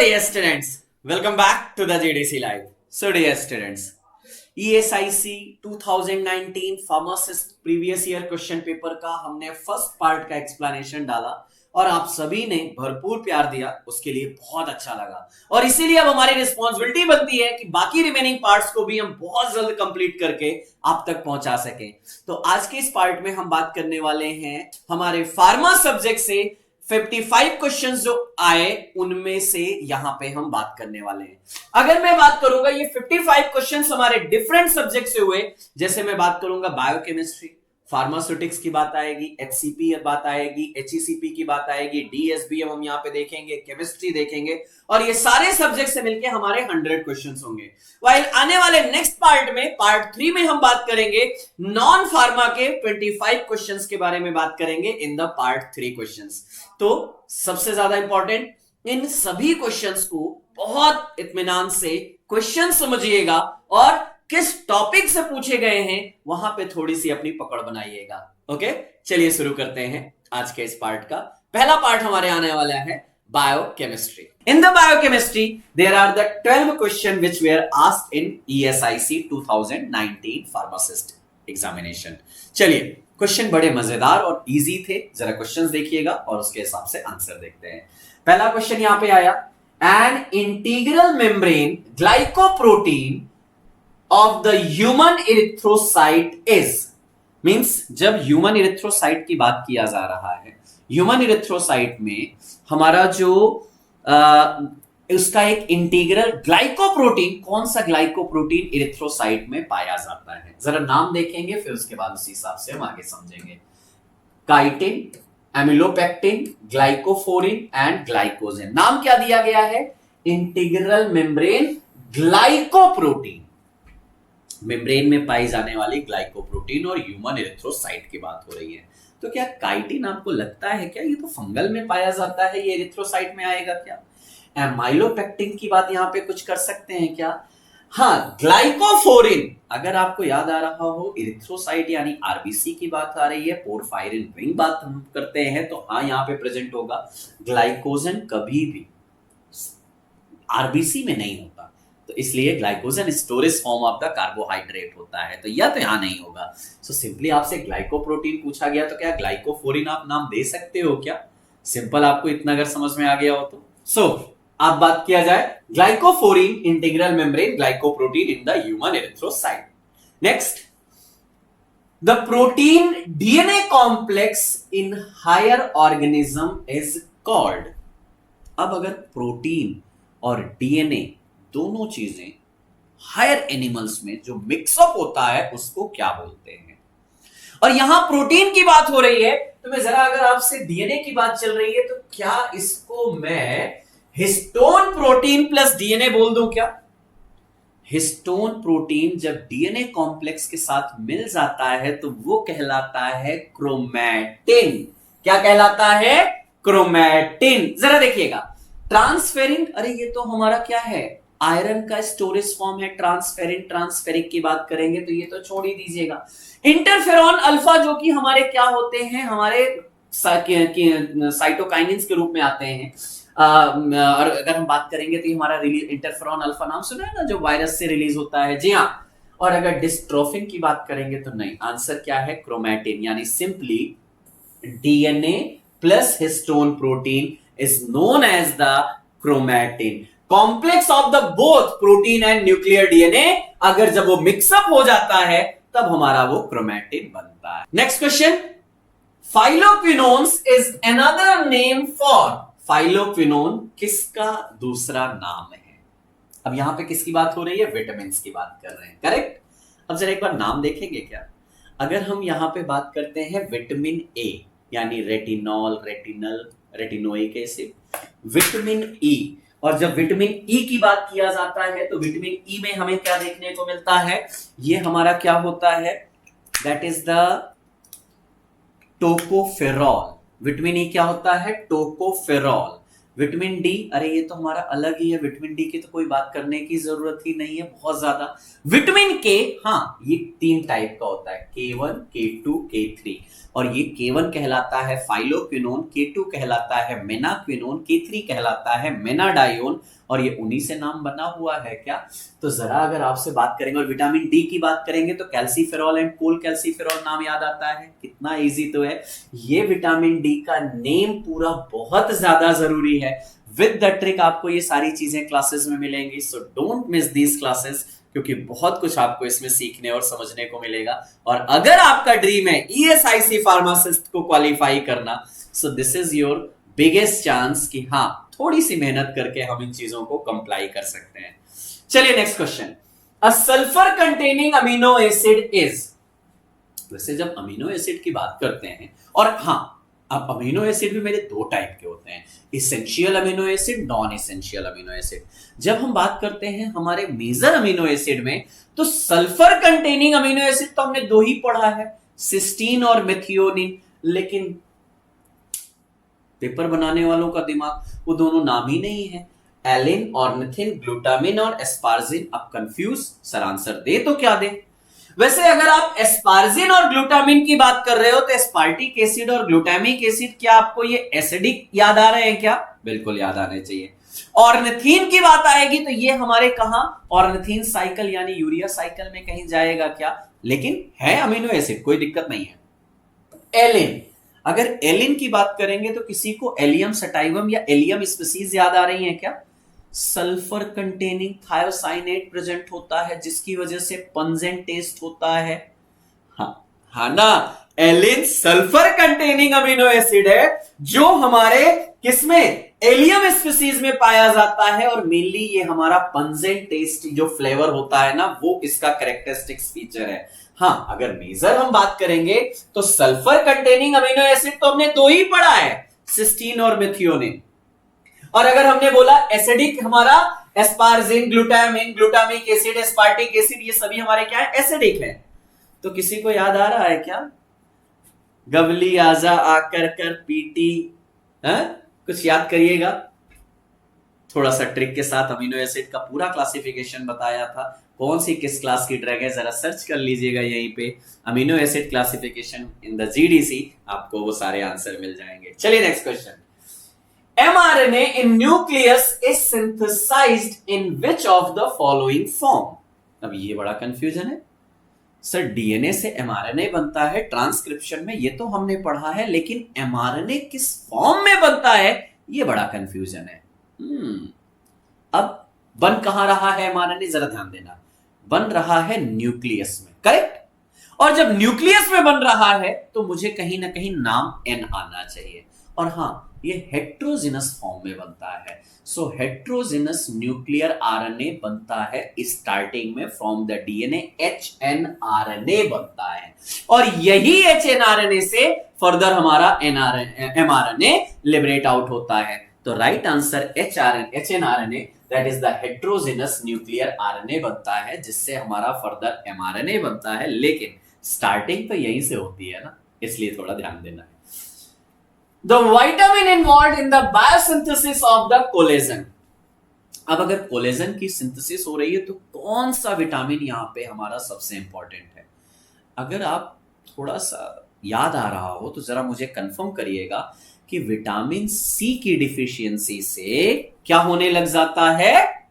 dear students, welcome back to the JDC Live. So dear students, ESIC 2019 Pharmacist previous year question paper का हमने first part का explanation डाला और आप सभी ने भरपूर प्यार दिया, उसके लिए बहुत अच्छा लगा और इसीलिए अब हमारी रिस्पॉन्सिबिलिटी बनती है कि बाकी रिमेनिंग पार्ट्स को भी हम बहुत जल्द कंप्लीट करके आप तक पहुंचा सकें। तो आज के इस पार्ट में हम बात करने वाले हैं हमारे फार्मा सब्जेक्ट से 55 क्वेश्चंस जो आए उनमें से यहां पे हम बात करने वाले हैं। अगर मैं बात करूंगा ये 55 क्वेश्चंस हमारे डिफरेंट सब्जेक्ट से हुए, जैसे मैं बात करूंगा बायोकेमिस्ट्री, फार्मास्यूटिक्स की बात आएगी, एचसीपी बात आएगी, एचईसीपी की बात आएगी, डीएसबीएम हम यहां पे देखेंगे, केमिस्ट्री देखेंगे और ये सारे सब्जेक्ट से मिलके हमारे 100 क्वेश्चंस होंगे। वाइल आने वाले नेक्स्ट पार्ट में पार्ट 3 में हम बात करेंगे नॉन फार्मा के 25 क्वेश्चंस के बारे में बात करेंगे इन द पार्ट 3 क्वेश्चंस। तो सबसे ज्यादा इंपॉर्टेंट इन सभी क्वेश्चंस को बहुत इत्मीनान से क्वेश्चन समझिएगा और किस टॉपिक से पूछे गए हैं वहां पे थोड़ी सी अपनी पकड़ बनाइएगा। ओके, चलिए शुरू करते हैं आज के इस पार्ट का। पहला पार्ट हमारे आने वाला है biochemistry. In the biochemistry there are the 12 question which were asked in ESIC 2019 pharmacist examination. चलिए, क्वेश्चन बड़े मजेदार और इजी थे, जरा क्वेश्चंस देखिएगा और उसके हिसाब से आंसर देखते हैं। पहला क्वेश्चन यहां पे आया, an integral membrane glycoprotein of the human erythrocyte is means जब ह्यूमन इरिथ्रोसाइट की बात किया जा रहा है, ह्यूमन इरिथ्रोसाइट में हमारा जो उसका एक इंटीग्रल ग्लाइकोप्रोटीन, कौन सा ग्लाइकोप्रोटीन इरिथ्रोसाइट में पाया जाता है, जरा नाम देखेंगे फिर उसके बाद उसी हिसाब से हम आगे समझेंगे। Chitin, amylopectin, glycophorin and glycogen. नाम क्या दिया गया है? इंटीग्रल मेम्ब्रेन ग्लाइकोप्रोटीन, मेम्ब्रेन में पाई जाने वाली ग्लाइकोप्रोटीन और ह्यूमन इरिथ्रोसाइट की बात हो रही है। तो क्या काइटिन आपको लगता है क्या ये तो फंगल में पाया जाता है, ये इरिथ्रोसाइट में आएगा क्या? एमाइलोपेक्टिन की बात यहां पे कुछ कर सकते हैं क्या? हाँ, ग्लाइकोफोरिन अगर आपको याद आ रहा हो, इरिथ्रोसाइट यानी आरबीसी की बात आ रही है, पोरफायरिन रिंग बात हम करते हैं तो हाँ यहां पे प्रेजेंट होगा। ग्लाइकोजन कभी भी आरबीसी में नहीं होता, तो इसलिए glycogen storage form of the carbohydrate होता है, तो यह तो यहां नहीं होगा। सो सिंपली आपसे ग्लाइकोप्रोटीन पूछा गया तो क्या ग्लाइकोफोरिन आप नाम दे सकते हो क्या? सिंपल, आपको इतना अगर समझ में आ गया हो तो। सो अब बात किया जाए glycophorin integral membrane glycoprotein in the human erythrocyte. Next, the protein DNA complex in higher organism is called. अब अगर प्रोटीन और डीएनए दोनों चीजें हायर एनिमल्स में जो मिक्सअप होता है उसको क्या बोलते हैं? और यहां प्रोटीन की बात हो रही है तो मैं जरा, अगर आपसे डीएनए की बात चल रही है तो क्या इसको मैं हिस्टोन प्रोटीन प्लस डीएनए बोल दूं क्या? हिस्टोन प्रोटीन जब डीएनए कॉम्प्लेक्स के साथ मिल जाता है तो वो कहलाता है क्रोमैटिन। क्या कहलाता है? क्रोमैटिन। जरा देखिएगा, ट्रांसफेरिन, अरे ये तो हमारा क्या है, आयरन का स्टोरेज फॉर्म है ट्रांसफेरिन। ट्रांसफेरिक की बात करेंगे तो ये तो छोड़ ही दीजिएगा। इंटरफेरॉन अल्फा जो कि हमारे क्या होते हैं, हमारे साइटोकाइनिन्स के रूप में आते हैं। और अगर हम बात करेंगे तो हमारा रिलीज इंटरफेरॉन अल्फा नाम सुना है ना, जो वायरस से रिलीज होता है। जी हाँ। और अगर डिस्ट्रोफिन की बात करेंगे तो नहीं, आंसर क्या है? क्रोमैटिन। यानी simply DNA plus histone protein is known as the chromatin complex of the both protein and nuclear DNA। अगर जब वो मिक्सअप हो जाता है तब हमारा वो क्रोमैटिन बनता है। Next question, phylloquinones is another name for. Phylloquinone किसका दूसरा नाम है? अब यहां पे किसकी बात हो रही है? विटामिन की बात कर रहे हैं, करेक्ट। अब जरा एक बार नाम देखेंगे क्या? अगर हम यहां पे बात करते हैं विटामिन ए यानी retinol, retinal, retinoic acid, vitamin E, और जब विटामिन ई की बात किया जाता है तो विटामिन ई में हमें क्या देखने को मिलता है? ये हमारा क्या होता है? That is the tocopherol. Vitamin E क्या होता है? टोकोफेरॉल। विटामिन डी, अरे ये तो हमारा अलग ही है, विटामिन डी की तो कोई बात करने की जरूरत ही नहीं है बहुत ज्यादा। विटामिन के, हाँ ये 3 टाइप का होता है, K1 K2 K3, और ये K1 कहलाता है फाइलोक्विनोन, K2 कहलाता है मेनाक्विनोन, K3 कहलाता है मेनाडायोन, और ये उन्हीं से नाम बना हुआ है क्या। तो जरा अगर आपसे बात करेंगे और विटामिन डी की बात करेंगे तो कैल्सीफेरॉल एंड कोलकैल्सीफेरॉल नाम याद आता है, कितना इजी तो है। ये विटामिन डी का नेम पूरा बहुत ज्यादा जरूरी है। विद द ट्रिक आपको ये सारी चीजें क्लासेस में मिलेंगी, so don't miss these classes, क्योंकि बहुत कुछ आपको इसमें सीखने और समझने को मिलेगा। और अगर आपका ड्रीम है ESIC फार्मासिस्ट को क्वालिफाई करना, so this is your biggest chance कि हाँ थोड़ी सी मेहनत करके हम इन चीजों को कंप्लाई कर सकते हैं। चलिए next question, a sulphur containing amino acid is. वैसे जब अमीनो एसिड की बात करते हैं, और हाँ अब अमीनो एसिड भी मेरे 2 टाइप के होते हैं, essential amino acid, non essential amino acid. जब हम बात करते हैं हमारे मेजर अमीनो एसिड में, तो सल्फर कंटेनिंग अमीनो एसिड तो हमने 2 ही पढ़ा है, सिस्टीन और मेथियोनिन, लेकिन पेपर बनाने वालों का दिमाग वो दोनों नाम ही नहीं है, एलिन, ऑर्निथिन, ग्लूटामिन और एस्पार्जिन। अब कंफ्यूज, सर आंसर दे तो क्या दे। वैसे अगर आप एस्पार्जिन और ग्लूटामिन की बात कर रहे हो तो एस्पार्टिक एसिड और ग्लूटामिक एसिड, क्या आपको ये एसिडिक याद आ रहे हैं क्या? बिल्कुल याद आने चाहिए। ऑर्निथिन की बात आएगी तो ये हमारे कहां, ऑर्निथिन साइकिल यानी यूरिया साइकिल में कहीं जाएगा क्या, लेकिन है अमीनो एसिड, कोई दिक्कत नहीं है। एलिन, अगर एलिन की बात करेंगे तो किसी को एलियम सटाइवम या एलियम स्पीसीज याद आ रही है क्या? सल्फर कंटेनिंग थायोसाइनेट प्रेजेंट होता है, जिसकी वजह से पंजेंट टेस्ट होता है। हाँ ना, एलिन सल्फर कंटेनिंग अमीनो एसिड है जो हमारे किसमें, एलियम स्पीसीज में पाया जाता है, और मेनली ये हमारा पंजेंट टेस्ट जो फ्लेवर होता है ना, वो इसका कैरेक्टरिस्टिक्स फीचर है। हाँ अगर मेजर हम बात करेंगे तो सल्फर कंटेनिंग अमीनो एसिड तो हमने 2 ही पढ़ा है, सिस्टीन और मेथियोनिन। और अगर हमने बोला एसिडिक हमारा asparagine, glutamine, glutamic acid, aspartic acid, ये सभी हमारे क्या है, एसिडिक है। तो किसी को याद आ रहा है क्या, गवली आजा आकर कर पीटी, कुछ याद करिएगा। थोड़ा सा ट्रिक के साथ अमीनो एसिड का पूरा क्लासिफिकेशन बताया था, कौन सी किस क्लास की ड्रग है, जरा सर्च कर लीजिएगा यहीं पे, amino acid classification in the GDC, आपको वो सारे आंसर मिल जाएंगे। चलिए next question, mRNA in nucleus is synthesized in which of the following form? अब ये बड़ा कंफ्यूजन है सर, डीएनए से mRNA बनता है ट्रांसक्रिप्शन में, ये तो हमने पढ़ा है, लेकिन mRNA किस फॉर्म में बनता है ये बड़ा कंफ्यूजन है। अब बन कहां रहा है mRNA, जरा ध्यान देना, बन रहा है न्यूक्लियस में, करेक्ट। और जब न्यूक्लियस में बन रहा है तो मुझे कहीं ना कहीं नाम N आना चाहिए, और हाँ ये हेट्रोजिनस फॉर्म में बनता है। सो हेट्रोजिनस न्यूक्लियर आरएनए बनता है स्टार्टिंग में, फ्रॉम द डीएनए HNRNA बनता है, और यही HNRNA से फर्दर हमारा mRNA लिबरेट आउट होता है। तो right answer HNRNA, that is the heterogeneous nuclear RNA बनता है, जिससे हमारा फर्दर mRNA बनता है, लेकिन स्टार्टिंग तो यहीं से होती है ना, इसलिए थोड़ा ध्यान देना है। The vitamin involved in the biosynthesis of the collagen. अब अगर कोलेजन की सिंथेसिस हो रही है तो कौन सा विटामिन यहां पे हमारा सबसे इंपॉर्टेंट है? अगर आप थोड़ा सा याद आ रहा हो तो जरा मुझे कंफर्म करिएगा कि विटामिन सी की डिफिशियंसी से क्या होने लग जाता है,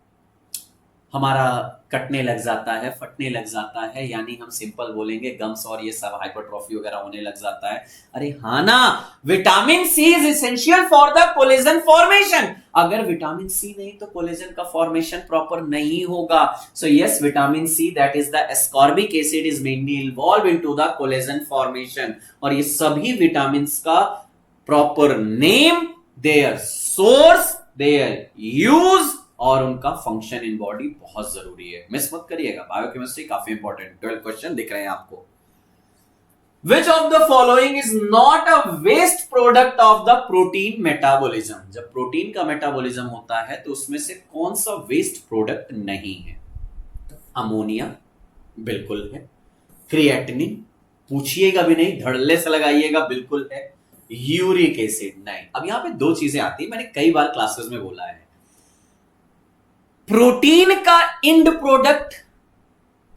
हमारा कटने लग जाता है, फटने लग जाता है, यानी हम सिंपल बोलेंगे गम्स और ये सब हाइपरट्रॉफी वगैरह होने लग जाता है। अरे हाँ ना, vitamin C is essential for the collagen formation. अगर विटामिन सी नहीं तो कोलेजन का फॉर्मेशन प्रॉपर नहीं होगा। So yes, vitamin C that is the ascorbic acid is mainly involve into the collagen formation. और ये सभी विटामिन का proper name, their source, their use और उनका फंक्शन इन बॉडी बहुत जरूरी है, मिस मत करिएगा। बायोकेमिस्ट्री काफी इंपॉर्टेंट, 12 क्वेश्चन दिख रहे हैं आपको। Which of the following is not a waste product of the protein metabolism? जब प्रोटीन का मेटाबॉलिज्म होता है तो उसमें से कौन सा वेस्ट प्रोडक्ट नहीं है? अमोनिया बिल्कुल है, क्रिएटिनिन पूछिएगा भी नहीं, धड़ल्ले से लगाइएगा बिल्कुल है, यूरिक एसिड नहीं। अब यहां पे दो चीजें आती है, मैंने कई बार क्लासेस में बोला है, प्रोटीन का एंड प्रोडक्ट,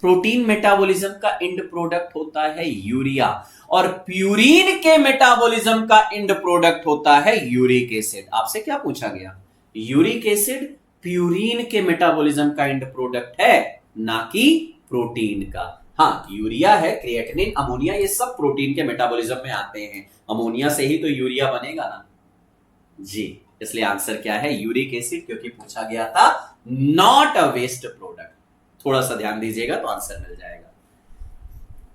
प्रोटीन मेटाबॉलिज्म का एंड प्रोडक्ट होता है यूरिया, और प्यूरिन के मेटाबॉलिज्म का एंड प्रोडक्ट होता है यूरिक एसिड। आपसे क्या पूछा गया? यूरिक एसिड प्यूरिन के मेटाबॉलिज्म का एंड प्रोडक्ट है, ना कि प्रोटीन का। हाँ, यूरिया है, क्रिएटिनिन, अमोनिया, ये सब प्रोटीन के मेटाबॉलिज्म में आते हैं। अमोनिया से ही तो यूरिया बनेगा ना जी। इसलिए आंसर क्या है? यूरिक एसिड, क्योंकि पूछा गया था नॉट अ वेस्ट प्रोडक्ट। थोड़ा सा ध्यान दीजिएगा तो आंसर मिल जाएगा।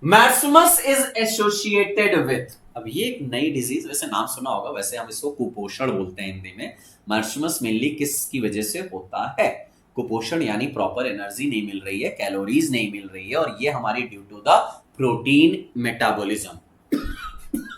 मैर्समस इज एसोसिएटेड विथ, अब ये एक नई डिजीज, वैसे नाम सुना होगा, वैसे हम इसको कुपोषण बोलते हैं हिंदी में। मैर्समस मेनली किसकी वजह से होता है? कुपोषण, यानी प्रॉपर एनर्जी नहीं मिल रही है, कैलोरीज नहीं मिल रही है, और ये हमारी due to the protein metabolism.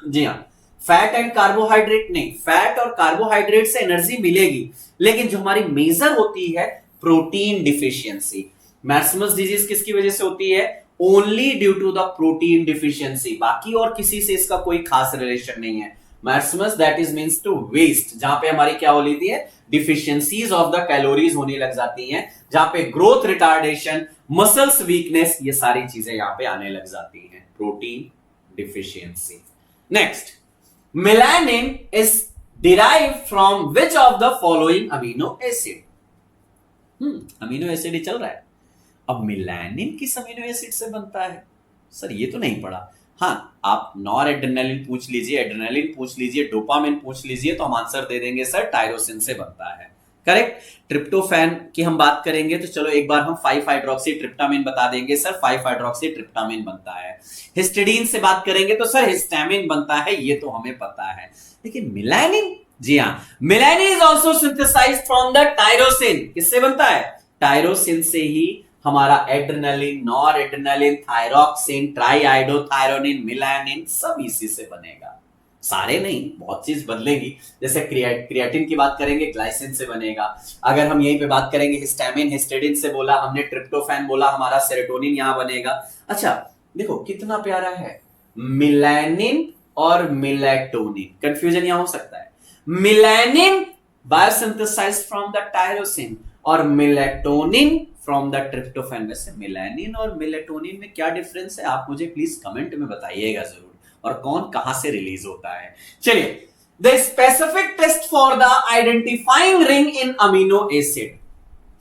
जी हाँ, फैट एंड कार्बोहाइड्रेट नहीं, फैट और कार्बोहाइड्रेट से एनर्जी मिलेगी, लेकिन जो हमारी मेजर होती है प्रोटीन डिफिशियंसी। मैर्समस डिजीज किसकी वजह से होती है? Only due to the protein deficiency, बाकी और किसी से इसका कोई खास रिलेशन नहीं है। Marasmus that is means to waste, जहां पे हमारी क्या हो लेती है? डिफिशियंसीज ऑफ द कैलोरीज होने लग जाती हैं, जहां पे ग्रोथ रिटार्डेशन, मसल्स वीकनेस, ये सारी चीजें यहां पे आने लग जाती हैं, protein deficiency. Next, melanin is derived from which of the following amino acid? Amino acid ही चल रहा है। अब मेलानिन किस अमीनो एसिड से बनता है? सर ये तो नहीं पढ़ा। हाँ, आप नॉर एड्रेनालिन पूछ लीजिए, एड्रेनालिन पूछ लीजिए, डोपामिन पूछ लीजिए, तो हम आंसर दे देंगे सर टायरोसिन से बनता है। करेक्ट। ट्रिप्टोफैन की हम बात करेंगे तो चलो एक बार हम 5 हाइड्रोक्सी ट्रिप्टामिन बता देंगे, सर 5 हाइड्रोक्सी ट्रिप्टामिन बनता है। हिस्टिडीन से बात करेंगे तो सर हिस्टामिन बनता है, ये तो हमें पता है। लेकिन मेलानिन, जी हाँ, melanin is also synthesized from the tyrosine. किससे बनता है? टायरोसिन से ही हमारा adrenaline, nor adrenaline, thyroxine, triiodothyronine, melanin सब इसी से बनेगा। सारे नहीं, बहुत चीज बदलेगी। जैसे क्रिएटिन की बात करेंगे, ग्लाइसिन से बनेगा। अगर हम यहीं पे बात करेंगे हिस्टामिन, हिस्टिडीन से बोला हमने, ट्रिप्टोफैन बोला, हमारा सेरोटोनिन यहां बनेगा। अच्छा देखो कितना प्यारा है, मेलानिन और मेलेटोनिन, कंफ्यूजन यहां हो सकता है। Melanin biosynthesised from the tyrosine और मेलेटोनिन फ्रॉम द ट्रिप्टोफैन। वैसे मेलानिन और मेलेटोनिन में क्या डिफरेंस है? आप मुझे प्लीज कमेंट में बताइएगा जरूर, और कौन कहां से रिलीज होता है। चलिए, the specific test for the identifying ring in amino acid.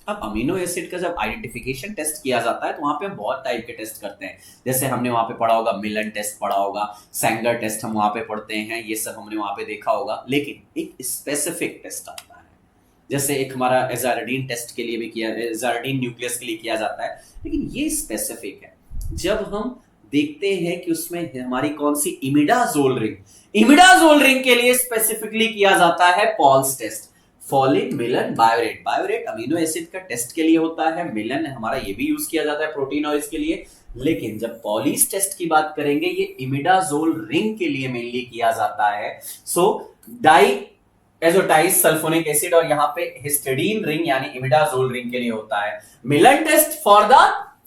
अब अमीनो एसिड का जब आइडेंटिफिकेशन टेस्ट किया जाता है तो वहां पे हम बहुत टाइप के टेस्ट करते हैं। जैसे हमने वहां पे पढ़ा होगा, मिलन टेस्ट पढ़ा होगा, सैंगर टेस्ट हम वहां पे पढ़ते हैं, ये सब हमने वहां पे देखा होगा। लेकिन एक स्पेसिफिक टेस्ट आता है, जैसे एक हमारा एजारडीन टेस्ट के लिए भी किया, एजारडीन न्यूक्लियस के लिए किया जाता है, लेकिन ये स्पेसिफिक है। जब हम देखते हैं कि उसमें हमारी कौन सी इमिडाजोल रिंग, इमिडाजोल रिंग के लिए स्पेसिफिकली किया जाता है पॉल्स टेस्ट। फॉलिन, मिलन, बायोरेट, बायोरेट अमीनो एसिड का टेस्ट के लिए होता है, मिलन हमारा ये भी यूज किया जाता है प्रोटीन ऑयल्स के लिए। लेकिन जब पॉलिस टेस्ट की बात करेंगे, ये इमिडाजोल रिंग के लिए मेनली किया जाता है। So diazotize sulphonic acid, और यहां पे हिस्टिडीन रिंग यानी इमिडाजोल रिंग के लिए होता है। Millon test for the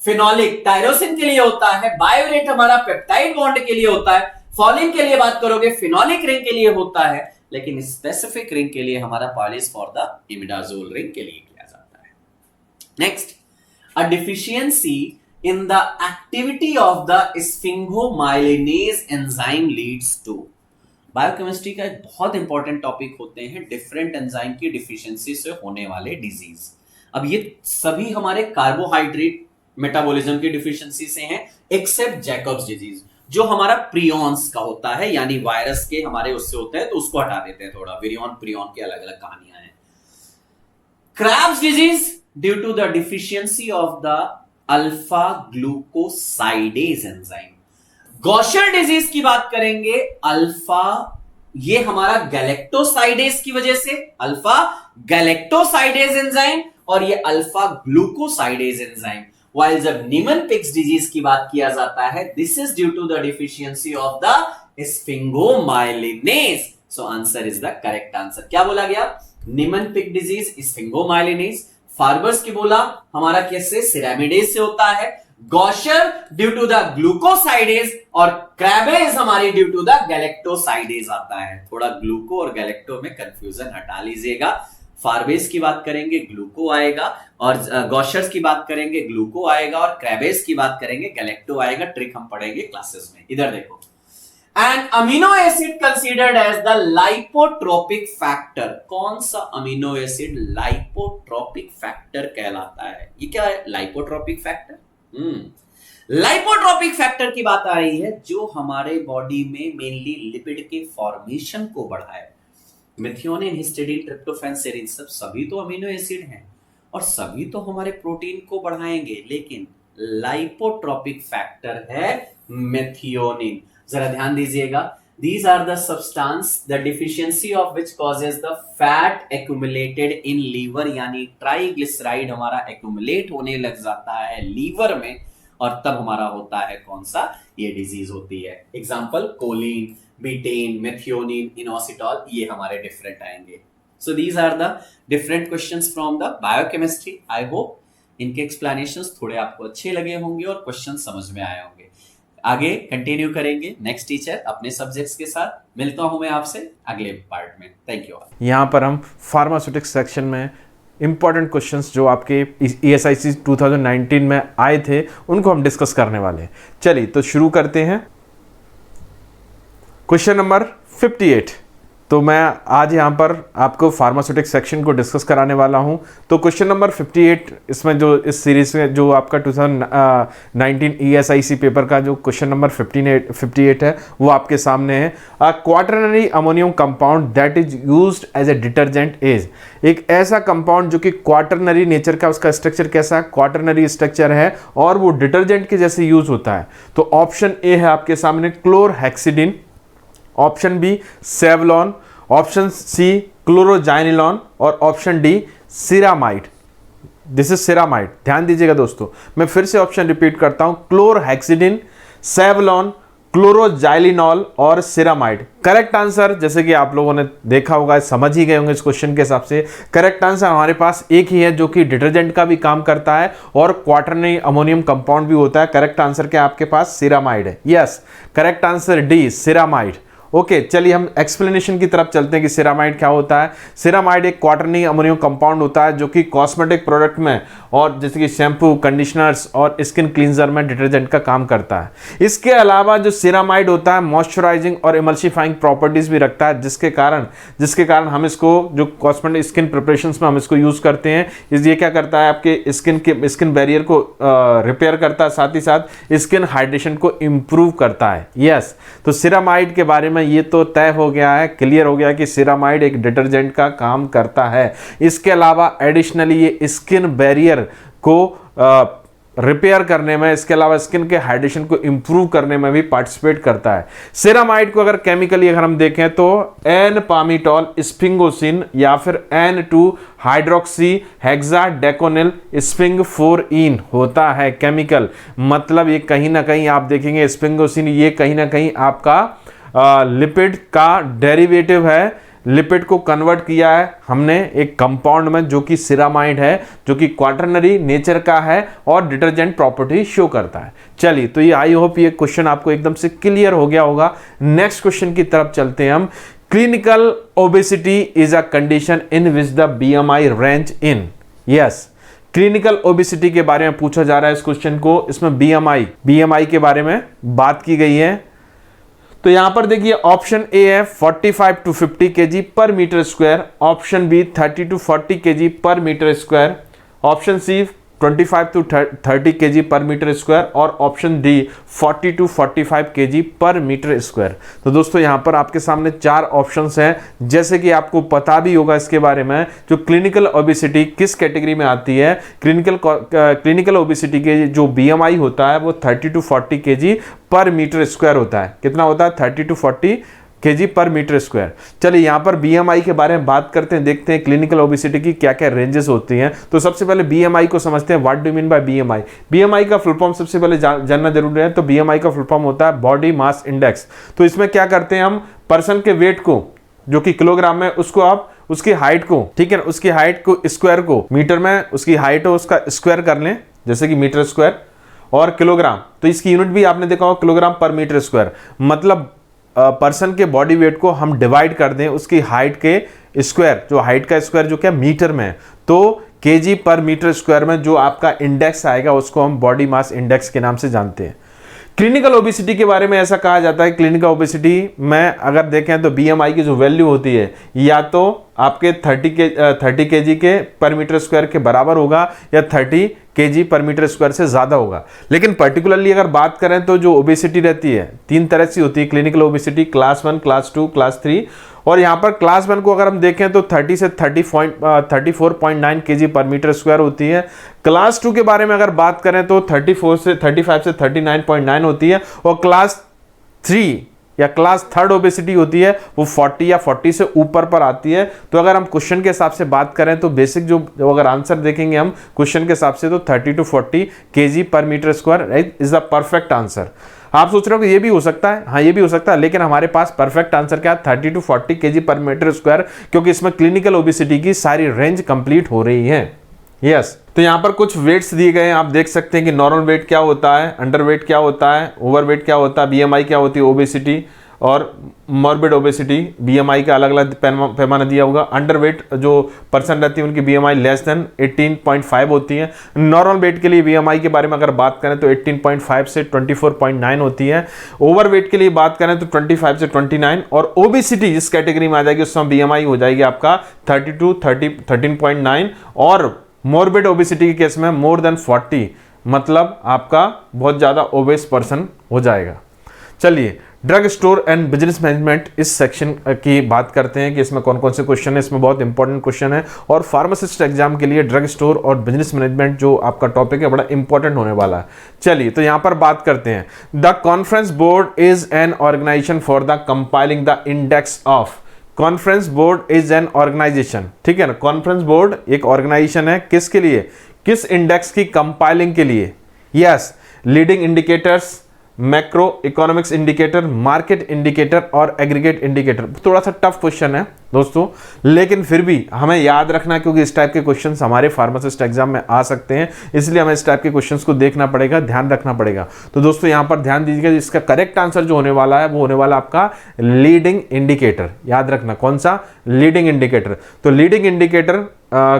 phenolic tyrosine के लिए होता है। बायोरेट हमारा पेप्टाइड बॉन्ड के लिए होता है। फॉलिन के लिए बात करोगे फिनोलिक रिंग के लिए होता है, लेकिन स्पेसिफिक रिंग के लिए हमारा Pauly's for the imidazole ring के लिए किया जाता है। Next, a deficiency in the activity of the sphingomyelinase enzyme leads to. Biochemistry का एक बहुत इंपॉर्टेंट टॉपिक होते हैं डिफरेंट एंजाइम की डिफिशियंसी से होने वाले डिजीज। अब ये सभी हमारे कार्बोहाइड्रेट मेटाबॉलिज्म की डिफिशियंसी से हैं, एक्सेप्ट जैकब्स डिजीज जो हमारा प्रियॉन्स का होता है, यानी वायरस के हमारे उससे होता है, तो उसको हटा देते हैं थोड़ा। विरियन प्रियॉन की अलग अलग कहानियां हैं। Krabbe's disease due to the deficiency of the alpha glucosidase enzyme. Gaucher disease की बात करेंगे, अल्फा, ये हमारा गैलेक्टोसाइडेज की वजह से, अल्फा गैलेक्टोसाइडेज एंजाइम, और ये अल्फा ग्लूकोसाइडेज एंजाइम। While जब नीमन-पिक्स डिजीज की बात किया जाता है, this is due to the deficiency of the sphingomyelinase. So answer is the correct answer. क्या बोला गया? नीमन-पिक डिजीज स्फिंगोमाइलिनेज। फार्बर्स की बोला हमारा कैसे? सिरामिडेज से होता है। गॉशर ड्यू टू द ग्लूकोसाइडेज और क्रैबेज हमारी ड्यू टू द गैलेक्टोसाइडेज आता है। थोड़ा ग्लूको और गैलेक्टो में कंफ्यूजन हटा लीजिएगा। फारबेज की बात करेंगे ग्लूको आएगा, और गॉशर्स की बात करेंगे ग्लूको आएगा, और क्रैबेज की बात करेंगे गैलेक्टो आएगा। ट्रिक हम पढ़ेंगे क्लासेस में। इधर देखो, an amino acid considered as the lipotropic factor. कौन सा अमीनो एसिड लाइपोट्रोपिक फैक्टर कहलाता है? ये क्या है लाइपोट्रोपिक फैक्टर? लाइपोट्रोपिक फैक्टर की बात आ रही है जो हमारे बॉडी में मेनली लिपिड के फॉर्मेशन को बढ़ाए। मेथियोनिन, हिस्टिडीन, ट्रिप्टोफैन, सेरिन सब सभी तो अमीनो एसिड हैं और सभी तो हमारे प्रोटीन को बढ़ाएंगे, लेकिन लाइपोट्रोपिक फैक्टर है मेथियोनिन। जरा ध्यान दीजिएगा, these are the substance the deficiency of which causes the fat accumulated in liver, यानी ट्राइग्लिसराइड हमारा accumulate होने लग जाता है लीवर में, और तब हमारा होता है कौन सा? ये डिजीज होती है। Example choline, betaine, methionine, inositol, ये हमारे डिफरेंट आएंगे। So these are the different questions from the biochemistry. I hope इनके एक्सप्लेनेशंस थोड़े आपको अच्छे लगे होंगे और क्वेश्चन समझ में आए होंगे। आगे कंटिन्यू करेंगे नेक्स्ट टीचर अपने सब्जेक्ट्स के साथ। मिलता हूं मैं आपसे अगले पार्ट में। Thank you. यहाँ पर हम फार्मास्यूटिक्स सेक्शन में इंपॉर्टेंट क्वेश्चंस जो आपके ESIC 2019 में आए थे उनको हम डिस्कस करने वाले हैं। चलिए तो शुरू करते हैं। Question number 58। तो मैं आज यहाँ पर आपको फार्मास्यूटिक्स सेक्शन को डिस्कस कराने वाला हूँ। तो क्वेश्चन नंबर 58 इसमें जो इस सीरीज में जो आपका 2019 ESIC पेपर का जो क्वेश्चन नंबर 58 है वो आपके सामने है। A quaternary ammonium compound that is used as a detergent is. एक ऐसा कंपाउंड जो कि क्वाटरनरी नेचर का, उसका स्ट्रक्चर कैसा है? क्वाटरनरी स्ट्रक्चर है और वो डिटर्जेंट के जैसे यूज होता है। तो ऑप्शन ए है आपके सामने chlorhexidine, option B Savlon, option C क्लोरोजाइनिलॉन और option D ceramide. This is ceramide. ध्यान दीजिएगा दोस्तों, मैं फिर से ऑप्शन रिपीट करता हूं, क्लोरहेक्सिडिन, सेवलॉन, क्लोरोजाइलिनॉल और सिरामाइड। करेक्ट आंसर, जैसे कि आप लोगों ने देखा होगा, समझ ही गए होंगे इस क्वेश्चन के हिसाब से, करेक्ट आंसर हमारे पास एक ही है जो कि डिटर्जेंट का भी काम करता है और क्वाटरनरी अमोनियम कंपाउंड भी होता है। करेक्ट आंसर क्या आपके पास? सिरामाइड है। Yes, correct answer D, ceramide. Okay, चलिए हम एक्सप्लेनेशन की तरफ चलते हैं कि सिरामाइड क्या होता है। सिरामाइड एक क्वाटरनरी अमोनियम कंपाउंड होता है जो कि कॉस्मेटिक प्रोडक्ट में और जैसे कि शैम्पू, कंडीशनर्स और स्किन क्लींजर में डिटर्जेंट का काम करता है। इसके अलावा जो सिरामाइड होता है मॉइस्चराइजिंग और इमल्सिफाइंग प्रॉपर्टीज भी रखता है, जिसके कारण हम इसको जो कॉस्मेटिक स्किन प्रिपरेशंस में हम इसको यूज करते हैं। ये क्या करता है? आपके स्किन बैरियर को रिपेयर करता है, साथ ही साथ स्किन हाइड्रेशन को इंप्रूव करता है। यस, तो सिरामाइड के बारे में ये तो तय हो गया है, क्लियर हो गया कि सिरामाइड एक डिटर्जेंट का काम करता है। इसके अलावा एडिशनली ये स्किन बैरियर को रिपेयर करने में, इसके अलावा स्किन के हाइड्रेशन को इंप्रूव करने में भी पार्टिसिपेट करता है। सिरामाइड को अगर केमिकली अगर हम देखें तो एन पामीटॉल स्फिंगोसिन या फिर N2 हाइड्रोक्सी हेक्साडेकोनिल स्फिंगफोरइन होता है केमिकल। मतलब ये कहीं ना कहीं आप देखेंगे स्फिंगोसिन, ये कहीं ना कहीं आपका लिपिड का डेरिवेटिव है। लिपिड को कन्वर्ट किया है हमने एक कंपाउंड में जो कि सिरामाइड है, जो कि क्वाटरनरी नेचर का है और डिटर्जेंट प्रॉपर्टी शो करता है। चलिए, तो ये आई होप ये क्वेश्चन आपको एकदम से क्लियर हो गया होगा। नेक्स्ट क्वेश्चन की तरफ चलते हैं हम। Clinical obesity is a condition in which the BMI range in. Yes, clinical obesity के बारे में पूछा जा रहा है इस क्वेश्चन को। इसमें BMI के बारे में बात की गई है। तो यहां पर देखिए ऑप्शन ए है 45 to 50 kg per metre square, option B 30 to 40 kg per metre square, option C 25 to 30 kg per metre square और option D 40 to 45 kg per metre square. तो दोस्तों यहाँ पर आपके सामने चार ऑप्शंस हैं। जैसे कि आपको पता भी होगा इसके बारे में, जो क्लिनिकल ओबेसिटी किस कैटेगरी में आती है। क्लिनिकल ओबेसिटी के जो BMI होता है वो 30 to 40 kg per metre square होता है। कितना होता है? 30 to 40 kg per metre square. चलिए यहाँ पर BMI के बारे में बात करते हैं, देखते हैं क्लिनिकल ओबेसिटी की क्या क्या रेंजेस होती हैं। तो सबसे पहले BMI को समझते हैं। What do mean by BMI? BMI का फुल फॉर्म सबसे पहले जानना जरूरी है। तो BMI का फुल फॉर्म होता है बॉडी मास इंडेक्स। तो इसमें क्या करते हैं हम, पर्सन के वेट को जो कि किलोग्राम में, उसको आप उसकी हाइट को, ठीक है, उसकी हाइट को स्क्वायर को मीटर में, उसकी हाइट हो उसका स्क्वायर कर लें, जैसे कि मीटर स्क्वायर, और किलोग्राम, तो इसकी यूनिट भी आपने देखा होगा किलोग्राम पर मीटर स्क्वायर। मतलब पर्सन के बॉडी वेट को हम डिवाइड कर दें उसकी हाइट के स्क्वायर, जो हाइट का स्क्वायर जो क्या मीटर में है, तो केजी पर मीटर स्क्वायर में जो आपका इंडेक्स आएगा उसको हम बॉडी मास इंडेक्स के नाम से जानते हैं। क्लिनिकल ओबेसिटी के बारे में ऐसा कहा जाता है, क्लिनिकल ओबेसिटी में अगर देखें तो बीएमआई की जो वैल्यू होती है या तो आपके 30 केजी के पर मीटर स्क्वायर के बराबर होगा या 30 केजी पर मीटर स्क्वायर से ज़्यादा होगा। लेकिन पर्टिकुलरली अगर बात करें तो जो ओबेसिटी रहती है 3 तरह से होती है clinical obesity, class 1, class 2, class 3। और यहाँ पर क्लास 1 को अगर हम देखें तो 30 से 34.9 केजी पर मीटर स्क्वायर होती है। क्लास 2 के बारे में अगर बात करें तो 35 से 39.9 होती है। और क्लास 3 या क्लास 3 ओबेसिटी होती है वो 40 या 40 से ऊपर पर आती है। तो अगर हम क्वेश्चन के हिसाब से बात करें तो बेसिक जो अगर आंसर देखेंगे हम क्वेश्चन के हिसाब से तो 30 to 40 KG per metre square is the perfect answer. आप सोच रहे हो कि ये भी हो सकता है, हाँ ये भी हो सकता है, लेकिन हमारे पास परफेक्ट आंसर क्या है 30 to 40 KG per metre square, क्योंकि इसमें क्लिनिकल ओबेसिटी की सारी रेंज कंप्लीट हो रही है। यस, तो यहाँ पर कुछ वेट्स दिए गए हैं, आप देख सकते हैं कि नॉर्मल वेट क्या होता है, अंडर वेट क्या होता है, ओवर वेट क्या होता है, बीएमआई क्या होती है, ओबेसिटी और मॉर्बिड ओबेसिटी, बीएमआई का अलग अलग पैमाना दिया होगा। अंडर वेट जो पर्सन रहती है उनकी बीएमआई लेस देन 18.5 होती है। नॉर्मल वेट के लिए बीएमआई के बारे में अगर बात करें तो 18.5 से 24.9 होती है। ओवर वेट के लिए बात करें तो 25 से 29। और ओबेसिटी जिस कैटेगरी में आ जाएगी उसमें बीएमआई हो जाएगी आपका 13.9। और मॉर्बिड ओबेसिटी के केस में मोर देन 40, मतलब आपका बहुत ज़्यादा ओबेस पर्सन हो जाएगा। चलिए, drug store and business management इस सेक्शन की बात करते हैं कि इसमें कौन कौन से क्वेश्चन है। इसमें बहुत इंपॉर्टेंट क्वेश्चन है और फार्मासिस्ट एग्जाम के लिए ड्रग स्टोर और बिजनेस मैनेजमेंट जो आपका टॉपिक है बड़ा इंपॉर्टेंट होने वाला है। चलिए, तो यहां पर बात करते हैं। The conference board is an organisation for the compiling the index of. Conference board is an organisation, ठीक है ना। कॉन्फ्रेंस बोर्ड एक ऑर्गेनाइजेशन है, किसके लिए, किस इंडेक्स की कंपाइलिंग के लिए। Yes, leading indicators, macro economics indicator, market indicator और एग्रीगेट इंडिकेटर। थोड़ा सा टफ क्वेश्चन है दोस्तों, लेकिन फिर भी हमें याद रखना, क्योंकि इस टाइप के क्वेश्चंस हमारे फार्मासिस्ट एग्जाम में आ सकते हैं, इसलिए हमें इस टाइप के क्वेश्चंस को देखना पड़ेगा, ध्यान रखना पड़ेगा। तो दोस्तों यहां पर ध्यान दीजिएगा, इसका करेक्ट आंसर जो होने वाला है वो होने वाला आपका लीडिंग इंडिकेटर। याद रखना कौन सा, लीडिंग इंडिकेटर। तो लीडिंग इंडिकेटर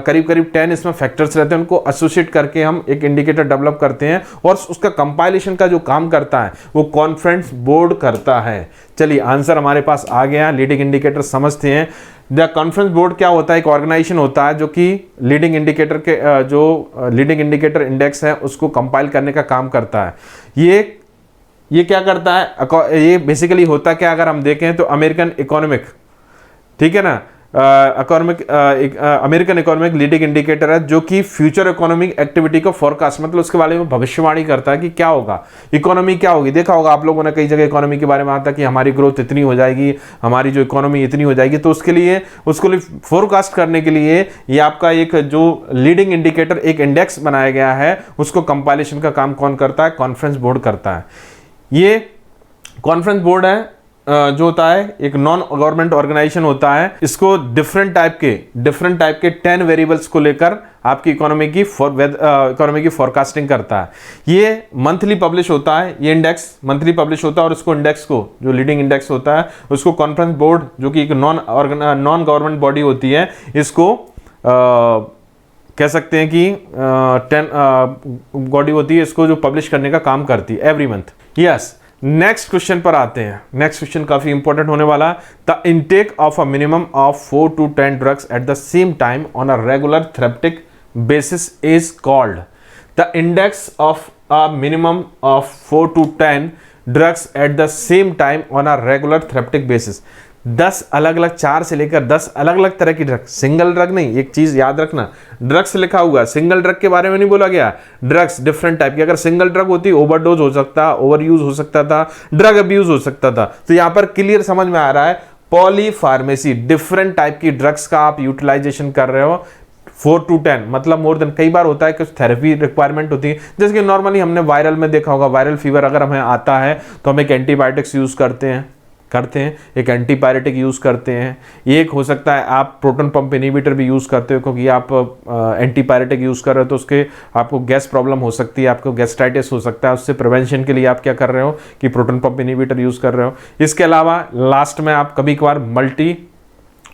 करीब करीब 10 इसमें फैक्टर्स रहते हैं, उनको एसोसिएट करके हम एक इंडिकेटर डेवलप करते हैं और उसका कंपाइलेशन का जो काम करता है वो कॉन्फ्रेंस बोर्ड करता है। चलिए, आंसर हमारे पास आ गया। लीडिंग इंडिकेटर समझते हैं। द कॉन्फ्रेंस बोर्ड क्या होता है, एक ऑर्गेनाइजेशन होता है जो कि लीडिंग इंडिकेटर के जो लीडिंग इंडिकेटर इंडेक्स है उसको कंपाइल करने का काम करता है। ये क्या करता है, ये बेसिकली होता क्या, अगर हम देखें तो अमेरिकन इकोनॉमिक, ठीक है ना, अमेरिकन इकोनॉमिक लीडिंग इंडिकेटर है जो कि फ्यूचर इकोनॉमिक एक्टिविटी को फोरकास्ट, मतलब उसके बारे में भविष्यवाणी करता है कि क्या होगा, इकोनॉमी क्या होगी। देखा होगा आप लोगों ने कई जगह इकोनॉमी के बारे में आता है कि हमारी ग्रोथ इतनी हो जाएगी, हमारी जो इकोनॉमी इतनी हो जाएगी। तो उसके लिए उसको फोरकास्ट करने के लिए ये आपका एक जो लीडिंग इंडिकेटर एक इंडेक्स बनाया गया है, उसको कंपाइलेशन का काम कौन करता है, कॉन्फ्रेंस बोर्ड करता है। ये कॉन्फ्रेंस बोर्ड है जो होता है एक नॉन गवर्नमेंट ऑर्गेनाइजेशन होता है। इसको डिफरेंट टाइप के 10 वेरिएबल्स को लेकर आपकी इकोनॉमी की फोरकास्टिंग करता है। ये मंथली पब्लिश होता है, ये इंडेक्स मंथली पब्लिश होता है और उसको इंडेक्स को जो लीडिंग इंडेक्स होता है उसको कॉन्फ्रेंस बोर्ड जो कि एक नॉन गवर्नमेंट बॉडी होती है, इसको कह सकते हैं कि 10 बॉडी होती है, इसको जो पब्लिश करने का काम करती है every month. Yes, next question पर आते हैं। नेक्स्ट क्वेश्चन काफी इंपॉर्टेंट होने वाला। The intake of a minimum of 4 to 10 drugs at the same time on a regular therapeutic basis is called. The index of a minimum of 4 to 10 drugs at the same time on a regular therapeutic basis. 10 अलग अलग, 4 से लेकर 10 अलग अलग तरह की drug, single drug नहीं। एक चीज याद रखना, ड्रग्स लिखा हुआ, सिंगल ड्रग के बारे में नहीं बोला गया। ड्रग्स डिफरेंट टाइप की, अगर सिंगल ड्रग होती ओवरडोज हो सकता, ओवर यूज हो सकता था, ड्रग अब्यूज हो सकता था। तो यहां पर क्लियर समझ में आ रहा है, पॉलीफार्मेसी, डिफरेंट टाइप की ड्रग्स का आप यूटिलाइजेशन कर रहे हो। 4 to 10 मतलब मोर देन। कई बार होता है कि थेरेपी रिक्वायरमेंट होती है, जैसे कि नॉर्मली हमने वायरल में देखा होगा, वायरल फीवर अगर हमें आता है तो हम एक एंटीबायोटिक्स यूज करते हैं, करते हैं, एक एंटीपायरेटिक यूज़ करते हैं, एक हो सकता है आप प्रोटॉन पंप इनहिबिटर भी यूज़ करते हो, क्योंकि आप एंटीपायरेटिक यूज़ कर रहे हो तो उसके आपको गैस प्रॉब्लम हो सकती है, आपको गैस्ट्राइटिस हो सकता है, उससे प्रिवेंशन के लिए आप क्या कर रहे हो कि प्रोटॉन पंप इनहिबिटर यूज़ कर रहे हो। इसके अलावा लास्ट में आप कभी कभार मल्टी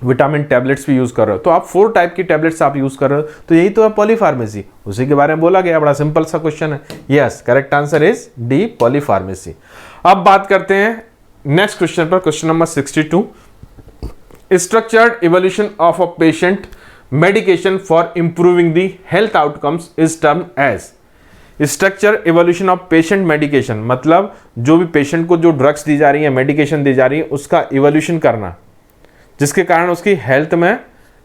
विटामिन टैबलेट्स भी यूज़ कर रहे हो, तो आप 4 टाइप की टैबलेट्स आप यूज़ कर रहे हो, तो यही तो है पॉलीफार्मेसी, उसी के बारे में बोला गया, बड़ा सिंपल सा क्वेश्चन है। Yes, correct answer is D, polypharmacy. अब बात करते हैं नेक्स्ट क्वेश्चन पर, question number 62। Structured evolution of a patient medication for improving the health outcomes is term as. Structure evolution of patient medication मतलब जो भी पेशेंट को जो ड्रग्स दी जा रही है, मेडिकेशन दी जा रही है, उसका इवोल्यूशन करना, जिसके कारण उसकी हेल्थ में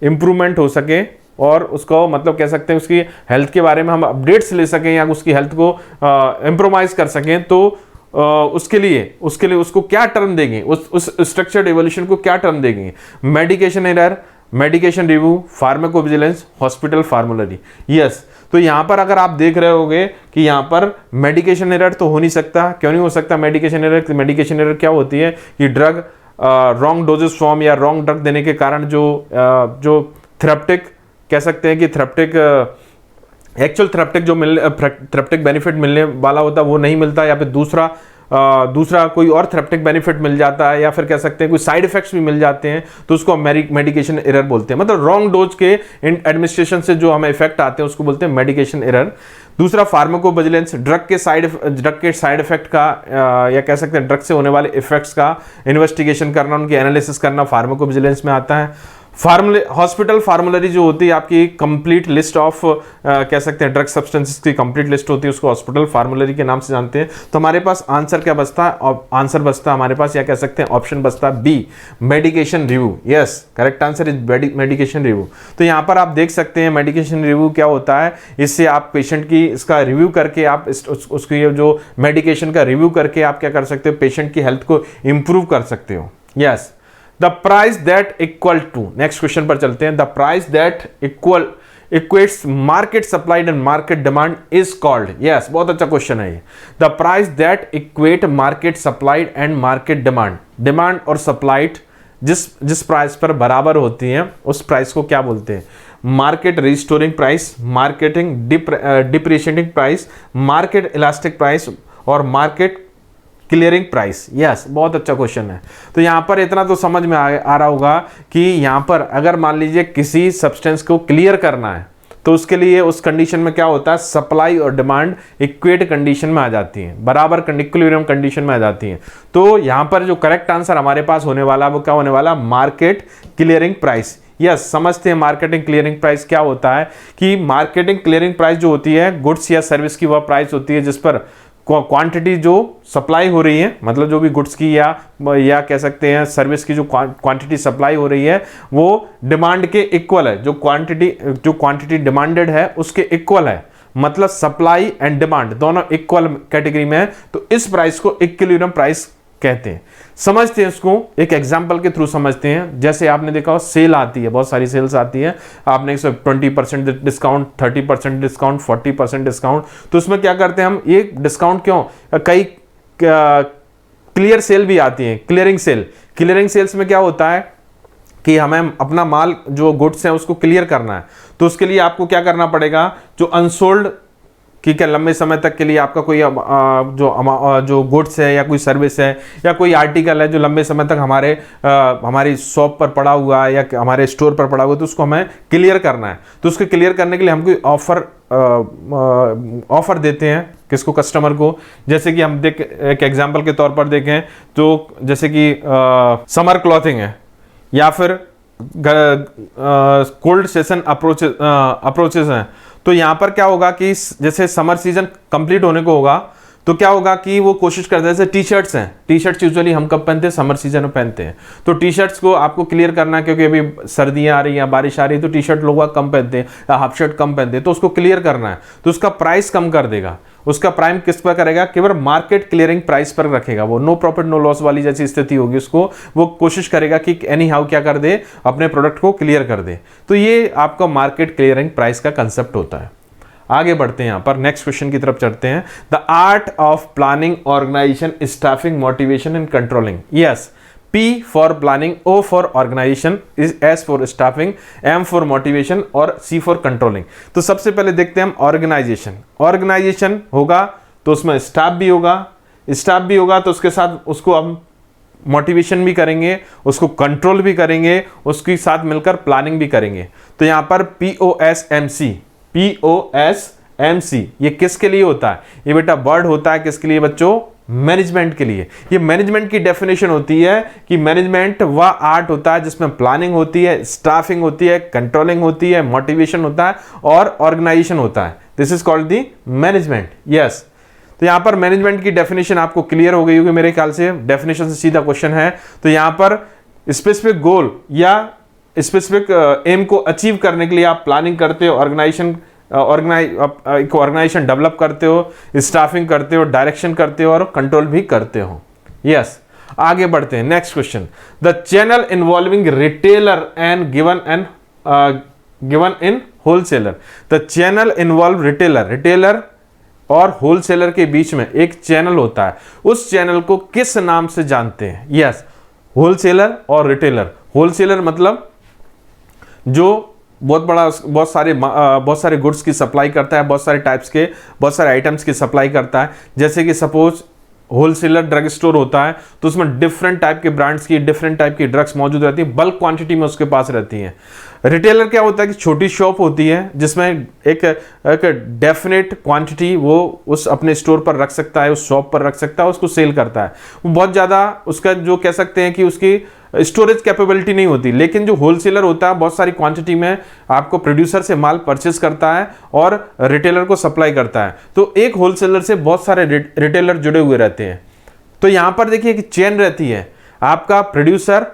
इंप्रूवमेंट हो सके और उसको मतलब कह सकते हैं उसकी हेल्थ के बारे में हम अपडेट्स ले सकें या उसकी हेल्थ को इम्प्रोवाइज कर सकें, तो उसके लिए उसको क्या टर्म देंगे, उस स्ट्रक्चर्ड इवोल्यूशन को क्या टर्म देंगे? Medication error, medication review, pharmacovigilance, hospital फार्मूलरी। Yes, तो यहां पर अगर आप देख रहे होगे कि यहां पर मेडिकेशन एरर तो हो नहीं सकता। क्यों नहीं हो सकता मेडिकेशन एरर? मेडिकेशन एरर क्या होती है कि ड्रग रॉन्ग डोजेस फॉर्म या रॉन्ग ड्रग देने के कारण जो थेरेप्टिक कह सकते हैं कि थेरेप्टिक एक्चुअल थेरेप्टिक जो थेरेप्टिक बेनिफिट मिलने वाला होता है वो नहीं मिलता, या फिर दूसरा कोई और थेरेप्टिक बेनिफिट मिल जाता है, या फिर कह सकते हैं कोई साइड इफेक्ट्स भी मिल जाते हैं, तो उसको हम मेडिकेशन एरर बोलते हैं। मतलब रॉन्ग डोज के एडमिनिस्ट्रेशन से जो हमें इफेक्ट आते हैं उसको बोलते हैं मेडिकेशन एरर। दूसरा फार्माकोविजिलेंस, ड्रग के साइड इफेक्ट का या कह सकते हैं ड्रग से होने वाले इफेक्ट्स का इन्वेस्टिगेशन करना, उनकी एनालिसिस करना फार्माकोविजिलेंस में आता है। हॉस्पिटल फार्मूलरी जो होती है आपकी कंप्लीट लिस्ट ऑफ कह सकते हैं ड्रग सब्सटेंसेस की कंप्लीट लिस्ट होती है, उसको हॉस्पिटल फार्मूलरी के नाम से जानते हैं। तो हमारे पास आंसर क्या बचता है? आंसर बचता है हमारे पास, या कह सकते हैं ऑप्शन बचता है B, medication review. Yes, correct answer is medication review. तो यहाँ पर आप देख सकते हैं मेडिकेशन रिव्यू क्या होता है, इससे आप पेशेंट की इसका रिव्यू करके आप उसकी जो मेडिकेशन का रिव्यू करके आप क्या कर सकते हो, पेशेंट की हेल्थ को इंप्रूव कर सकते हो। Yes, the price that equal to, next question पर चलते हैं। The price that equates market supplied and market demand is called. Yes, बहुत अच्छा क्वेश्चन है ये। The price that equate market supplied and market demand, demand और supplied जिस price पर बराबर होती हैं उस प्राइस को क्या बोलते हैं? Market restoring price, marketing depreciating price, market elastic price और मार्केट क्लियरिंग प्राइस। यस, बहुत अच्छा क्वेश्चन है। तो यहाँ पर इतना तो समझ में आ रहा होगा कि यहाँ पर अगर मान लीजिए किसी सब्सटेंस को क्लियर करना है तो उसके लिए उस कंडीशन में क्या होता है, सप्लाई और डिमांड इक्वेट कंडीशन में आ जाती हैं, बराबर इक्विलिब्रियम कंडीशन में आ जाती हैं। तो यहाँ पर जो करेक्ट आंसर हमारे पास होने वाला वो क्या होने वाला? Market clearing price. यस, समझते हैं मार्केटिंग क्लियरिंग प्राइस क्या होता है कि मार्केटिंग क्लियरिंग प्राइस जो होती है गुड्स या सर्विस की वह प्राइस होती है जिस पर क्वांटिटी जो सप्लाई हो रही है, मतलब जो भी गुड्स की या कह सकते हैं सर्विस की जो क्वांटिटी सप्लाई हो रही है वो डिमांड के इक्वल है, जो क्वांटिटी डिमांडेड है उसके इक्वल है, मतलब सप्लाई एंड डिमांड दोनों इक्वल कैटेगरी में है, तो इस प्राइस को इक्विलिब्रियम प्राइस कहते हैं। समझते हैं इसको एक एग्जांपल के थ्रू समझते हैं। जैसे आपने देखा हो सेल आती है, बहुत सारी सेल्स आती है, आपने 20% डिस्काउंट, 30% डिस्काउंट, 40% डिस्काउंट, तो उसमें क्या करते हैं हम, ये डिस्काउंट क्यों, कई क्लियर सेल भी आती है, क्लियरिंग सेल। क्लियरिंग सेल्स में क्या होता है कि हमें अपना माल जो गुड्स है उसको क्लियर करना है, तो उसके लिए आपको क्या करना पड़ेगा, जो अनसोल्ड ठीक है लंबे समय तक के लिए आपका कोई जो गुड्स है या कोई सर्विस है या कोई आर्टिकल है जो लंबे समय तक हमारी शॉप पर पड़ा हुआ है या हमारे स्टोर पर पड़ा हुआ है, तो उसको हमें क्लियर करना है। तो उसको क्लियर करने के लिए हम कोई ऑफर देते हैं किसको, कस्टमर को। जैसे कि हम एक एग्जांपल के तौर पर देखें तो जैसे कि समर क्लॉथिंग है या फिर कोल्ड सेशन अप्रोचेस हैं, तो यहां पर क्या होगा कि जैसे समर सीजन कंप्लीट होने को होगा तो क्या होगा कि वो कोशिश करते हैं, जैसे टी शर्ट्स हैं, टी शर्ट्स यूजुअली हम कब पहनते हैं, समर सीजन में पहनते हैं, तो टी शर्ट्स को आपको क्लियर करना है क्योंकि अभी सर्दियां आ रही हैं, बारिश आ रही है, तो टी शर्ट लोग कम पहनते हैं या हाफ शर्ट कम पहनते हैं, तो उसको क्लियर करना है, तो उसका प्राइस कम कर देगा। उसका प्राइम किस पर करेगा, केवल मार्केट क्लियरिंग प्राइस पर रखेगा, वो नो प्रॉफिट नो लॉस वाली जैसी स्थिति होगी उसको वो कोशिश करेगा कि एनी हाउ क्या कर दे, अपने प्रोडक्ट को क्लियर कर दे। तो ये आपका मार्केट क्लियरिंग प्राइस का कंसेप्ट होता है। आगे बढ़ते हैं, यहां पर नेक्स्ट क्वेश्चन की तरफ चढ़ते हैं। The art of planning, organization, staffing, motivation and controlling. Yes, P for planning, O for organization, S for staffing, M for motivation और C for controlling। तो सबसे पहले देखते हैं हम ऑर्गेनाइजेशन। ऑर्गेनाइजेशन होगा तो उसमें स्टाफ भी होगा, स्टाफ भी होगा तो उसके साथ उसको हम मोटिवेशन भी करेंगे, उसको कंट्रोल भी करेंगे, उसके साथ मिलकर प्लानिंग भी करेंगे। तो यहां पर POSMC, POSMC ये किसके लिए होता है? ये बेटा वर्ड होता है किसके लिए बच्चों? मैनेजमेंट के लिए। ये मैनेजमेंट की डेफिनेशन होती है कि मैनेजमेंट वह आर्ट होता है जिसमें प्लानिंग होती है, स्टाफिंग होती है, कंट्रोलिंग होती है, मोटिवेशन होता है और ऑर्गेनाइजेशन होता है। This is called the management. Yes, तो यहां पर मैनेजमेंट की डेफिनेशन आपको क्लियर हो गई होगी मेरे ख्याल से। डेफिनेशन से सीधा क्वेश्चन है। तो यहां पर स्पेसिफिक गोल या स्पेसिफिक एम को अचीव करने के लिए आप प्लानिंग करते हो, ऑर्गेनाइजेशन डेवलप करते हो, स्टाफिंग करते हो, डायरेक्शन करते हो और कंट्रोल भी करते हो। यस, आगे बढ़ते हैं। Next question, the channel involving retailer and given in wholesaler. The channel involve retailer, retailer और होलसेलर के बीच में एक चैनल होता है, उस चैनल को किस नाम से जानते हैं? यस, होलसेलर और रिटेलर। होलसेलर मतलब जो बहुत सारे गुड्स की सप्लाई करता है, बहुत सारे टाइप्स के, बहुत सारे आइटम्स की सप्लाई करता है। जैसे कि सपोज होलसेलर ड्रग स्टोर होता है तो उसमें डिफरेंट टाइप के ब्रांड्स की, डिफरेंट टाइप की ड्रग्स मौजूद रहती है, बल्क क्वांटिटी में उसके पास रहती हैं। रिटेलर क्या होता है कि छोटी शॉप होती है जिसमें एक डेफिनेट क्वांटिटी वो उस अपने स्टोर पर रख सकता है, उस शॉप पर रख सकता है, उसको सेल करता है। वो बहुत ज़्यादा उसका जो कह सकते हैं कि उसकी स्टोरेज कैपेबिलिटी नहीं होती। लेकिन जो होलसेलर होता है बहुत सारी क्वांटिटी में आपको प्रोड्यूसर से माल परचेस करता है और रिटेलर को सप्लाई करता है। तो एक होलसेलर से बहुत सारे रिटेलर जुड़े हुए रहते हैं। तो यहां पर देखिए कि चेन रहती है, आपका प्रोड्यूसर,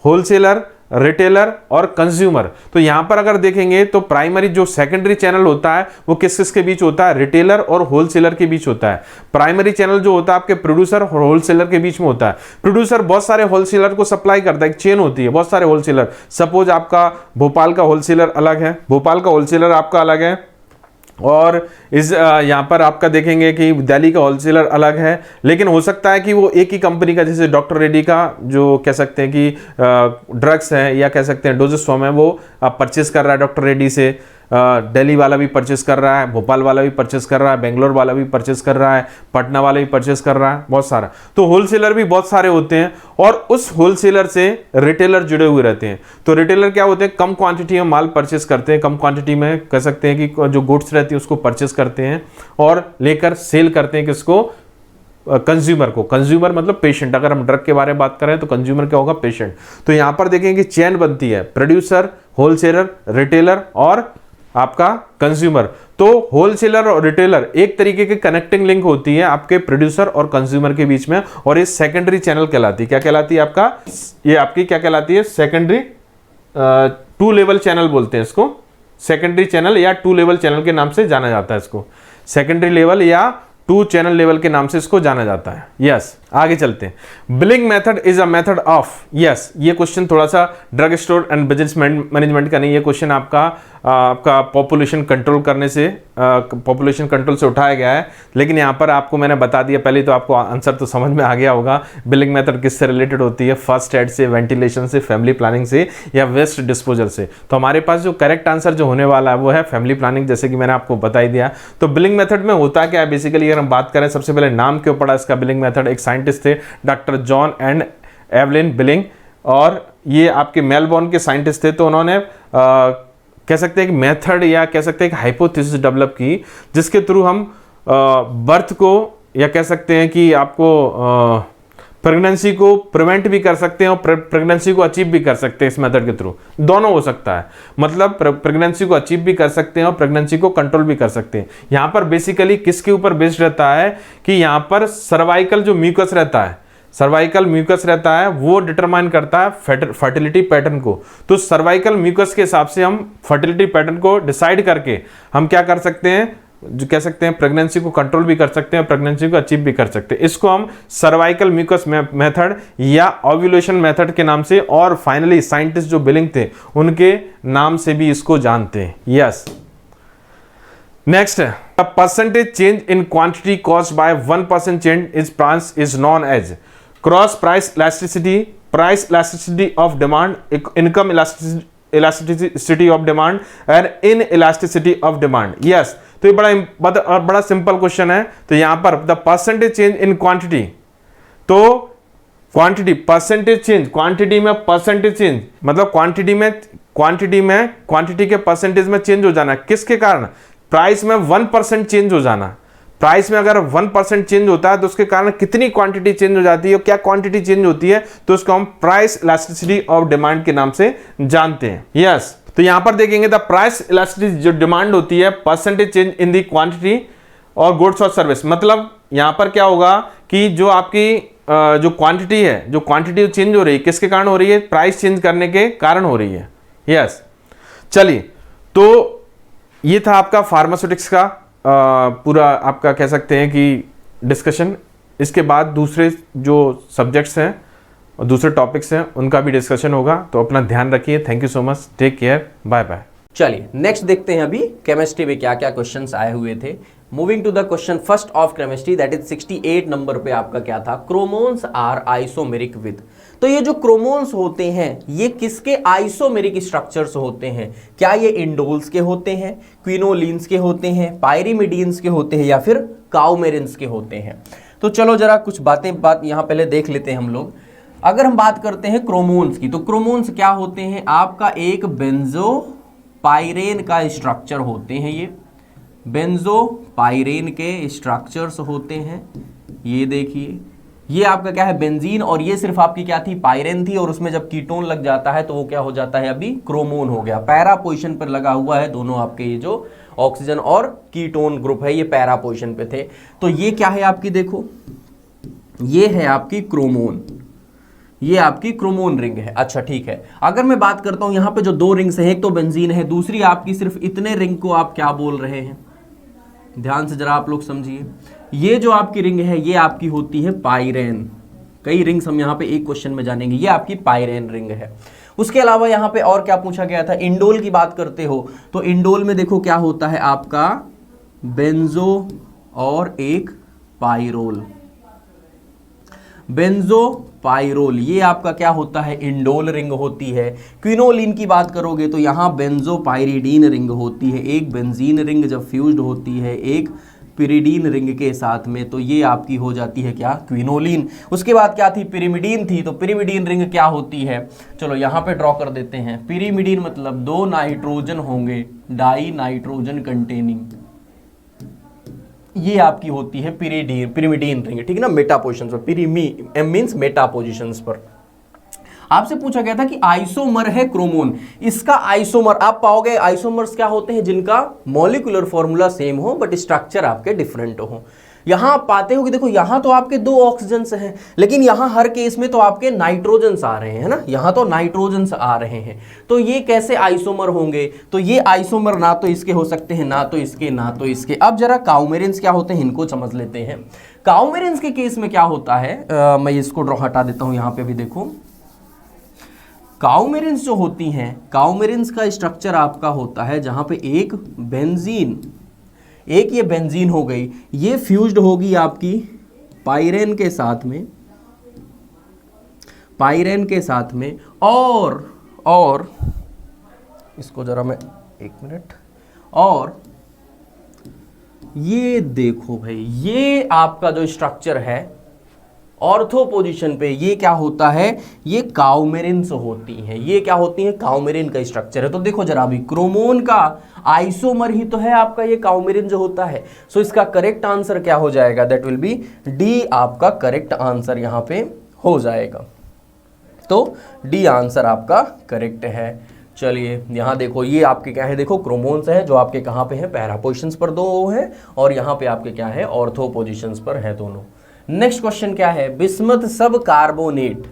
होलसेलर, रिटेलर और कंज्यूमर। तो यहां पर अगर देखेंगे तो प्राइमरी जो सेकेंडरी चैनल होता है वो किस किस के बीच होता है? रिटेलर और होलसेलर के बीच होता है। प्राइमरी चैनल जो होता है आपके प्रोड्यूसर और होलसेलर के बीच में होता है। प्रोड्यूसर बहुत सारे होलसेलर को सप्लाई करता है, एक चेन होती है, बहुत सारे होलसेलर। सपोज आपका भोपाल का होलसेलर अलग है, भोपाल का होलसेलर आपका अलग है, और इस यहाँ पर आपका देखेंगे कि दिल्ली का होलसेलर अलग है। लेकिन हो सकता है कि वो एक ही कंपनी का, जैसे डॉक्टर रेड्डी का जो कह सकते हैं कि ड्रग्स है या कह सकते हैं डोजेस फॉर्म है, वो परचेस कर रहा है डॉक्टर रेड्डी से, दिल्ली वाला भी परचेस कर रहा है, भोपाल वाला भी परचेस कर रहा है, बेंगलोर वाला भी परचेस कर रहा है, पटना वाला भी परचेस कर रहा है, बहुत सारा। तो होलसेलर भी बहुत सारे होते हैं और उस होलसेलर से रिटेलर जुड़े हुए रहते हैं। तो रिटेलर क्या होते हैं? कम क्वांटिटी में माल परचेस करते हैं, कम क्वांटिटी में कह सकते हैं कि जो गुड्स रहती है उसको परचेस करते हैं और लेकर सेल करते हैं किसको? कंज्यूमर को। कंज्यूमर मतलब पेशेंट। अगर हम ड्रग के बारे में बात करें तो कंज्यूमर क्या होगा? पेशेंट। तो यहां पर देखेंगे चेन बनती है, प्रोड्यूसर, होलसेलर, रिटेलर और आपका कंज्यूमर। तो होलसेलर और रिटेलर एक तरीके की कनेक्टिंग लिंक होती है आपके प्रोड्यूसर और कंज्यूमर के बीच में, और ये सेकेंडरी चैनल कहलाती है। क्या कहलाती है आपका? ये आपकी क्या कहलाती है? सेकेंडरी टू लेवल चैनल बोलते हैं इसको। सेकेंडरी चैनल या टू लेवल चैनल के नाम से जाना जाता है इसको। सेकेंडरी लेवल या टू चैनल लेवल के नाम से इसको जाना जाता है। यस, आगे चलते हैं। Billing method is a method of. Yes, ये क्वेश्चन थोड़ा सा drug store and business management का नहीं, ये क्वेश्चन आपका पॉपुलेशन कंट्रोल करने से, पॉपुलेशन कंट्रोल से उठाया गया है। लेकिन यहाँ पर आपको मैंने बता दिया पहले, तो आपको आंसर तो समझ में आ गया होगा। बिलिंग मेथड किससे रिलेटेड होती है? फर्स्ट एड से, वेंटिलेशन से, फैमिली प्लानिंग से या वेस्ट डिस्पोजल से। तो हमारे पास जो करेक्ट आंसर जो होने वाला है वो है फैमिली प्लानिंग, जैसे कि मैंने आपको बता ही दिया। तो बिलिंग मेथड में होता क्या है बेसिकली, अगर हम बात करें सबसे पहले नाम क्यों पड़ा इसका बिलिंग मेथड। एक साइंटिस्ट थे doctor John and Evelyn billing, और ये आपके मेलबोर्न के साइंटिस्ट थे। तो उन्होंने कह सकते हैं कि मेथड या कह सकते हैं कि हाइपोथेसिस डेवलप की, जिसके थ्रू हम बर्थ को या कह सकते हैं कि आपको प्रेगनेंसी को प्रिवेंट भी कर सकते हैं और प्रेगनेंसी को अचीव भी कर सकते हैं। इस मेथड के थ्रू दोनों हो सकता है, मतलब प्रेगनेंसी को अचीव भी कर सकते हैं और प्रेगनेंसी को कंट्रोल भी कर सकते हैं। यहाँ पर बेसिकली किसके ऊपर बेस्ड रहता है कि यहाँ पर सर्वाइकल जो म्यूकस रहता है, सर्वाइकल म्यूकस रहता है, वो डिटरमाइन करता है फर्टिलिटी पैटर्न को। तो सर्वाइकल म्यूकस के हिसाब से हम फर्टिलिटी पैटर्न को डिसाइड करके हम क्या कर सकते हैं, जो कह सकते हैं प्रेगनेंसी को कंट्रोल भी कर सकते हैं, प्रेगनेंसी को अचीव भी कर सकते हैं। इसको हम सर्वाइकल म्यूकस मेथड या ओव्यूलेशन मेथड के नाम से, और फाइनली साइंटिस्ट जो बिलिंग थे उनके नाम से भी इसको जानते हैं। यस, नेक्स्ट है percentage change in quantity caused by 1% change is price is non as cross price elasticity, price elasticity of demand, income elasticity of demand और inelasticity of demand. Yes, तो ये बड़ा सिंपल क्वेश्चन है। तो यहां पर the percentage change in quantity, तो quantity percentage change, quantity में परसेंटेज चेंज मतलब क्वांटिटी के परसेंटेज में चेंज हो जाना, किसके कारण? प्राइस में 1% चेंज हो जाना। प्राइस में अगर 1% चेंज होता है तो उसके कारण कितनी क्वांटिटी चेंज हो जाती है, क्या क्वांटिटी चेंज होती है, तो उसको हम प्राइस इलास्टिसिटी ऑफ डिमांड के नाम से जानते हैं। यस, तो यहां पर देखेंगे द प्राइस इलास्टिसिटी जो डिमांड होती है, परसेंटेज चेंज इन दी क्वांटिटी और गुड्स और सर्विस। मतलब यहां पर क्या होगा कि जो आपकी जो क्वांटिटी है, जो क्वांटिटी चेंज हो रही है, किसके कारण हो रही है? प्राइस चेंज करने के कारण हो रही है। यस, चलिए, तो ये था आपका फार्मास्यूटिक्स का पूरा आपका कह सकते हैं कि डिस्कशन। इसके बाद दूसरे जो सब्जेक्ट्स हैं और दूसरे टॉपिक्स हैं उनका भी डिस्कशन होगा। तो अपना ध्यान रखिए। Thank you so much, take care, bye bye. चलिए नेक्स्ट देखते हैं अभी केमिस्ट्री में क्या क्या क्वेश्चंस आए हुए थे। Moving to the question first of chemistry, that is 68 number पे आपका क्या था? Chromones are isomeric with. तो ये जो क्रोमोन्स होते हैं ये किसके आइसोमेरिक स्ट्रक्चर्स होते हैं? क्या ये इंडोल्स के होते हैं, क्विनोलिन्स के होते हैं, पायरिमिडीन्स के होते हैं, या फिर काउमेरिन्स के होते हैं? तो चलो जरा कुछ बात यहाँ पहले देख लेते हैं हम लोग। अगर हम बात करते हैं क्रोमोन्स की, तो क्रोमोन्स क्या होते हैं? आपका एक बेंजोपाइरेन का स्ट्रक्चर होते हैं, ये बेंजोपाइरेन के स्ट्रक्चर्स होते हैं। ये देखिए, ये आपका क्या है? बेंजीन, और ये सिर्फ आपकी क्या थी? पाइरेन थी, और उसमें जब कीटोन लग जाता है तो वो क्या हो जाता है? अभी क्रोमोन हो गया। पैरा पोजीशन पर लगा हुआ है, दोनों आपके ये जो ऑक्सीजन और कीटोन ग्रुप है ये पैरा पोजीशन पे थे। तो ये क्या है आपकी? देखो, ये है आपकी क्रोमोन, ये आपकी क्रोमोन रिंग है। अच्छा ठीक है, अगर मैं बात करता हूं यहां पे जो दो रिंग्स हैं, एक तो बेंजीन है, दूसरी आपकी सिर्फ इतने रिंग को आप क्या बोल रहे हैं? ध्यान से जरा आप लोग समझिए। ये जो आपकी रिंग है ये आपकी होती है पाइरेन। कई रिंग्स हम यहाँ पे एक क्वेश्चन में जानेंगे। ये आपकी पाइरेन रिंग है। उसके अलावा यहाँ पे और क्या पूछा गया था? इंडोल की बात करते हो तो इंडोल में देखो क्या होता है आपका? बेंजो और एक पाइरोल, बेंजोपाइरोल, ये आपका क्या होता है? इंडोल रिंग होती है। क्विनोलिन की बात करोगे तो यहाँ बेंजोपाइरिडीन रिंग होती है। एक बेंजीन रिंग जब फ्यूज्ड होती है एक पिरिडीन रिंग के साथ में, तो ये आपकी हो जाती है क्या? क्विनोलिन। उसके बाद क्या थी? पिरिमिडीन थी। तो पिरिमिडीन रिंग क्या होती है? चलो यहाँ पे ड्रॉ कर देते हैं। पिरिमिडीन मतलब 2 नाइट्रोजन होंगे, डाई नाइट्रोजन कंटेनिंग, ये आपकी होती है पिरिमिडीन रिंग, ठीक है ना? मेटा पोजीशंस पर, एम मींस मेटा पोजीशंस पर। आपसे पूछा गया था कि आइसोमर है क्रोमोन, इसका आइसोमर आप पाओगे। आइसोमर्स क्या होते हैं? जिनका मॉलिक्यूलर फॉर्मूला सेम हो बट स्ट्रक्चर आपके डिफरेंट हो। यहां आप पाते हो कि देखो यहां तो आपके 2 ऑक्सीजन्स हैं, लेकिन यहां हर केस में तो आपके नाइट्रोजन्स आ रहे हैं, है ना? यहां तो नाइट्रोजन्स आ रहे हैं। तो ये कैसे आइसोमर होंगे? तो ये आइसोमर ना तो इसके हो सकते हैं, ना तो इसके, ना तो इसके। अब जरा काउमेरिन्स क्या होते हैं इनको समझ लेते हैं। काउमेरिन्स के केस में क्या होता है? मैं इसको ड्रॉ हटा देता हूं। यहां पे भी देखो, काउमेरिन्स जो होती हैं, काउमेरिन्स का स्ट्रक्चर आपका होता है जहां पे एक बेंजीन, एक ये बेंजीन हो गई, ये फ्यूज्ड होगी आपकी पाइरेन के साथ में, पाइरेन के साथ में, और इसको जरा मैं 1 मिनट, और ये देखो भाई, ये आपका जो स्ट्रक्चर है ऑर्थो पोजीशन पे, ये क्या होता है? ये काउमेरिन्स होती हैं। ये क्या होती हैं? काउमेरिन का स्ट्रक्चर है। तो देखो जरा भी, क्रोमोन का आइसोमर ही तो है आपका ये काउमेरिन जो होता है। सो इसका करेक्ट आंसर क्या हो जाएगा? दैट विल बी डी आपका करेक्ट आंसर यहां पे हो जाएगा। तो डी आंसर आपका करेक्ट है। चलिए यहां देखो, ये आपके क्या है? देखो क्रोमोन्स है जो आपके कहां पे है? पैरा पोजीशंस पर 2 है, और यहां पे आपके क्या है? ऑर्थो पोजीशंस पर है दोनों। नेक्स्ट क्वेश्चन क्या है? बिस्मथ सब कार्बोनेट,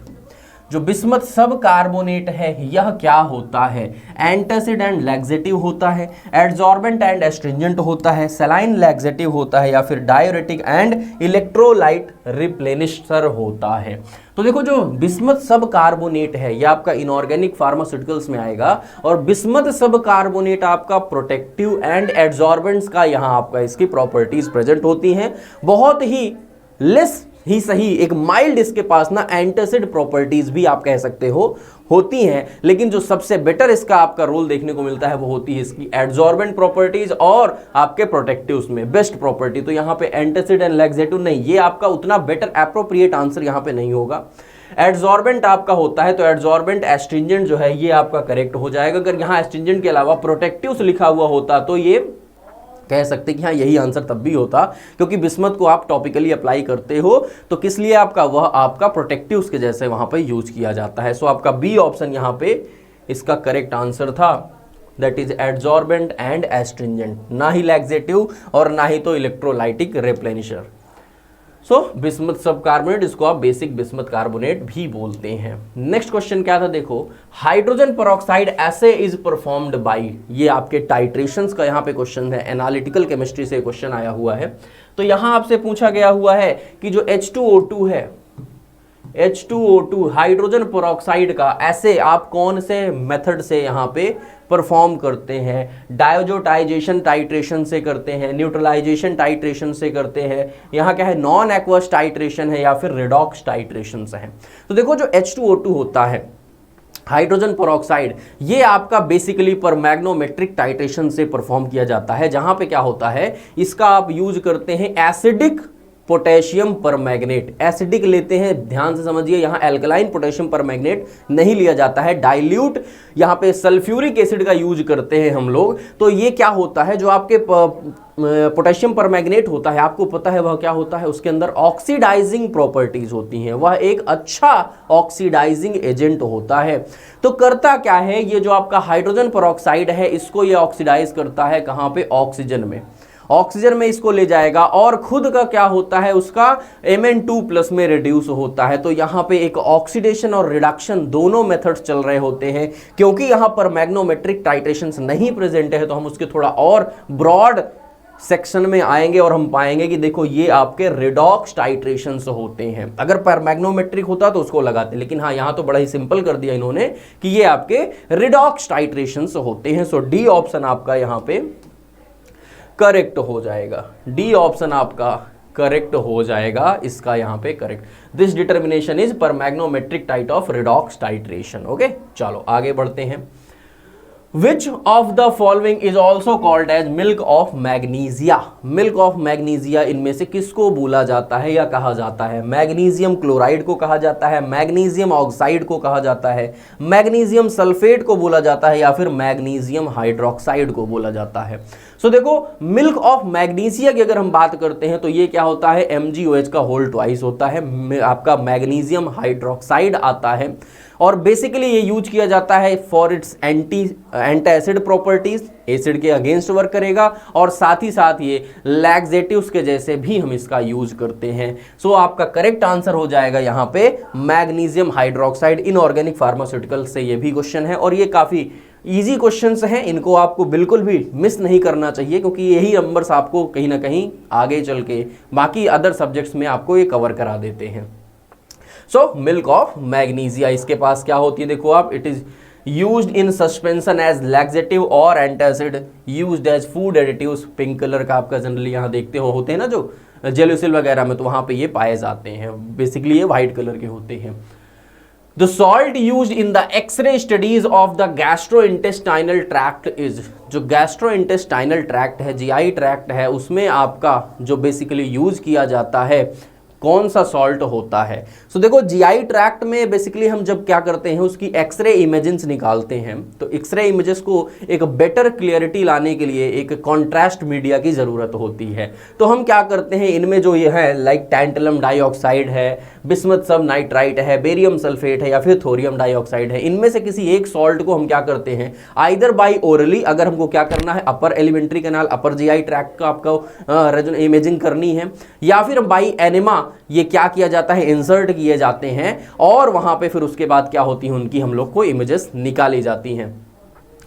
जो बिस्मथ सब कार्बोनेट है यह क्या होता है? एंटासिड एंड लैक्सेटिव होता है, एड्सॉर्बेंट एंड एस्ट्रिंजेंट होता है, सलाइन लैक्सेटिव होता है, या फिर डायूरेटिक एंड इलेक्ट्रोलाइट रिप्लेनिशर होता है। तो देखो जो बिस्मथ सब कार्बोनेट है यह आपका इनऑर्गेनिक फार्मास्यूटिकल्स में आएगा, और बिस्मथ सब कार्बोनेट आपका प्रोटेक्टिव एंड एड्सॉर्बेंट्स का यहाँ आपका इसकी प्रॉपर्टीज प्रेजेंट होती हैं। बहुत ही लेस ही सही, एक माइल्ड इसके पास ना एंटासिड प्रॉपर्टीज भी आप कह सकते हो होती हैं, लेकिन जो सबसे बेटर इसका आपका रोल देखने को मिलता है वो होती है इसकी एडजॉर्बेंट प्रॉपर्टीज और आपके प्रोटेक्टिव्स में बेस्ट प्रॉपर्टी। तो यहाँ पे एंटासिड एंड लैक्सेटिव नहीं, ये आपका उतना बेटर एप्रोप्रिएट आंसर यहाँ पे नहीं होगा। एडजॉर्बेंट आपका होता है तो एडजॉर्बेंट एस्ट्रिंजेंट जो है ये आपका करेक्ट हो जाएगा। अगर यहाँ एस्ट्रिंजेंट के अलावा प्रोटेक्टिव्स लिखा हुआ होता तो ये कह सकते कि हाँ यही आंसर तब भी होता, क्योंकि बिस्मथ को आप टॉपिकली अप्लाई करते हो तो किस लिए आपका वह आपका प्रोटेक्टिव्स के जैसे वहां पे यूज किया जाता है। सो आपका बी ऑप्शन यहाँ पे इसका करेक्ट आंसर था, that is adsorbent and astringent, ना ही लैक्सेटिव और ना ही तो इलेक्ट्रोलाइटिक रिप्लेनिशर। सो बिस्मथ सब कार्बोनेट, इसको आप बेसिक बिस्मथ कार्बोनेट भी बोलते हैं। नेक्स्ट क्वेश्चन क्या था, देखो हाइड्रोजन पेरोक्साइड ऐसे इज परफॉर्म्ड बाय, ये आपके टाइट्रेशंस का यहाँ पे क्वेश्चन है, एनालिटिकल केमिस्ट्री से क्वेश्चन आया हुआ है। तो यहाँ आपसे पूछा गया हुआ है कि जो H2O2 है, H2O2 हाइड्रोजन पेरोक्साइड का ऐसे आप कौन से मेथड से यहाँ पे परफॉर्म करते हैं, डायोजोटाइजेशन टाइट्रेशन से करते हैं, न्यूट्रलाइजेशन टाइट्रेशन से करते हैं, यहाँ क्या है नॉन एक्वस टाइट्रेशन है या फिर रिडॉक्स टाइट्रेशन से है। तो देखो जो H2O2 होता है हाइड्रोजन पेरोक्साइड, ये आपका बेसिकली पर मैग्नोमेट्रिक टाइट्रेशन से परफॉर्म किया जाता है, जहां पे क्या होता है इसका आप यूज करते हैं एसिडिक पोटेशियम परमैंगनेट, एसिडिक लेते हैं, ध्यान से समझिए यहाँ एल्कलाइन पोटेशियम परमैंगनेट नहीं लिया जाता है, डाइल्यूट यहाँ पे सल्फ्यूरिक एसिड का यूज करते हैं हम लोग। तो ये क्या होता है जो आपके पोटेशियम परमैंगनेट होता है, आपको पता है वह क्या होता है, उसके अंदर ऑक्सीडाइजिंग प्रॉपर्टीज होती हैं, वह एक अच्छा ऑक्सीडाइजिंग एजेंट होता है। तो करता क्या है ये जो आपका हाइड्रोजन पेरोक्साइड है इसको ये ऑक्सीडाइज करता है कहाँ पे, ऑक्सीजन में, ऑक्सीजन में इसको ले जाएगा और खुद का क्या होता है उसका Mn2+ में रिड्यूस होता है। तो यहाँ पे एक ऑक्सीडेशन और रिडक्शन दोनों मेथड्स चल रहे होते हैं। क्योंकि यहाँ पर मैग्नोमेट्रिक टाइट्रेशंस नहीं प्रेजेंट है तो हम उसके थोड़ा और ब्रॉड सेक्शन में आएंगे और हम पाएंगे कि देखो ये आपके रिडॉक्स टाइट्रेशंस होते हैं। अगर पर मैग्नोमेट्रिक होता तो उसको लगाते, लेकिन हाँ यहाँ तो बड़ा ही सिंपल कर दिया इन्होंने कि ये आपके रिडॉक्स टाइट्रेशंस होते हैं। सो डी ऑप्शन आपका यहाँ पे करेक्ट हो जाएगा, डी ऑप्शन आपका करेक्ट हो जाएगा इसका यहाँ पे correct. This determination is permanganometric type of redox titration. Okay चलो आगे बढ़ते हैं। Which of the following is also called as milk of magnesia? Milk of magnesia इनमें से किसको बोला जाता है या कहा जाता है? मैग्नीशियम क्लोराइड को कहा जाता है, मैग्नीशियम ऑक्साइड को कहा जाता है, मैग्नीशियम सल्फेट को बोला जाता है या फिर मैग्नीशियम हाइड्रोक्साइड को बोला जाता है। सो देखो मिल्क ऑफ मैग्नीशिया की अगर हम बात करते हैं तो ये क्या होता है, MgOH का होल ट्वाइस होता है, आपका मैग्नीशियम हाइड्रोक्साइड आता है और बेसिकली ये यूज किया जाता है for its anti acid properties, acid के अगेंस्ट वर्क करेगा और साथ ही साथ ये लैक्सेटिव्स के जैसे भी हम इसका यूज करते हैं। सो आपका करेक्ट आंसर हो जाएगा यहाँ पे मैग्नीशियम हाइड्रोक्साइड। इनऑर्गेनिक फार्मास्यूटिकल से ये भी क्वेश्चन है और ये काफी इजी क्वेश्चंस हैं, इनको आपको बिल्कुल भी मिस नहीं करना चाहिए क्योंकि यही नंबर्स आपको कहीं ना कहीं आगे चल के बाकी अदर सब्जेक्ट्स में आपको ये कवर करा देते हैं। सो मिल्क ऑफ मैग्नीशिया इसके पास क्या होती है, देखो आप, it is used in suspension as laxative और antacid, used as food additives. Pink colour का आपका जनरली यहाँ देखते हो होते हैं ना जो जेलुसिल वगैरह में, तो वहाँ पे ये पाए जाते हैं। बेसिकली ये वाइट कलर के होते हैं। The salt used in the X-ray studies of the gastrointestinal tract is, जो gastrointestinal tract है, GI tract है, उसमें आपका जो बेसिकली यूज किया जाता है कौन सा सॉल्ट होता है। सो देखो जीआई ट्रैक्ट में बेसिकली हम जब क्या करते हैं उसकी एक्सरे इमेजेस निकालते हैं तो एक्सरे इमेजेस को एक बेटर क्लियरिटी लाने के लिए एक कॉन्ट्रास्ट मीडिया की ज़रूरत होती है। तो हम क्या करते हैं इनमें जो ये है लाइक टैंटलम डाइऑक्साइड है, बिस्मथ सब नाइट्राइट है, बेरियम सल्फेट है या फिर थोरियम डाइऑक्साइड है, इनमें से किसी एक सॉल्ट को हम क्या करते हैं आइदर बाई ओरली, अगर हमको क्या करना है upper alimentary canal upper GI tract का आपको इमेजिंग करनी है, या फिर बाई एनिमा ये क्या किया जाता है इंसर्ट किए जाते हैं और वहां पे फिर उसके बाद क्या होती है उनकी हम लोग को इमेजेस निकाली जाती हैं।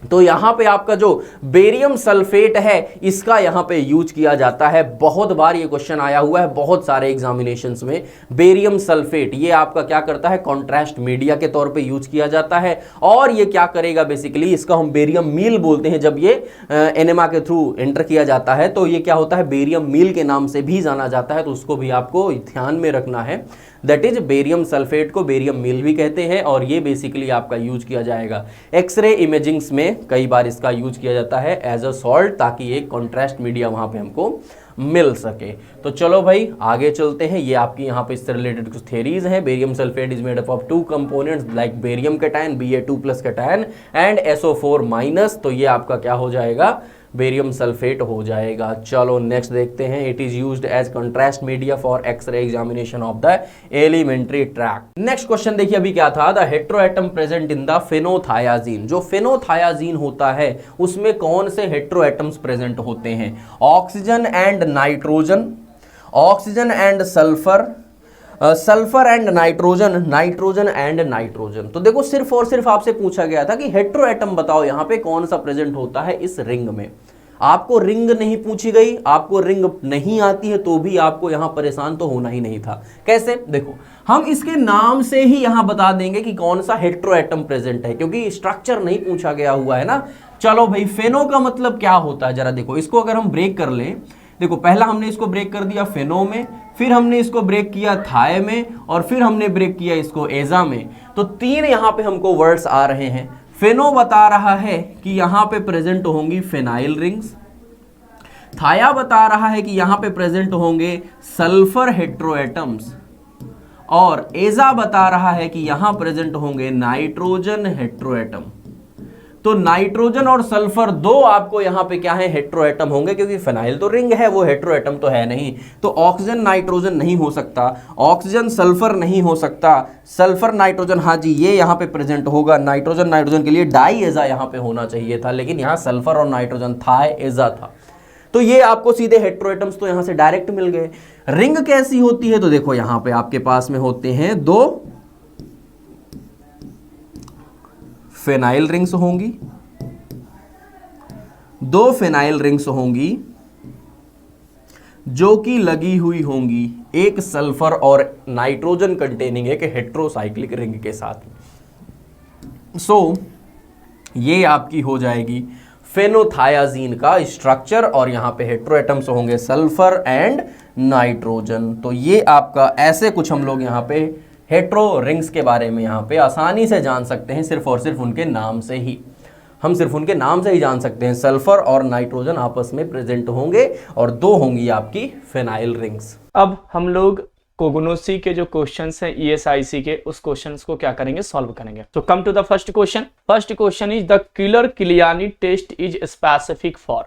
तो यहां पे आपका जो बेरियम सल्फेट है इसका यहां पे यूज किया जाता है। बहुत बार ये क्वेश्चन आया हुआ है बहुत सारे एग्जामिनेशंस में। बेरियम सल्फेट ये आपका क्या करता है, कॉन्ट्रास्ट मीडिया के तौर पे यूज किया जाता है। और ये क्या करेगा, बेसिकली इसका हम बेरियम मील बोलते हैं। जब ये एनेमा के थ्रू एंटर किया जाता है तो ये क्या होता है, बेरियम मील के नाम से भी जाना जाता है। तो उसको भी आपको ध्यान में रखना है। दैट इज बेरियम सल्फेट को बेरियम मील भी कहते हैं। और ये बेसिकली आपका यूज किया जाएगा एक्सरे इमेजिंग्स में, कई बार इसका यूज किया जाता है एज अ सॉल्ट, ताकि एक कॉन्ट्रास्ट मीडिया वहां पे हमको मिल सके। तो चलो भाई आगे चलते हैं। ये आपकी यहाँ पे इससे रिलेटेड कुछ थ्योरीज हैं। Barium sulphate is made up of 2 components like barium cation Ba2+ cation and SO4-। तो ये आपका क्या हो जाएगा, बेरियम सल्फेट हो जाएगा। चलो नेक्स्ट देखते हैं। It is used as contrast media for X-ray examination of the alimentary tract. Next question देखिए अभी क्या था, the heteroatom present in the phenothiazine. जो फेनोथायाजीन होता है उसमें कौन से हेट्रोएटम्स प्रेजेंट होते हैं, oxygen and nitrogen, oxygen and sulphur, sulphur and nitrogen, nitrogen and nitrogen. तो देखो सिर्फ और सिर्फ आपसे पूछा गया था कि हेट्रोएटम बताओ यहाँ पे कौन सा प्रेजेंट होता है इस रिंग में। आपको रिंग नहीं पूछी गई, आपको रिंग नहीं आती है तो भी आपको यहां परेशान तो होना ही नहीं था। कैसे, देखो हम इसके नाम से ही यहां बता देंगे कि कौन सा हेट्रोएटम प्रेजेंट है, क्योंकि स्ट्रक्चर नहीं पूछा गया हुआ है ना। चलो भाई फेनो का मतलब क्या होता है जरा देखो, इसको अगर हम ब्रेक कर लें, देखो पहला हमने इसको ब्रेक कर दिया फेनो में, फिर हमने इसको ब्रेक किया थाय में, और फिर हमने ब्रेक किया इसको एजा में। तो 3 यहां पे हमको वर्ड्स आ रहे हैं। फेनो बता रहा है कि यहां पे प्रेजेंट होंगी फेनाइल रिंग्स, थाया बता रहा है कि यहां पे प्रेजेंट होंगे सल्फर हेट्रोएटम्स, और एजा बता रहा है कि यहां प्रेजेंट होंगे नाइट्रोजन हेट्रोएटम। तो नाइट्रोजन और सल्फर दो आपको यहां पे क्या है, हेट्रोएटम होंगे, क्योंकि फेनाइल तो रिंग है, वो हेट्रोएटम तो है नहीं। तो ऑक्सीजन नाइट्रोजन नहीं हो सकता, ऑक्सीजन सल्फर नहीं हो सकता, सल्फर नाइट्रोजन हाँ जी ये यहां पे प्रेजेंट होगा। नाइट्रोजन नाइट्रोजन के लिए डाई एजा यहां पे होना चाहिए था, लेकिन यहां सल्फर और नाइट्रोजन था, एजा था। तो ये आपको सीधे हेट्रोएटम्स तो यहां से डायरेक्ट मिल गए। रिंग कैसी होती है, तो देखो यहां पे आपके पास में होते हैं 2 फेनाइल रिंग्स होंगी, 2 फेनाइल रिंग्स होंगी जो कि लगी हुई होंगी एक सल्फर और नाइट्रोजन कंटेनिंग एक हेट्रोसाइक्लिक रिंग के साथ। सो ये आपकी हो जाएगी फेनोथायाजीन का स्ट्रक्चर, और यहां पे हेट्रोएटम्स होंगे सल्फर एंड नाइट्रोजन। तो ये आपका ऐसे कुछ हम लोग यहां पे हेट्रो रिंग्स के बारे में यहाँ पे आसानी से जान सकते हैं, सिर्फ और सिर्फ उनके नाम से ही। हम सिर्फ उनके नाम से ही जान सकते हैं सल्फर और नाइट्रोजन आपस में प्रेजेंट होंगे, और 2 होंगी आपकी फेनाइल रिंग्स। अब हम लोग कोगनोसी के जो क्वेश्चंस हैं ESIC के, उस क्वेश्चंस को क्या करेंगे, सॉल्व करेंगे। तो come to the first question. First question is the 𝘂𝙀𝙀 test is specific for.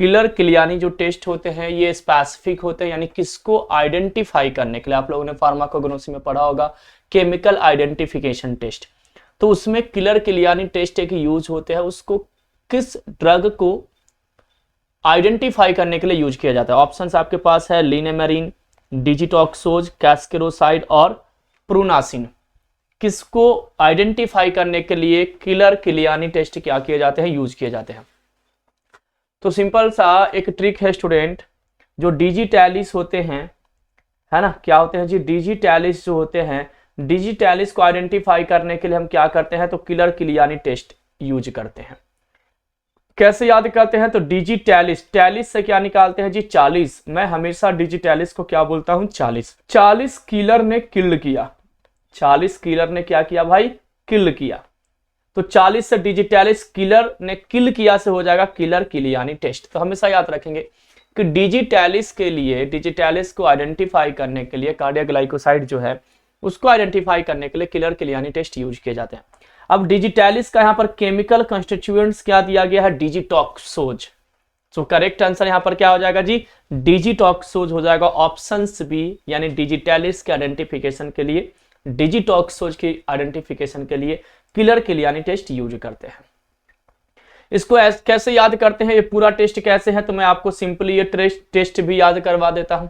𝘂𝙀𝙀 जो टेस्ट होते हैं ये स्पेसिफिक होते हैं, यानी किसको आइडेंटिफाई करने के लिए। आप लोगों ने फार्माकोग्नोसी में पढ़ा होगा केमिकल आइडेंटिफिकेशन टेस्ट, तो उसमें 𝘂𝙀𝙀 टेस्ट एक यूज होते हैं, उसको किस ड्रग को आइडेंटिफाई करने के लिए यूज किया जाता है। ऑप्शंस आपके पास है लिनेमेरिन, डिजिटॉक्सोज, कैस्केरोसाइड और प्रूनासिन। किसको आइडेंटिफाई करने के लिए 𝘂𝙀𝙀 टेस्ट क्या किए जाते हैं, यूज किए जाते हैं। तो सिंपल सा एक ट्रिक है स्टूडेंट, जो डिजिटैलिस होते हैं, है ना, क्या होते हैं जी, डिजिटैलिस जो होते हैं, डिजिटैलिस को आइडेंटिफाई करने के लिए हम क्या करते हैं, तो 𝘂𝙀𝙀 टेस्ट यूज करते हैं। कैसे याद करते हैं, तो डिजिटैलिस, टैलिस से क्या निकालते हैं जी, 40। मैं हमेशा डिजिटैलिस को क्या बोलता हूं, 40। 40 किलर ने किल किया, 40 किलर ने क्या किया भाई, किल किया। तो 40 से डिजिटैलिस किलर ने किल किया से हो जाएगा 𝘂𝙀𝙀 टेस्ट। तो हमेशा याद रखेंगे कि डिजिटैलिस के लिए, डिजिटैलिस को आइडेंटिफाई करने के लिए, कार्डियक ग्लाइकोसाइड जो है उसको आइडेंटिफाई करने के लिए 𝘂𝙀𝙀 टेस्ट यूज किए जाते हैं। अब डिजिटैलिस का यहाँ पर केमिकल कंस्टिट्यूएंट्स क्या दिया गया है, डिजिटॉक्सोज। तो करेक्ट आंसर यहाँ पर क्या हो जाएगा जी, डिजिटॉक्सोज हो जाएगा, ऑप्शंस बी। यानी डिजिटैलिस के आइडेंटिफिकेशन के लिए, डिजिटॉक्सोज की आइडेंटिफिकेशन के लिए 𝘂𝙀𝙀 टेस्ट यूज करते हैं। इसको कैसे याद करते हैं, ये पूरा टेस्ट कैसे है, तो मैं आपको सिंपली ये टेस्ट भी याद करवा देता हूं।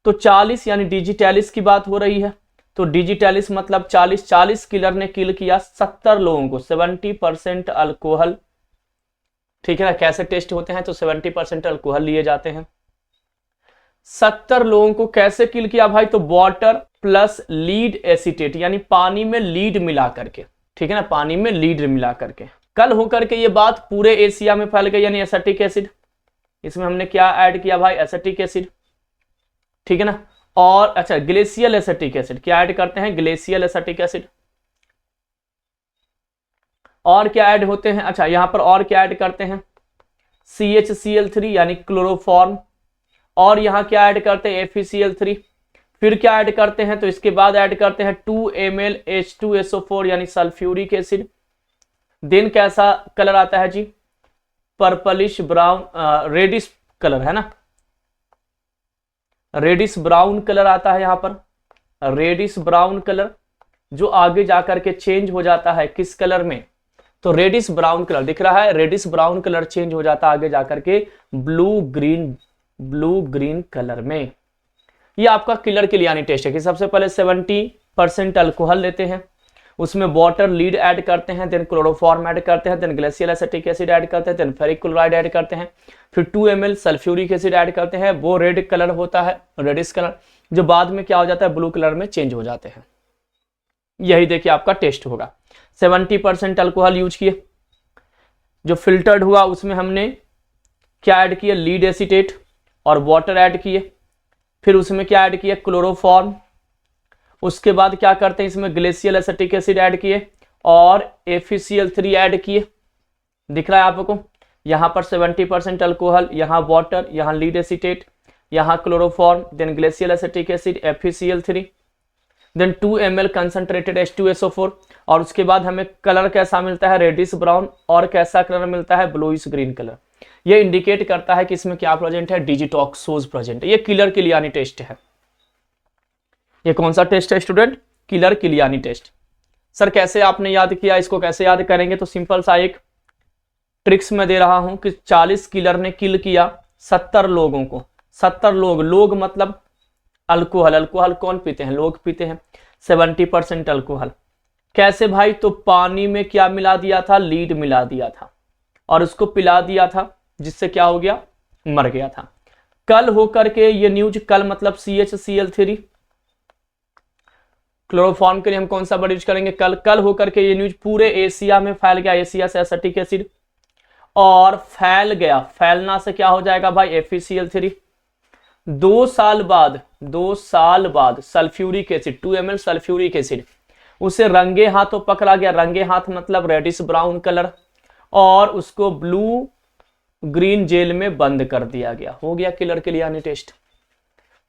तो 40 यानी डिजिटैलिस की बात हो रही है, तो डिजिटलिस मतलब 40 किलर ने किल किया 70 लोगों को, 70% अल्कोहल, ठीक है ना। कैसे टेस्ट होते हैं, तो 70% अल्कोहल लिए जाते हैं। 70 लोगों को कैसे किल किया भाई, तो वाटर प्लस लीड एसीटेट, यानी पानी में लीड मिला करके, ठीक है ना, पानी में लीड मिला करके। कल होकर के ये बात पूरे एशिया में फैल गई, यानी एसिटिक एसिड, इसमें हमने क्या ऐड किया भाई, एसिटिक एसिड, ठीक है ना। और अच्छा ग्लेशियल एसिटिक एसिड, क्या ऐड करते हैं, ग्लेशियल एसिटिक एसिड। और क्या ऐड होते हैं, अच्छा यहां पर और क्या ऐड करते हैं, CHCl3 यानी क्लोरोफॉर्म। और यहां क्या ऐड करते हैं, FeCl3। फिर क्या ऐड करते हैं, तो इसके बाद ऐड करते हैं 2 ml H2SO4 यानी सल्फ्यूरिक एसिड। देन कैसा कलर आता है जी, पर्पलिश ब्राउन, रेडिश कलर है ना, रेडिश ब्राउन कलर आता है यहां पर, रेडिश ब्राउन कलर, जो आगे जाकर के चेंज हो जाता है किस कलर में, तो रेडिश ब्राउन कलर दिख रहा है, रेडिश ब्राउन कलर चेंज हो जाता है आगे जाकर के ब्लू ग्रीन कलर में। ये आपका किलर के लिए यानी टेस्ट है कि सबसे पहले 70% अल्कोहल लेते हैं, उसमें वाटर लीड ऐड करते हैं, देन क्लोरोफॉर्म ऐड करते हैं, then glacial acetic acid add करते हैं, देन फेरिक क्लोराइड ऐड करते हैं, फिर 2 ml सल्फ्यूरिक एसिड ऐड करते हैं, वो रेड कलर होता है, रेडिश कलर, जो बाद में क्या हो जाता है, ब्लू कलर में चेंज हो जाते हैं। यही देखिए आपका टेस्ट होगा। 70% अल्कोहल यूज किए, जो फिल्टर्ड हुआ उसमें हमने क्या ऐड किया, लीड एसीटेट और वाटर ऐड किए, फिर उसमें क्या ऐड किया, क्लोरोफॉर्म। उसके बाद क्या करते हैं, इसमें ग्लेशियल एसिटिक एसिड ऐड किए और FeCl3 ऐड किए, दिख रहा है आपको, यहां पर 70% अल्कोहल, यहां वाटर, यहां लीड एसीटेट, यहां chloroform, then glacial acetic acid, FeCl3, then 2 ml concentrated H2SO4। और उसके बाद हमें कलर कैसा मिलता है, रेडिश ब्राउन, और कैसा कलर मिलता है, ब्लूइश ग्रीन कलर। ये इंडिकेट करता है कि इसमें क्या प्रेजेंट है, डिजिटॉक्सोज प्रेजेंट है। ये किलर किलियानी टेस्ट है। ये कौन सा टेस्ट है student, Keller Killiani test. Sir कैसे आपने याद किया, इसको कैसे याद करेंगे, तो सिंपल सा एक ट्रिक्स में दे रहा हूं कि 40 किलर ने किल किया 70 लोगों को। 70 लोग मतलब अल्कोहल, अल्कोहल कौन पीते हैं, लोग पीते हैं। 70% अल्कोहल कैसे भाई, तो पानी में क्या मिला दिया था, लीड मिला दिया था और उसको पिला दिया था, जिससे क्या हो गया, मर गया था। कल होकर के ये न्यूज, कल मतलब CHCl3, क्लोरोफॉर्म के लिए हम कौन सा वर्ड यूज करेंगे, कल होकर के ये न्यूज पूरे एशिया में फैल गया, एशिया से एसिटिक एसिड, और फैल गया, फैलना से क्या हो जाएगा भाई, FeCl3। 2 साल बाद sulphuric acid, 2 ml sulphuric acid, उसे रंगे हाथों पकड़ा गया, रंगे हाथ मतलब रेडिश ब्राउन कलर, और उसको ब्लू ग्रीन जेल में बंद कर दिया गया। हो गया किलर के लिए यानी टेस्ट।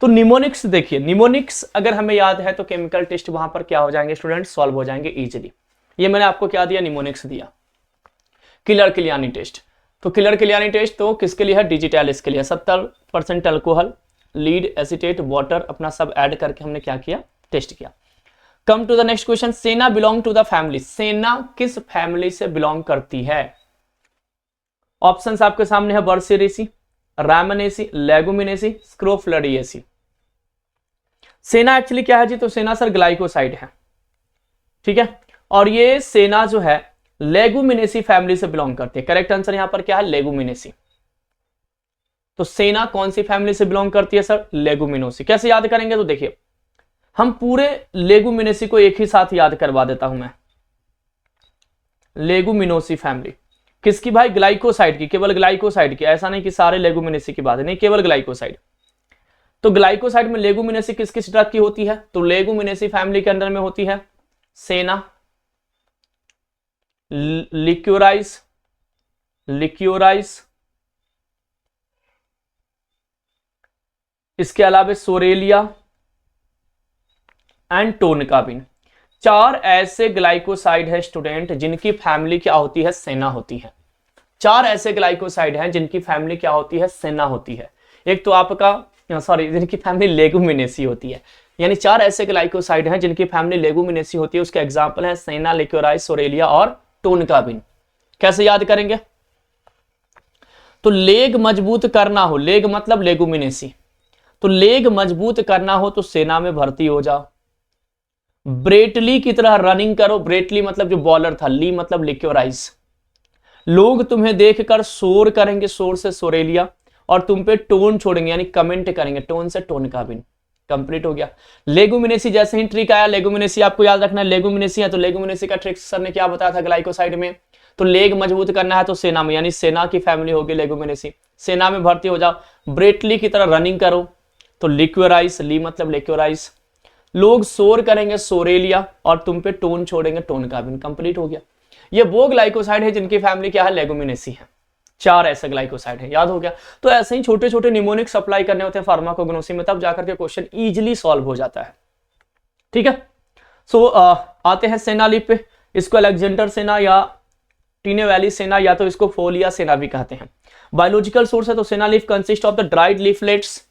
तो निमोनिक्स देखिए, निमोनिक्स अगर हमें याद है तो केमिकल टेस्ट वहां पर क्या हो जाएंगे स्टूडेंट, सॉल्व हो जाएंगे इजीली। ये मैंने आपको क्या दिया, निमोनिक्स दिया। किलर के लिए यानी टेस्ट, तो किलर के लिए यानी टेस्ट तो किसके लिए है, डिजिटलिस के लिए। 70% अल्कोहल, लीड एसीटेट, वाटर, अपना सब ऐड करके हमने क्या किया, टेस्ट किया। Come to the next question, senna belong to the family, senna किस फैमिली से बिलोंग करती है। ऑप्शंस आपके सामने है, बर्सेरेसी, रामनेसी, लेगुमिनेसी, स्क्रोफ्लडिएसी। सेना एक्चुअली क्या है जी, तो सेना सर ग्लाइकोसाइड है, ठीक है। और ये सेना जो है लेगुमिनेसी फैमिली से बिलोंग करती है। करेक्ट आंसर यहां पर क्या है, लेगुमिनेसी। तो सेना कौन सी फैमिली से बिलोंग करती है सर, लेगुमिनोसी। कैसे याद करेंगे, तो देखिए हम पूरे लेगुमिनेसी को एक ही साथ याद करवा देता हूं मैं। लेगुमिनोसी फैमिली किसकी भाई, ग्लाइकोसाइड की, केवल ग्लाइकोसाइड की, ऐसा नहीं कि सारे लेगुमिनेसी की बात है, नहीं, केवल ग्लाइकोसाइड। तो ग्लाइकोसाइड में लेगुमिनेसी किस किस ड्रग की होती है, तो लेगुमिनेसी फैमिली के अंदर में होती है सेना, लिक्योराइस, इसके अलावा सोरेलिया एंड टोनकाबिन। 4 ऐसे ग्लाइकोसाइड है स्टूडेंट जिनकी फैमिली क्या होती है, सेना होती है। 4 ऐसे ग्लाइकोसाइड हैं जिनकी फैमिली क्या होती है, सेना होती है। एक तो आपका जिनकी फैमिली लेगुमिनेसी होती है, यानी 4 ऐसे ग्लाइकोसाइड हैं जिनकी फैमिली लेगुमिनेसी होती है। उसके एग्जांपल है सेना, लिक्योराइस, सोरेलिया और टोनकाबिन। कैसे याद करेंगे, तो लेग मजबूत करना हो, लेग मतलब लेगुमिनेसी, तो लेग मजबूत करना हो तो सेना में भर्ती हो जाओ। ब्रेटली की तरह रनिंग करो। ब्रेटली मतलब जो बॉलर था, ली मतलब लिक्योराइज। लोग तुम्हें देखकर शोर करेंगे, शोर से सोरेलिया, और तुम पे टोन छोड़ेंगे यानी कमेंट करेंगे, टोन से टोन का भी कंप्लीट हो गया। लेगुमिनेसी जैसे ही ट्रिक आया, लेगुमिनेसी आपको याद रखना है, लेगुमिनेसी है तो लेगुमिनेसी का ट्रिक सर ने क्या बताया था ग्लाइकोसाइड में, तो लेग मजबूत करना है तो सेना में, यानी सेना की फैमिली होगी लेगुमिनेसी, सेना में भर्ती हो जाओ। ब्रेटली की तरह रनिंग करो तो लिक्योराइज, ली मतलब लिक्योराइज। लोग शोर करेंगे सोरेलिया, और तुम पे टोन छोड़ेंगे, टोन का भी कंप्लीट हो गया। ये वो ग्लाइकोसाइड है जिनकी फैमिली क्या है, लेगुमिनेसी है। 4 ऐसे ग्लाइकोसाइड है, याद हो गया। तो ऐसे ही छोटे छोटे निमोनिक्स अप्लाई करने होते हैं फार्माकोग्नोसी में, तब जाकर के क्वेश्चन इजीली सॉल्व हो जाता है। ठीक है। सो आते हैं सेना लीफ पे। इसको अलेक्जेंडर सेना या टीने वैली सेना या तो इसको फोलिया सेना भी कहते हैं। बायोलॉजिकल सोर्स है तो सेना leaf consist of the dried leaflets.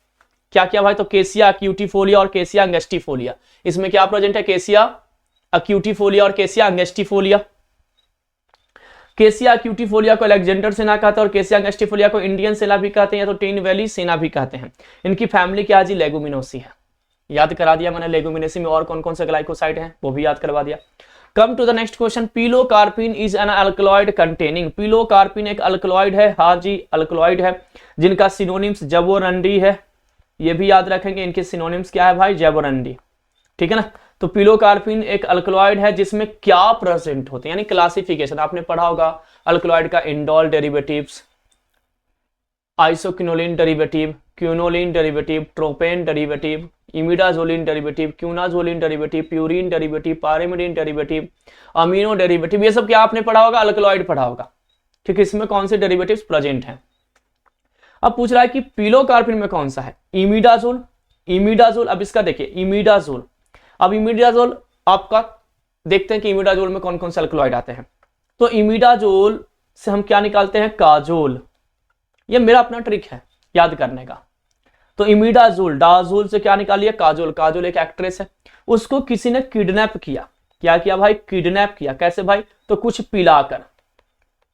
क्या क्या भाई, तो केसिया अक्यूटिफोलिया और केसिया अंगस्टिफोलिया। इसमें क्या प्रेजेंट है, केसिया अक्यूटिफोलिया और केसिया अंगस्टिफोलिया। केसिया अक्यूटिफोलिया को अलेक्जेंडर सेना कहते हैं और केसिया अंगस्टिफोलिया को इंडियन सेना भी कहते हैं या तो टीन वैली सेना भी कहते हैं। इनकी फैमिली क्या जी, लेगुमिनोसी है। याद करा दिया मैंने, लेगुमिनेसी में और कौन कौन से ग्लाइकोसाइड हैं वो भी याद करवा दिया। Come to the next question, pilocarpine is an alkaloid containing. Pilocarpine एक अल्कलॉइड है, हाँ जी अल्कलॉइड है, जिनका सिनोनिम्स जबोरंडी है। ये भी याद रखेंगे, इनके सिनोनिम्स क्या है भाई, जबोरंडी। ठीक है ना। तो पिलोकार्पिन एक अल्कलॉइड है जिसमें क्या प्रेजेंट होते हैं, यानी क्लासिफिकेशन आपने पढ़ा होगा अल्कलॉइड का, indole derivatives, isoquinoline derivative, quinoline derivative, tropane derivative, imidazoline derivative, quinazoline derivative, purine derivative, pyrimidine derivative, amino derivative. ये सब क्या आपने पढ़ा होगा, अल्कलॉइड पढ़ा होगा। ठीक है, इसमें कौन से डेरिवेटिव्स प्रेजेंट हैं। अब पूछ रहा है कि पिलोकार्पिन में कौन सा है, इमिडाजोल। इमिडाजोल, अब इसका देखिए इमिडाजोल। अब इमिडाजोल आपका देखते हैं कि इमिडाजोल में कौन कौन से अल्कलॉइड आते हैं। तो इमिडाजोल से हम क्या निकालते हैं, काजोल। ये मेरा अपना ट्रिक है याद करने का। तो इमिडाजोल, डाजोल से क्या निकालिए, काजोल। काजोल एक एक्ट्रेस है, उसको किसी ने किडनैप किया। क्या किया भाई, किडनैप किया। कैसे भाई, तो कुछ पिलाकर,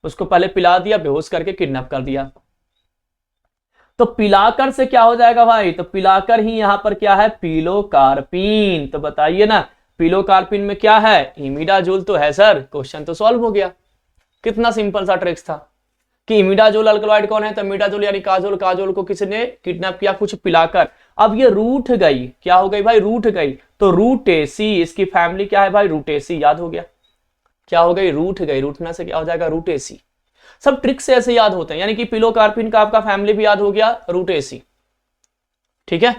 उसको पहले पिला दिया, बेहोश करके किडनैप कर दिया। तो पिलाकर से क्या हो जाएगा भाई, तो पिलाकर ही यहां पर क्या है, पिलोकार्पिन। तो बताइए ना, पिलोकार्पिन में क्या है, इमिडाजोल तो है सर। क्वेश्चन तो सॉल्व हो गया। कितना सिंपल सा ट्रिक्स था कि इमिडाजोल अल्कलॉइड कौन है, तो इमिडाजोल यानी काजोल। काजोल को किसी ने किडनैप किया कुछ पिलाकर। अब ये रूठ गई, क्या हो गई भाई, रूठ गई। तो रूटेसी, इसकी फैमिली क्या है भाई, रूटेसी। याद हो गया, क्या हो गई, रूठ गई। रूठना से क्या हो जाएगा, रूटेसी। सब ट्रिक से ऐसे याद होते हैं, यानी कि पिलोकार्पिन का आपका फैमिली भी याद हो गया, रूटेसी। ठीक है,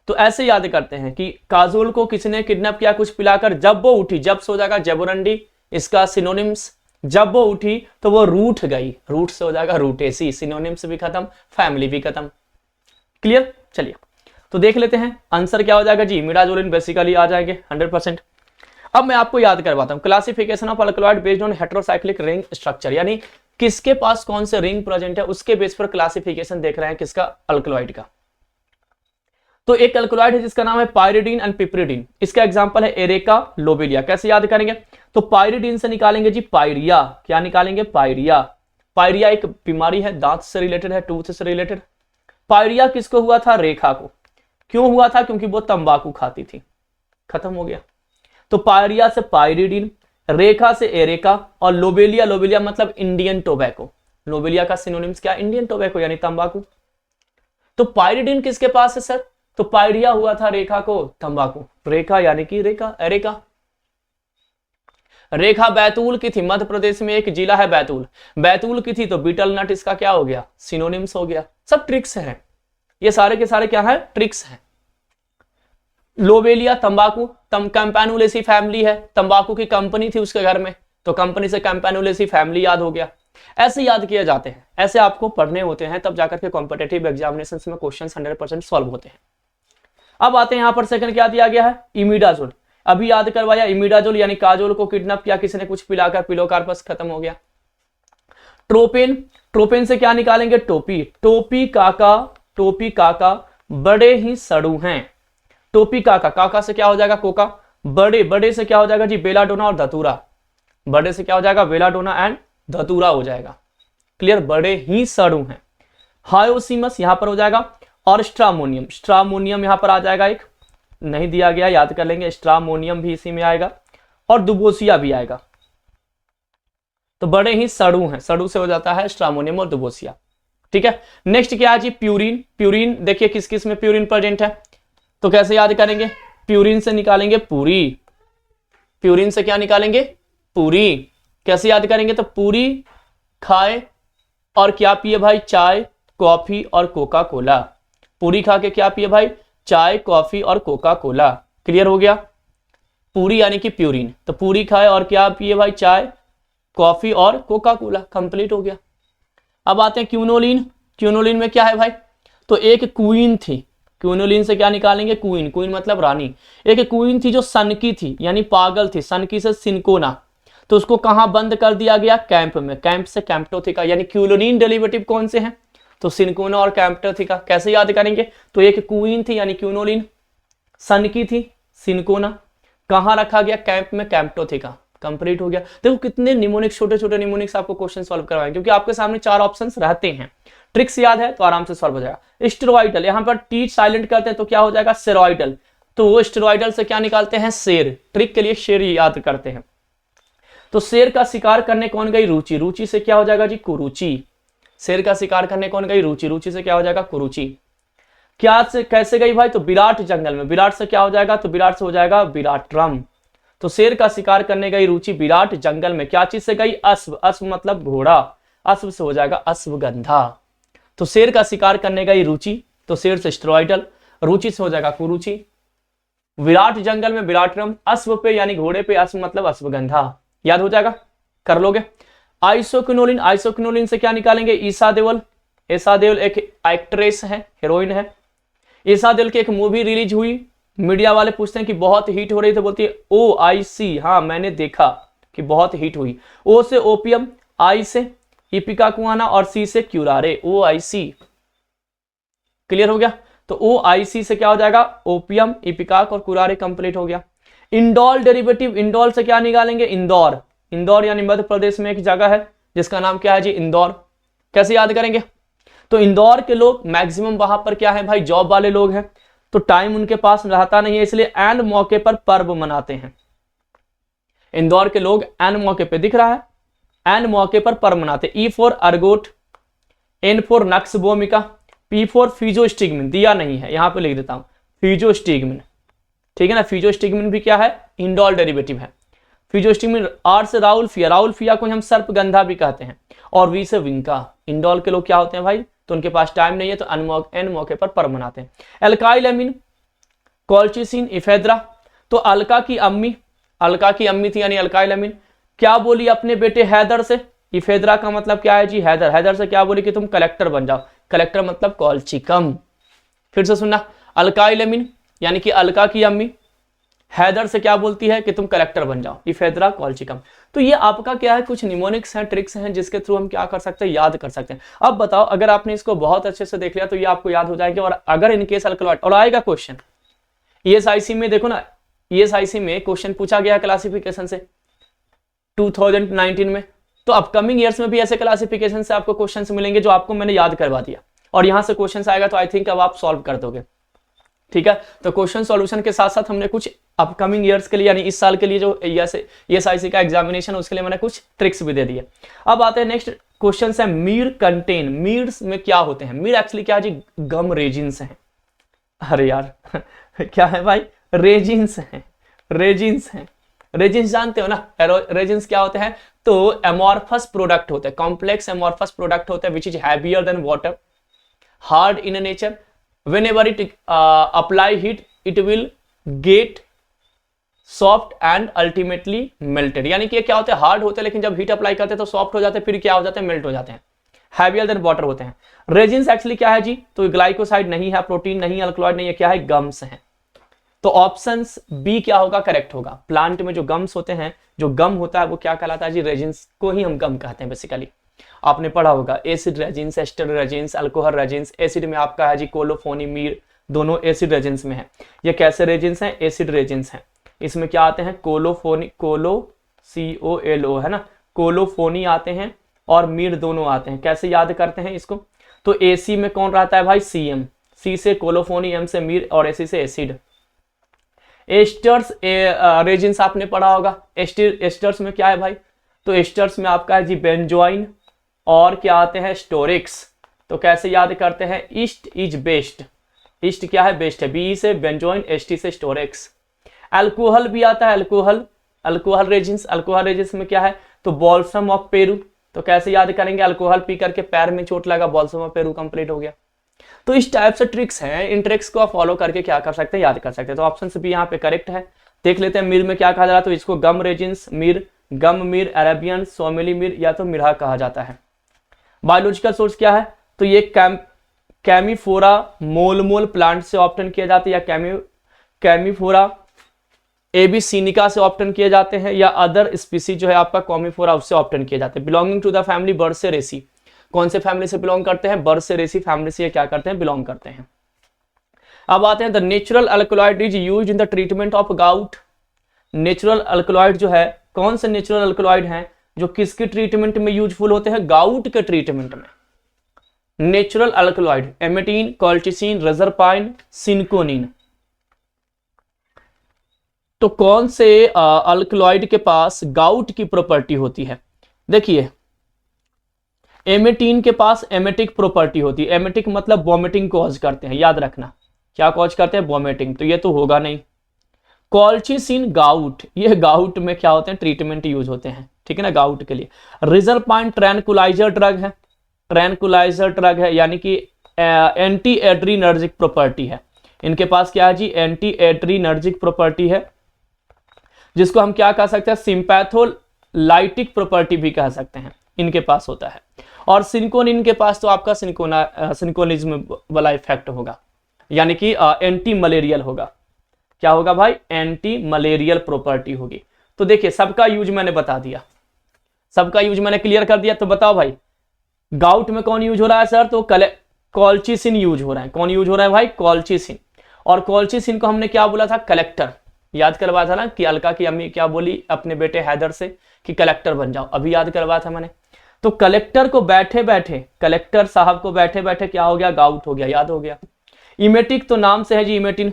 तो ऐसे याद करते हैं कि काजोल को किसी ने किडनैप किया कुछ पिलाकर, जब वो उठी, जब से हो जाएगा जबोरंडी, इसका सिनोनिम्स। जब वो उठी तो वो रूठ गई, रूठ से हो जाएगा रूटेसी। सिनोनिम्स भी खत्म, फैमिली भी खत्म। क्लियर। चलिए तो देख लेते हैं आंसर क्या हो जाएगा जी, इमिडाजोलिन बेसिकली आ जाएंगे 100%। अब मैं आपको याद करवाता हूं, classification of alkaloid based on heterocyclic ring structure, यानी किसके पास कौन से रिंग प्रेजेंट है उसके बेस पर क्लासिफिकेशन देख रहे हैं किसका, अल्कलॉइड का। तो एक अल्कलॉइड है जिसका नाम है पायरिडीन एंड पिपरिडीन। इसका एग्जांपल है एरेका, लोबेलिया। कैसे याद करेंगे, तो पायरिडीन से निकालेंगे जी पायरिया। क्या निकालेंगे, पायरिया। पायरिया एक बीमारी है, दांत से रिलेटेड है, टूथ से रिलेटेड। पायरिया किसको हुआ था, रेखा को। क्यों हुआ था, क्योंकि वो तंबाकू खाती थी। खत्म हो गया। तो पायरिया से पायरिडीन, रेखा से एरेका, और लोबेलिया, लोबेलिया मतलब इंडियन टोबैको। लोबेलिया का सिनोनिम्स क्या, इंडियन टोबैको यानी तंबाकू। तो पायरिडीन किसके पास है सर, तो पायरिया हुआ था रेखा को, तंबाकू। रेखा यानी कि रेखा, एरेका। रेखा बैतूल की थी, मध्य प्रदेश में एक जिला है बैतूल, बैतूल की थी, तो बीटल नट इसका क्या हो गया, सिनोनिम्स हो गया। सब ट्रिक्स हैं, ये सारे के सारे क्या है, ट्रिक्स हैं। लोबेलिया तंबाकू, कैंपेनुलेसी फैमिली है, तंबाकू की कंपनी थी उसके घर में, तो कंपनी से कैंपेनुलेसी फैमिली याद हो गया। ऐसे याद किए जाते हैं, ऐसे आपको पढ़ने होते हैं, तब जाकर के कॉम्पिटिटिव एग्जामिनेशन में क्वेश्चन 100% सॉल्व होते हैं। अब आते हैं यहां पर सेकंड क्या दिया गया है, इमिडाजोल। अभी याद करवाया, इमिडाजोल यानी काजोल को किडनैप किया किसी ने कुछ पिलाकर, पिलोकार्पस खत्म हो गया। ट्रोपेन, ट्रोपेन से क्या निकालेंगे, टोपी। टोपी काका, टोपी काका बड़े ही सड़ू हैं। टोपी काका, काका से क्या हो जाएगा, कोका। बड़े, बड़े से क्या हो जाएगा जी, बेलाडोना और धतूरा। बड़े से क्या हो जाएगा, बेलाडोना एंड धतूरा हो जाएगा। क्लियर, बड़े ही सड़ू हैं। हायोसिमस यहां पर हो जाएगा, और स्ट्रामोनियम, स्ट्रामोनियम यहां पर आ जाएगा एक। नहीं दिया गया, याद कर लेंगे। स्ट्रामोनियम भी इसी में आएगा और दुबोसिया भी आएगा। तो बड़े ही सड़ू हैं, सड़ू से हो जाता है स्ट्रामोनियम और दुबोसिया। ठीक है, नेक्स्ट क्या है जी, प्यूरिन। प्यूरिन देखिए किस किस में प्यूरिन प्रेजेंट है, तो कैसे याद करेंगे, प्यूरिन से निकालेंगे पूरी, प्यूरिन से क्या निकालेंगे, पूरी। कैसे याद करेंगे, तो पूरी खाए और क्या पिए भाई, चाय कॉफी और कोका कोला। पूरी खा के क्या पिए भाई, चाय कॉफी और कोका कोला। क्लियर हो गया, पूरी यानी कि प्यूरिन, तो पूरी खाए और क्या पिए भाई, चाय कॉफी और कोका कोला। कंप्लीट हो गया। अब आते हैं क्यूनोलिन। क्यूनोलिन में क्या है भाई, तो एक क्वीन थी, क्यूनोलिन से क्या निकालेंगे, क्वीन, क्वीन मतलब रानी। एक क्वीन थी जो सनकी थी यानी पागल थी, सनकी से सिनकोना, तो उसको कहां बंद कर दिया गया, कैंप में। कैंप से कैंप्टोथिका, यानी क्यूलोनिन डेरिवेटिव कौन से हैं, तो सिनकोना और कैंप्टोथिका। कैसे याद करेंगे, तो एक क्वीन थी यानी क्यूनोलिन, सनकी थी सिनकोना, कहां रखा गया, कैंप में, कैंप्टोथिका। कंप्लीट हो गया। देखो कितने निमोनिक्स, छोटे छोटे निमोनिक्स आपको क्वेश्चन सॉल्व करवाएंगे, क्योंकि आपके सामने 4 ऑप्शंस रहते हैं। ट्रिक्स याद है तो आराम से सॉल्व हो जाएगा। स्टेरॉइडल, यहां पर टी साइलेंट करते हैं तो क्या हो जाएगा, स्टेरॉइडल। तो वो स्टेरॉइडल से क्या निकालते हैं, शेर। ट्रिक के लिए शेर याद करते हैं। तो शेर का शिकार करने कौन गई, रुचि। रुचि से क्या हो जाएगा जी, कुरुचि। शेर का शिकार करने कौन गई, रुचि। रुचि से क्या हो जाएगा, कुरुचि। क्या से कैसे गई भाई, तो विराट जंगल में। विराट से क्या हो जाएगा, तो विराट से हो जाएगा विराट्रम। तो शेर का शिकार करने गई रुचि विराट जंगल में। क्या चीज से गई, अश्व। अश्व मतलब घोड़ा, अश्व से हो जाएगा अश्वगंधा। तो शेर का शिकार करने गई रुचि, तो शेर से स्टेरॉइडल, रुचि से हो जाएगा कुरुचि। विराट जंगल में विराट्रम, अश्व पे यानी घोड़े पे, अश्व मतलब अश्वगंधा। याद हो जाएगा, कर लोगे। आइसोक्विनोलिन, आइसोक्विनोलिन से क्या निकालेंगे, ईसा देओल। ईसा देओल एक एक्ट्रेस है, हीरोइन है। ईसा देओल की एक मूवी रिलीज हुई, मीडिया वाले पूछते हैं कि बहुत हिट हो रही, तो बोलती है OIC, हाँ मैंने देखा कि बहुत हिट हुई। O से ओपियम, I से इपिकाकुआना और C से क्यूरारे, OIC। क्लियर हो गया, तो OIC से क्या हो जाएगा, ओपियम, इपिकाक और कुरारे। कंप्लीट हो गया। इंडोल डेरिवेटिव, इंडोल से क्या निकालेंगे, इंदौर। इंदौर यानी मध्य प्रदेश में एक जगह है जिसका नाम क्या है जी, इंदौर। कैसे याद करेंगे, तो इंदौर के लोग मैक्सिमम वहां पर क्या है भाई, जॉब वाले लोग हैं, तो टाइम उनके पास रहता नहीं है, इसलिए एन मौके पर पर्व मनाते हैं। इंदौर के लोग एन मौके पे, दिख रहा है, एन मौके पर पर्व मनाते। E for ergot, N for nux vomica, P for फिजोस्टिग्मिन, दिया नहीं है यहां पे लिख देता हूं, फिजोस्टिग्मिन। ठीक है ना, फिजोस्टिग्मिन भी क्या है, इंडोल डेरिवेटिव है। फिजोस्टिग्मिन। R से राउल्फिया, राउल्फिया को हम सर्पगंधा भी कहते हैं। और V से विंका। इंडोल के लोग क्या होते हैं भाई, तो उनके पास टाइम नहीं है, तो एन मौके पर पर्व मनाते हैं। एल्काइल अमीन, कॉल्चिसिन, इफेद्रा। तो अलका की अम्मी, अलका की अम्मी थी यानी अल्काइल अमीन, क्या बोली अपने बेटे हैदर से, इफेद्रा का मतलब क्या है जी, हैदर। हैदर से क्या बोली कि तुम कलेक्टर बन जाओ, कलेक्टर मतलब कॉल्चिकम। फिर से सुनना, अल्काइल अमीन यानी कि अलका की अम्मी हैदर से क्या बोलती है कि तुम कलेक्टर बन जाओ, इफेद्रा कॉल्चिकम। तो ये आपका क्या है, कुछ निमोनिक्स हैं, ट्रिक्स हैं, जिसके थ्रू हम क्या कर सकते हैं, याद कर सकते हैं। अब बताओ, अगर आपने इसको बहुत अच्छे से देख लिया तो ये आपको याद हो जाएगा। और अगर इनकेस अल्कलॉइड, और आएगा क्वेश्चन ESIC में, देखो ना ESIC में क्वेश्चन पूछा गया क्लासिफिकेशन से 2019 में, तो अपकमिंग ईयर्स में भी ऐसे क्लासिफिकेशन से आपको क्वेश्चंस मिलेंगे जो आपको मैंने याद करवा दिया, और यहां से क्वेश्चंस आएगा तो आई थिंक अब आप सॉल्व कर दोगे। ठीक है, तो क्वेश्चन सॉल्यूशन के साथ साथ हमने कुछ अपकमिंग ईयर्स के लिए यानी इस साल के लिए जो ESIC का एग्जामिनेशन, उसके लिए मैंने कुछ ट्रिक्स भी दे दिए। अब आते हैं नेक्स्ट क्वेश्चन है, मीर कंटेन। मीर्स में क्या होते हैं, मीर एक्चुअली क्या है जी, गम रेजिन्स हैं। अरे यार क्या है भाई, रेजिन्स हैं, रेजिन्स हैं। रेजिन्स जानते हो ना, रेजिन्स क्या होते हैं, तो एमॉर्फस प्रोडक्ट होते हैं, कॉम्प्लेक्स एमॉर्फस प्रोडक्ट होते हैं, which is heavier than water, hard in nature, whenever it apply heat it will get soft and ultimately melted। यानी कि ये क्या होते हैं, हार्ड होते हैं, लेकिन जब हीट अप्लाई करते हैं तो सॉफ्ट हो जाते हैं, फिर क्या हो जाते हैं, मेल्ट हो जाते हैं। हैवियर देन वाटर होते हैं। रेजिन्स एक्चुअली क्या है जी, तो ग्लाइकोसाइड नहीं है, प्रोटीन नहीं है, अल्कलॉइड नहीं है, क्या है, गम्स हैं। तो ऑप्शन बी क्या होगा, करेक्ट होगा। प्लांट में जो गम्स होते हैं, जो गम होता है वो क्या कहलाता है जी, रेजिन्स को ही हम गम कहते हैं बेसिकली। आपने पढ़ा होगा acid resins, ester resins, alcohol resins. Acid में आपका है जी कोलोफोनी, मीर, दोनों एसिड रेजिन्स में है। ये कैसे रेजिन्स हैं, एसिड रेजिन्स हैं। इसमें क्या आते हैं, कोलोफोनी, कोलो COLO है ना, कोलोफोनी आते हैं और मीर दोनों आते हैं। कैसे याद करते हैं इसको, तो AC में कौन रहता है भाई, CM, C से कोलोफोनी, M से मीर और AC से एसिड। एस्टर्स रेजिन्स आपने पढ़ा होगा। एस्टर्स में क्या है भाई, तो एस्टर्स में आपका है जी बेंजोइन और क्या आते हैं स्टोरिक्स। तो कैसे याद करते हैं, ईस्ट इज बेस्ट, ईस्ट क्या है बेस्ट है, बी से बेंजोइन, एस टी से स्टोरिक्स। अल्कोहल भी आता है, alcohol, alcohol resins, alcohol resins में क्या है, तो बॉल्सम ऑफ पेरू। तो कैसे याद करेंगे, अल्कोहल पी करके पैर में चोट लगा, बॉल्सम ऑफ पेरू कंप्लीट हो गया। तो इस टाइप से ट्रिक्स हैं, इन ट्रिक्स को आप फॉलो करके क्या कर सकते हैं, याद कर सकते हैं। तो ऑप्शन भी यहाँ पे करेक्ट है। देख लेते हैं मिर में क्या कहा जा रहा है, तो इसको गम रेजिन्स, मिर, गम मिर, अरेबियन, सोमेली मिर या तो मिरहा कहा जाता है। बायोलॉजिकल सोर्स क्या है, तो ये कैमीफोरा मोलमोल प्लांट से ऑप्टेन किए जाते हैं, या कैमीफोरा एबिसिनिका से ऑप्टेन किए जाते हैं, या अदर स्पीसीज जो है आपका कॉमीफोरा उससे ऑप्टेन किए जाते हैं। बिलोंगिंग टू द फैमिली बर्सेरेसी, कौन से फैमिली से बिलोंग करते हैं, बर्सेरेसी फैमिली से क्या करते हैं, बिलोंग करते हैं। अब आते हैं the natural alkaloid is used in the treatment of gout. Natural alkaloid जो है, कौन से नेचुरल अल्कलॉइड हैं जो किसके ट्रीटमेंट में यूजफुल होते हैं, गाउट के ट्रीटमेंट में। Natural alkaloid emetine, colchicine, reserpine, cinchonine. तो कौन से अल्कलॉइड के पास गाउट की प्रॉपर्टी होती है, देखिए एमेटीन के पास एमेटिक प्रॉपर्टी होती है। एमेटिक मतलब वॉमिटिंग कॉज करते हैं, याद रखना क्या कॉज करते हैं, वॉमिटिंग, तो ये तो होगा नहीं। कॉल्चिसिन गाउट, ये गाउट में क्या होते हैं, ट्रीटमेंट यूज होते हैं, ठीक है ना, गाउट के लिए। रिजरपाइन ट्रैंकुलाइजर ड्रग है, ट्रैंकुलाइजर ड्रग है, यानी कि एंटी एड्रीनर्जिक प्रॉपर्टी है। इनके पास क्या है जी, एंटी एड्रीनर्जिक प्रॉपर्टी है, जिसको हम क्या कह सकते हैं, सिंपैथोलाइटिक प्रॉपर्टी भी कह सकते हैं, इनके पास होता है। और सिनकोनिन के पास तो आपका सिनकोनिज्म वाला इफेक्ट होगा, यानी कि एंटी मलेरियल होगा। क्या होगा भाई, एंटी मलेरियल प्रॉपर्टी होगी। तो देखिए सबका यूज मैंने बता दिया, सबका यूज मैंने क्लियर कर दिया। तो बताओ भाई गाउट में कौन यूज हो रहा है सर, तो कॉल्चिसिन यूज हो रहा है। कौन यूज हो रहा है भाई, कॉल्चिसिन। और कॉल्चिसिन को हमने क्या बोला था, कलेक्टर, याद करवाया था ना कि अलका की अम्मी क्या बोली अपने बेटे हैदर से कि कलेक्टर बन जाओ, अभी याद करवाया था मैंने। तो कलेक्टर को बैठे बैठे, कलेक्टर साहब को बैठे बैठे क्या हो गया, गाउट हो गया, याद हो गया। इमेटिक तो नाम से है जी इमेटिन।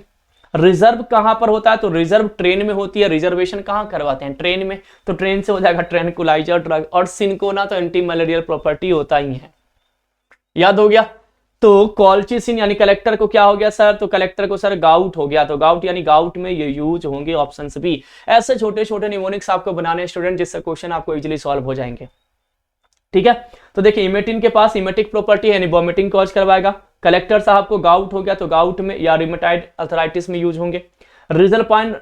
रिजर्व कहां पर होता है, तो रिजर्व ट्रेन में होती है। रिजर्वेशन कहां करवाते हैं, ट्रेन में, तो ट्रेन से हो जाएगा ट्रैंकुलाइजर ड्रग। और सिनकोना तो एंटी मलेरियल प्रॉपर्टी होता ही है, याद हो गया। तो कॉल्चिसिन यानी कलेक्टर को क्या हो गया सर, तो कलेक्टर को सर गाउट हो गया, तो गाउट यानी गाउट में ये यूज होंगे ऑप्शन बी। ऐसे छोटे छोटे निमोनिक्स आपको बनाने स्टूडेंट, जिससे क्वेश्चन आपको इजीली सॉल्व हो जाएंगे, ठीक है। तो देखिए इमेटिन के पास इमेटिक प्रॉपर्टी है, यानी वॉमिटिंग कॉज करवाएगा। कलेक्टर साहब को गाउट हो गया, तो गाउट में या रिमेटाइड अर्थराइटिस में यूज होंगे। रिजरपाइन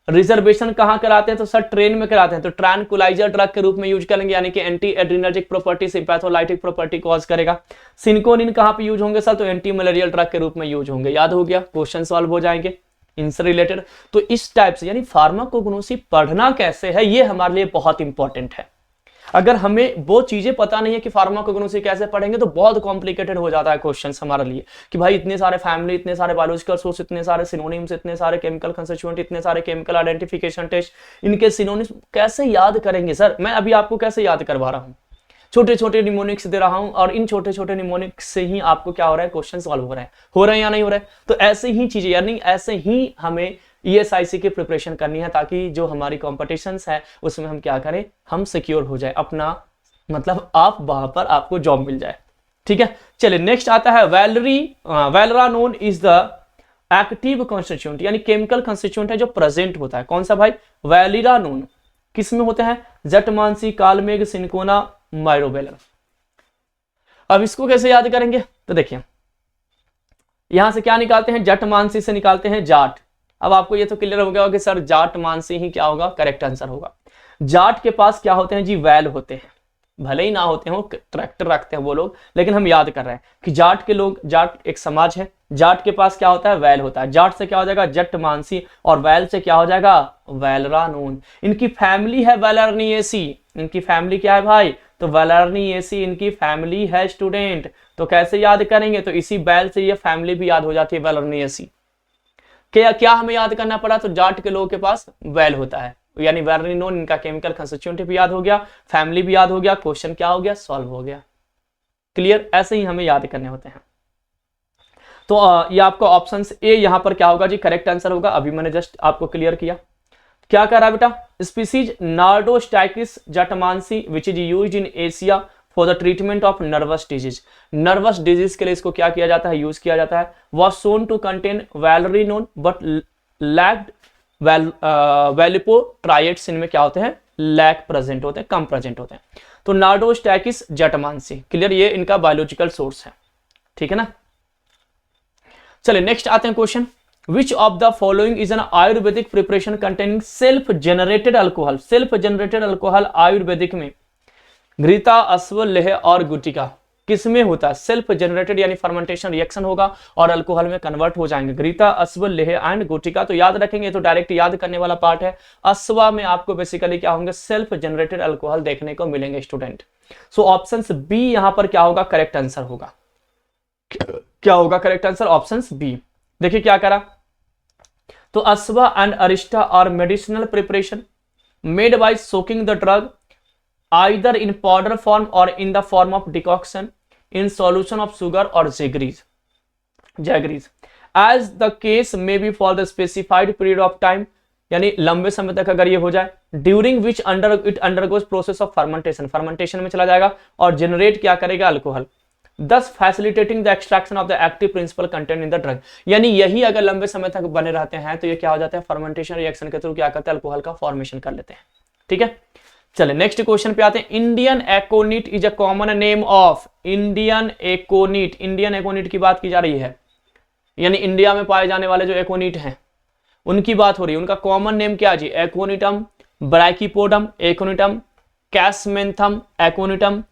रिजर्वेशन कहां कराते हैं, तो सर ट्रेन में कराते हैं, तो ट्रैंकुलाइजर ड्रग के रूप में यूज करेंगे, यानी कि anti adrenergic property, sympatholytic property cause करेगा। सिनकोनिन कहां पे यूज होंगे सर, तो एंटी मलेरियल ड्रग के रूप में यूज होंगे, याद हो गया, क्वेश्चन सॉल्व हो जाएंगे इनसे रिलेटेड। तो इस टाइप से यानी फार्माकोग्नोसी पढ़ना कैसे है, ये हमारे लिए बहुत इंपॉर्टेंट है। अगर हमें वो चीजें पता नहीं है कि फार्माकोग्नोसी कैसे पढ़ेंगे, तो बहुत कॉम्प्लिकेटेड हो जाता है क्वेश्चन हमारे लिए, कि भाई इतने सारे फैमिली, इतने सारे बायोलॉजिकल सोर्स, इतने सारे सिनोनिम्स, इतने सारे केमिकल कंस्टिट्यूएंट, इतने सारे केमिकल आइडेंटिफिकेशन टेस्ट, इनके सिनोनिम्स कैसे याद करेंगे सर। मैं अभी आपको कैसे याद करवा रहा हूँ, छोटे छोटे निमोनिक्स दे रहा हूं, और इन छोटे छोटे निमोनिक्स से ही आपको क्या हो रहा है, क्वेश्चन सॉल्व हो रहे हैं या नहीं हो रहे हैं। तो ऐसे ही चीजें, यानी ऐसे ही हमें ESIC की प्रिपरेशन करनी है, ताकि जो हमारी कॉम्पिटिशन्स है उसमें हम क्या करें, हम सिक्योर हो जाए अपना, मतलब आप वहां पर आपको जॉब मिल जाए, ठीक है। चलिए नेक्स्ट आता है वैलरानोन इज द एक्टिव कॉन्स्टिट्यूएंट, यानी केमिकल कॉन्स्टिट्यूएंट है जो प्रेजेंट होता है। कौन सा भाई, वैलिरानोन किस में होते हैं, जटमांसी, कालमेघ, सिनकोना, माइरोबेलर। अब इसको कैसे याद करेंगे, तो देखिए यहां से क्या निकालते हैं, जटमांसी से निकालते हैं जाट। अब आपको ये तो क्लियर हो गया होगा कि सर जाट मानसी ही क्या होगा, करेक्ट आंसर होगा। जाट के पास क्या होते हैं जी, वैल होते हैं, भले ही ना होते हो, ट्रैक्टर रखते हैं वो लोग, लेकिन हम याद कर रहे हैं कि जाट के लोग, जाट एक समाज है, जाट के पास क्या होता है, वैल होता है। जाट से क्या हो जाएगा, जट मानसी, और वैल से क्या हो जाएगा, वैलरानोन। इनकी फैमिली है वैलर्निएसी, इनकी फैमिली क्या है भाई, तो वैलर्निएसी इनकी फैमिली है स्टूडेंट। तो कैसे याद करेंगे, तो इसी वैल से ये फैमिली भी याद हो जाती है, वैलर्निएसी। क्या हमें याद करना पड़ा, तो जाट के लोगों के पास वैल होता है, यानी वैलरिनोन, इनका केमिकल कंस्टिट्यूएंट भी याद हो गया, फैमिली भी याद हो गया, क्वेश्चन क्या हो गया, सॉल्व हो गया। क्लियर, ऐसे ही हमें याद करने होते हैं। तो ये आपका ऑप्शन ए यहाँ पर क्या होगा जी, करेक्ट आंसर होगा। अभी मैंने जस्ट आपको क्लियर किया। क्या कह रहा है बेटा, species Nardostachys jatamansi which is used in Asia for the treatment of nervous disease. Nervous disease के लिए इसको क्या किया जाता है, यूज किया जाता है। Was shown to contain valeranone but lacked valepotriates, इनमें क्या होते हैं, लैक प्रेजेंट होते हैं, कम प्रेजेंट होते हैं। तो नार्डोस्टाइकिस जटमांसी, क्लियर, ये इनका बायोलॉजिकल सोर्स है, ठीक है ना। चलिए नेक्स्ट आते हैं question. Which of the following is N Ayurvedic preparation containing self generated alcohol. Self generated alcohol Ayurvedic में घृता, अश्व, लेह और गुटिका किसमें होता है, सेल्फ जनरेटेड यानी फर्मेंटेशन रिएक्शन होगा और अल्कोहल में कन्वर्ट हो जाएंगे। घृता, अश्व, लेह एंड गुटिका, तो याद रखेंगे, तो डायरेक्ट याद करने वाला पार्ट है। अश्वा में आपको बेसिकली क्या होंगे, सेल्फ जनरेटेड अल्कोहल देखने को मिलेंगे स्टूडेंट। सो ऑप्शन बी यहां पर क्या होगा, करेक्ट आंसर होगा। क्या होगा करेक्ट आंसर, ऑप्शन बी। देखिए क्या करा, तो asava and arishta are medicinal preparation made by soaking the drug either in powder form or in the form of decoction in solution of sugar or jaggeries as the case may be for the specified period of time, यानी लंबे समय तक अगर ये हो जाए, during which it undergoes process of fermentation, fermentation में चला जाएगा और जनरेट क्या करेगा, अल्कोहल, दस facilitating the extraction of the active principal content in the drug. यानी यही अगर लंबे समय तक बने रहते हैं तो ये क्या हो जाता है, फर्मेंटेशन रिएक्शन के थ्रू क्या करते हैं, अल्कोहल का फॉर्मेशन कर लेते हैं, ठीक है। चले नेक्स्ट क्वेश्चन पे आते हैं। Indian aconite is a common name of, Indian aconite, Indian aconite की बात की जा रही है, यानी इंडिया में पाए जाने वाले जो एकोनिट हैं उनकी बात हो रही है। उनका कॉमन नेम क्या जी, Aconitum brachypodum, Aconitum chasmanthum, Aconitum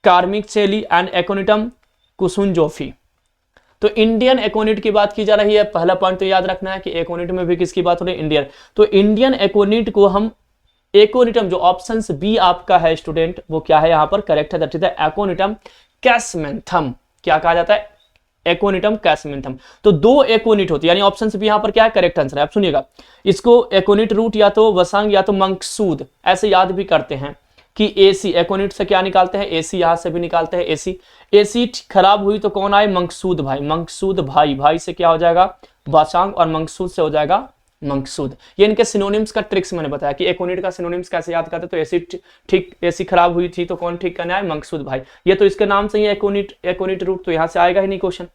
carmichaelii and Aconitum kusnezoffii. तो इंडियन एकोनिट की बात की जा रही है। पहला पॉइंट तो याद रखना है कि एकोनिट में भी किसकी बात हो रही है, इंडियन। तो इंडियन एकोनिट को हम एकोनिटम, जो ऑप्शन बी आपका है स्टूडेंट, वो क्या है यहाँ पर करेक्ट है, दैट इज द एकोनिटम कैसमेंथम। क्या कहा जाता है, एकोनिटम कैसमेंथम। तो दो एकोनिट होती है, यानी ऑप्शन बी यहाँ पर क्या है, करेक्ट आंसर है। आप सुनिएगा, इसको एकोनिट रूट या तो वसांग या तो मंकसूद ऐसे याद भी करते हैं कि एसी, एकोनिट से क्या निकालते हैं, एसी, यहां से भी निकालते हैं एसी। एसी खराब हुई तो कौन आए, मंकसूद भाई, मंकसूद भाई, भाई से क्या हो जाएगा, वासांग, और मंकसूद से हो जाएगा मंकसूद। ये इनके सिनोनिम्स का ट्रिक्स मैंने बताया कि एकोनिट का सिनोनिम्स कैसे याद करते, तो एसी ठीक, एसी खराब हुई थी तो कौन ठीक करना है, मंकसूद भाई। ये तो इसके नाम से ही एकोनिट, एकोनिट रूट, तो यहां से आएगा ही नहीं क्वेश्चन।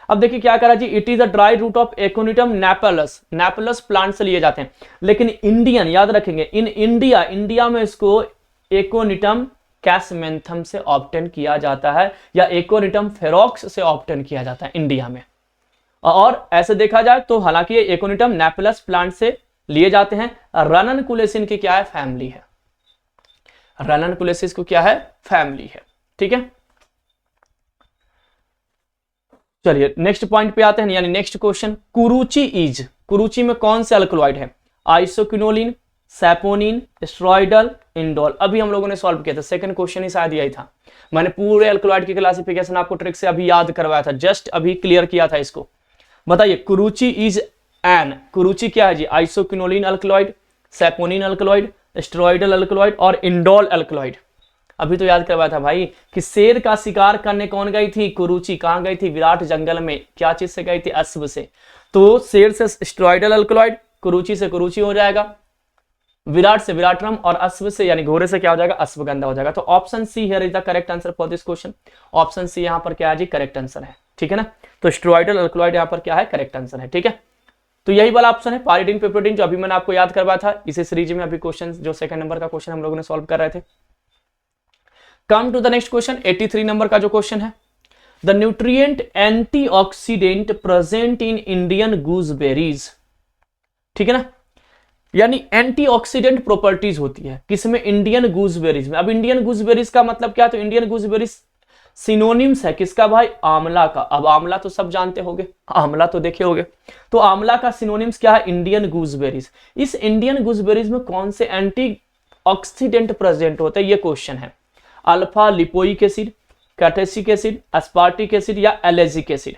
अब देखिए क्या करा जी, it is a dry root of Aconitum napellus, napellus plant से लिए जाते हैं। लेकिन इंडियन याद रखेंगे, इन इंडिया, इंडिया में इसको एकोनिटम कैसमेंथम से ऑब्टेन किया जाता है या एकोनिटम फेरोक्स से ऑब्टेन किया जाता है इंडिया में। और ऐसे देखा जाए तो हालांकि ये एकोनिटम नेपेलस प्लांट से लिए जाते हैं। रननकुलेसिन की क्या है, फैमिली है, रननकुलेसिस को क्या है, फैमिली है, ठीक है। चलिए नेक्स्ट पॉइंट पे आते हैं, यानी नेक्स्ट क्वेश्चन। कुरुचि इज, कुरुचि में कौन से अल्कलॉइड है, आइसोक्विनोलिन, सैपोनिन, स्टेरॉइडल, इंडोल। अभी हम लोगों ने सॉल्व किया था, सेकंड क्वेश्चन ही शायद यही था। मैंने पूरे अल्कलॉइड की क्लासिफिकेशन आपको ट्रिक से अभी याद करवाया था, जस्ट अभी क्लियर किया था इसको। बताइए, कुरुचि इज एन, कुरुचि क्या है जी, isoquinoline alkaloid, saponin alkaloid, steroidal alkaloid और इंडोल अल्कलॉइड। अभी तो याद करवाया था भाई कि शेर का शिकार करने कौन गई थी, कुरुचि। कहां गई थी, विराट जंगल में। क्या चीज से गई थी, अश्व से। तो शेर से स्टेरॉइडल अल्कलॉइड, कुरुचि से कुरुचि हो जाएगा, विराट से विराटरम और अश्व से यानी घोड़े से क्या हो जाएगा, अश्वगंधा हो जाएगा। तो option C here is the correct answer for this question. Option C यहां पर क्या है जी, करेक्ट आंसर है, ठीक है ना। तो स्टेरॉइडल अल्कलॉइड यहां पर क्या है, करेक्ट आंसर है, ठीक है। तो यही वाला ऑप्शन है, पाइरिडिन पिपरिडिन, जो अभी मैंने आपको याद करवाया था इसी सीरीज में। अभी क्वेश्चन जो सेकंड नंबर का क्वेश्चन हम लोगों ने सॉल्व कर रहे थे। Come to the next question, 83 number का जो क्वेश्चन है। The nutrient antioxidant present in Indian gooseberries, ठीक है ना, यानी एंटीऑक्सीडेंट प्रॉपर्टीज होती है किसमें, इंडियन गूसबेरीज में। अब इंडियन गूसबेरीज का मतलब क्या, तो इंडियन गूसबेरीज सिनोनिम्स है किसका भाई, आंवला का। अब आंवला तो सब जानते होंगे, आंवला तो देखे होंगे। तो आंवला का सिनोनिम्स क्या है, इंडियन गूसबेरीज। इस इंडियन गूसबेरीज में कौन से एंटीऑक्सीडेंट प्रेजेंट होते हैं, ये क्वेश्चन है। Alpha lipoic acid, catechic acid, aspartic acid या एलेजिक एसिड।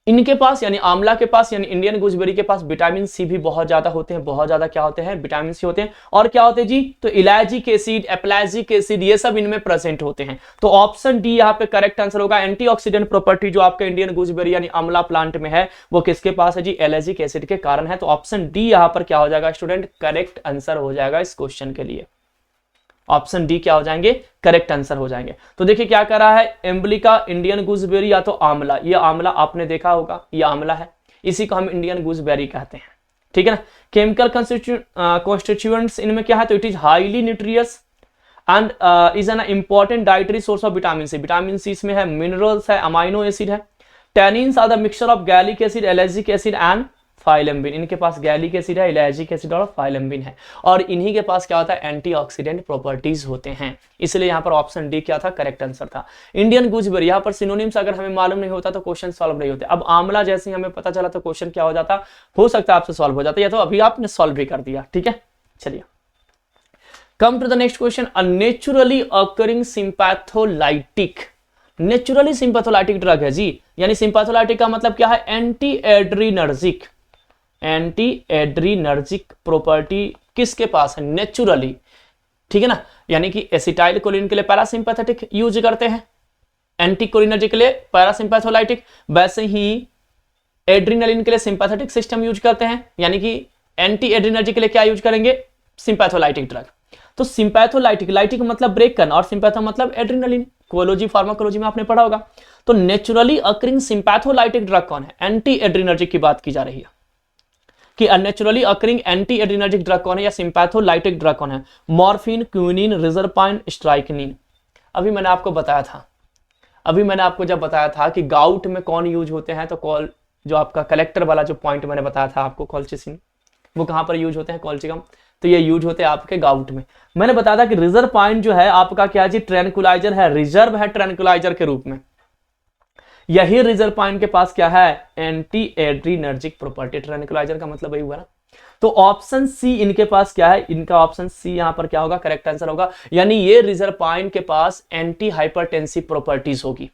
इनके पास यानी आंवला के पास यानी इंडियन गूसबेरी के पास विटामिन सी भी बहुत ज्यादा होते हैं, बहुत ज्यादा क्या होते हैं, विटामिन सी होते हैं। और क्या होते हैं जी, तो इलायजिक एसिड, एप्लाजिक एसिड, ये सब इनमें प्रेजेंट होते हैं। तो ऑप्शन डी यहाँ पे करेक्ट आंसर होगा। एंटीऑक्सीडेंट प्रॉपर्टी जो आपके इंडियन गूसबेरी यानी आंवला प्लांट में है वो किसके पास है जी, इलायजिक एसिड के कारण है। तो ऑप्शन डी यहाँ पर क्या हो जाएगा स्टूडेंट, करेक्ट आंसर हो जाएगा इस क्वेश्चन के लिए। ऑप्शन डी क्या हो जाएंगे, करेक्ट आंसर हो जाएंगे। तो देखिए क्या कर रहा है, एम्बलिका, इंडियन गूसबेरी या तो आंवला, ये आंवला आपने देखा होगा, ये आंवला है, इसी को हम इंडियन गूसबेरी कहते हैं, ठीक है ना। केमिकल कॉन्स्टिट्यूएंट्स इनमें क्या है, तो it is highly nutritious and is an important dietary source of vitamin C. Vitamin C इसमें है, मिनरल्स है, अमाइनो एसिड है। Tannins are the mixture of gallic acid, ellagic acid and phyllemblin. इनके पास गैलिक एसिड है, इलायजिक acid और फाइलम्बिन है, और इन्हीं के पास क्या होता है, एंटीऑक्सीडेंट प्रॉपर्टीज होते हैं। इसलिए यहाँ पर ऑप्शन डी क्या था, करेक्ट आंसर था। इंडियन गूसबेरी, यहाँ पर सिनोनिम्स अगर हमें मालूम नहीं होता तो क्वेश्चन सॉल्व नहीं होते। अब आंवला जैसे ही हमें पता चला तो क्वेश्चन क्या हो जाता, हो सकता है आपसे सॉल्व हो जाता, या तो अभी आपने सॉल्व भी कर दिया, ठीक है। चलिए come to the next question. A naturally occurring sympatholytic, naturally sympatholytic drug है जी, यानी सिंपैथोलाइटिक का मतलब क्या है, anti adrenergic, anti adrenergic property किसके पास है, नेचुरली, ठीक है ना। यानी कि एसिटाइल कोलिन के लिए पैरासिम्पैथेटिक यूज करते हैं, एंटी कोलिनर्जिक के लिए पैरासिम्पैथोलाइटिक, वैसे ही एड्रीनलिन के लिए सिंपैथेटिक सिस्टम यूज करते हैं, यानी कि एंटी एड्रीनर्जिक के लिए क्या यूज करेंगे, सिंपैथोलाइटिक ड्रग। तो सिंपैथोलाइटिक, लाइटिक मतलब ब्रेक करना और सिंपैथो मतलब एड्रीनलिन, कोलोजी फार्माकोलॉजी में आपने पढ़ा होगा। तो नेचुरली अकरिंग सिंपैथोलाइटिक ड्रग कौन है, एंटी एड्रीनर्जिक की बात की जा रही है कि unnaturally occurring anti adrenergic drug कौन है या सिंपैथोलाइटिक ड्रग कौन है, मॉर्फिन, क्विनिन, रिजरपाइन, स्ट्राइकनिन। अभी मैंने आपको बताया था, अभी मैंने आपको जब बताया था कि गाउट में कौन यूज होते हैं, तो कॉल जो आपका कलेक्टर वाला जो पॉइंट मैंने बताया था आपको, कॉलचिसिन, वो कहां पर यूज होते हैं, कॉलचिकम, तो ये यूज होते हैं आपके गाउट में। मैंने बताया था कि रिजरपाइन जो है आपका क्या जी, ट्रैंकुलाइजर है, रिजर्व है ट्रैंकुलाइजर के रूप में। यही रिजरपाइन के पास क्या है, एंटी एड्रीनर्जिक प्रॉपर्टी, ट्रैंकुलाइजर का मतलब यही हुआ ना। तो ऑप्शन सी इनके पास क्या है, इनका ऑप्शन सी यहां पर क्या होगा, करेक्ट आंसर होगा। यानी ये रिजरपाइन के पास एंटी हाइपरटेंसिव प्रॉपर्टीज होगी,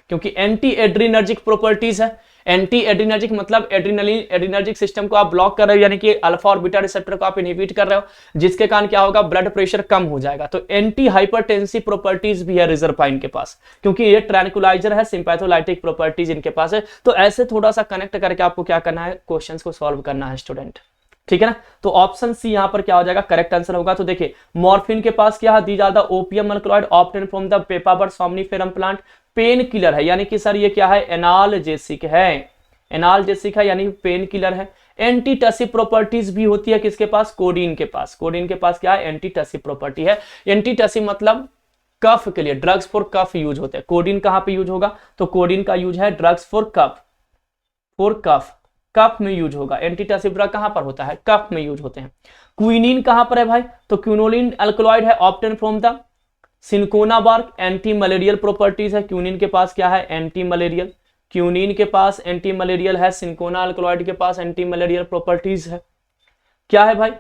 क्योंकि एंटी एड्रीनर्जिक प्रॉपर्टीज है। एंटी एड्रीनर्जिक मतलब एड्रीनलिन, एड्रीनर्जिक सिस्टम को आप ब्लॉक कर रहे हो, यानी कि अल्फा और बीटा रिसेप्टर को आप इनहिबिट कर रहे हो, जिसके कारण क्या होगा, ब्लड प्रेशर कम हो जाएगा। तो एंटी हाइपरटेंसिव प्रॉपर्टीज भी है रिजरपाइन के पास, क्योंकि ये ट्रैंकुलाइजर है, सिंपैथोलाइटिक प्रॉपर्टीज इनके पास है। तो ऐसे थोड़ा सा कनेक्ट करके आपको क्या करना है, क्वेश्चंस को सॉल्व करना है स्टूडेंट, ठीक है ना। तो ऑप्शन सी यहां पर क्या हो जाएगा, करेक्ट आंसर होगा। तो देखिए मॉर्फिन के पास क्या है, दी ज्यादा opium alkaloid obtained from the Papaver somniferum plant, pain killer है, यानी कि सर ये क्या है, एनाल्जेसिक है, एनाल्जेसिक है यानी पेन किलर है। एंटीटसिव प्रॉपर्टीज भी होती है किसके पास, कोडीन के पास, कोडीन के पास क्या है, एंटीटसिव प्रॉपर्टी है। एंटीटसिव मतलब कफ के लिए, ड्रग्स फॉर कफ यूज होते हैं। कोडीन कहां पे यूज होगा, तो कोडीन का यूज है drugs for cough, for cough, cough में यूज होगा। एंटीटसिव ड्रग कहां पर होता है, कफ में यूज होते हैं। क्विनिन कहां पर है भाई, तो क्विनोलिन अल्कलॉइड है, obtain from the cinchona bark, anti malarial properties है। क्विनिन के पास क्या है, एंटी मलेरियल, क्यूनिन के पास एंटी मलेरियल है, सिंकोना अल्कलॉइड के पास एंटी मलेरियल प्रॉपर्टीज है। क्या है भाई,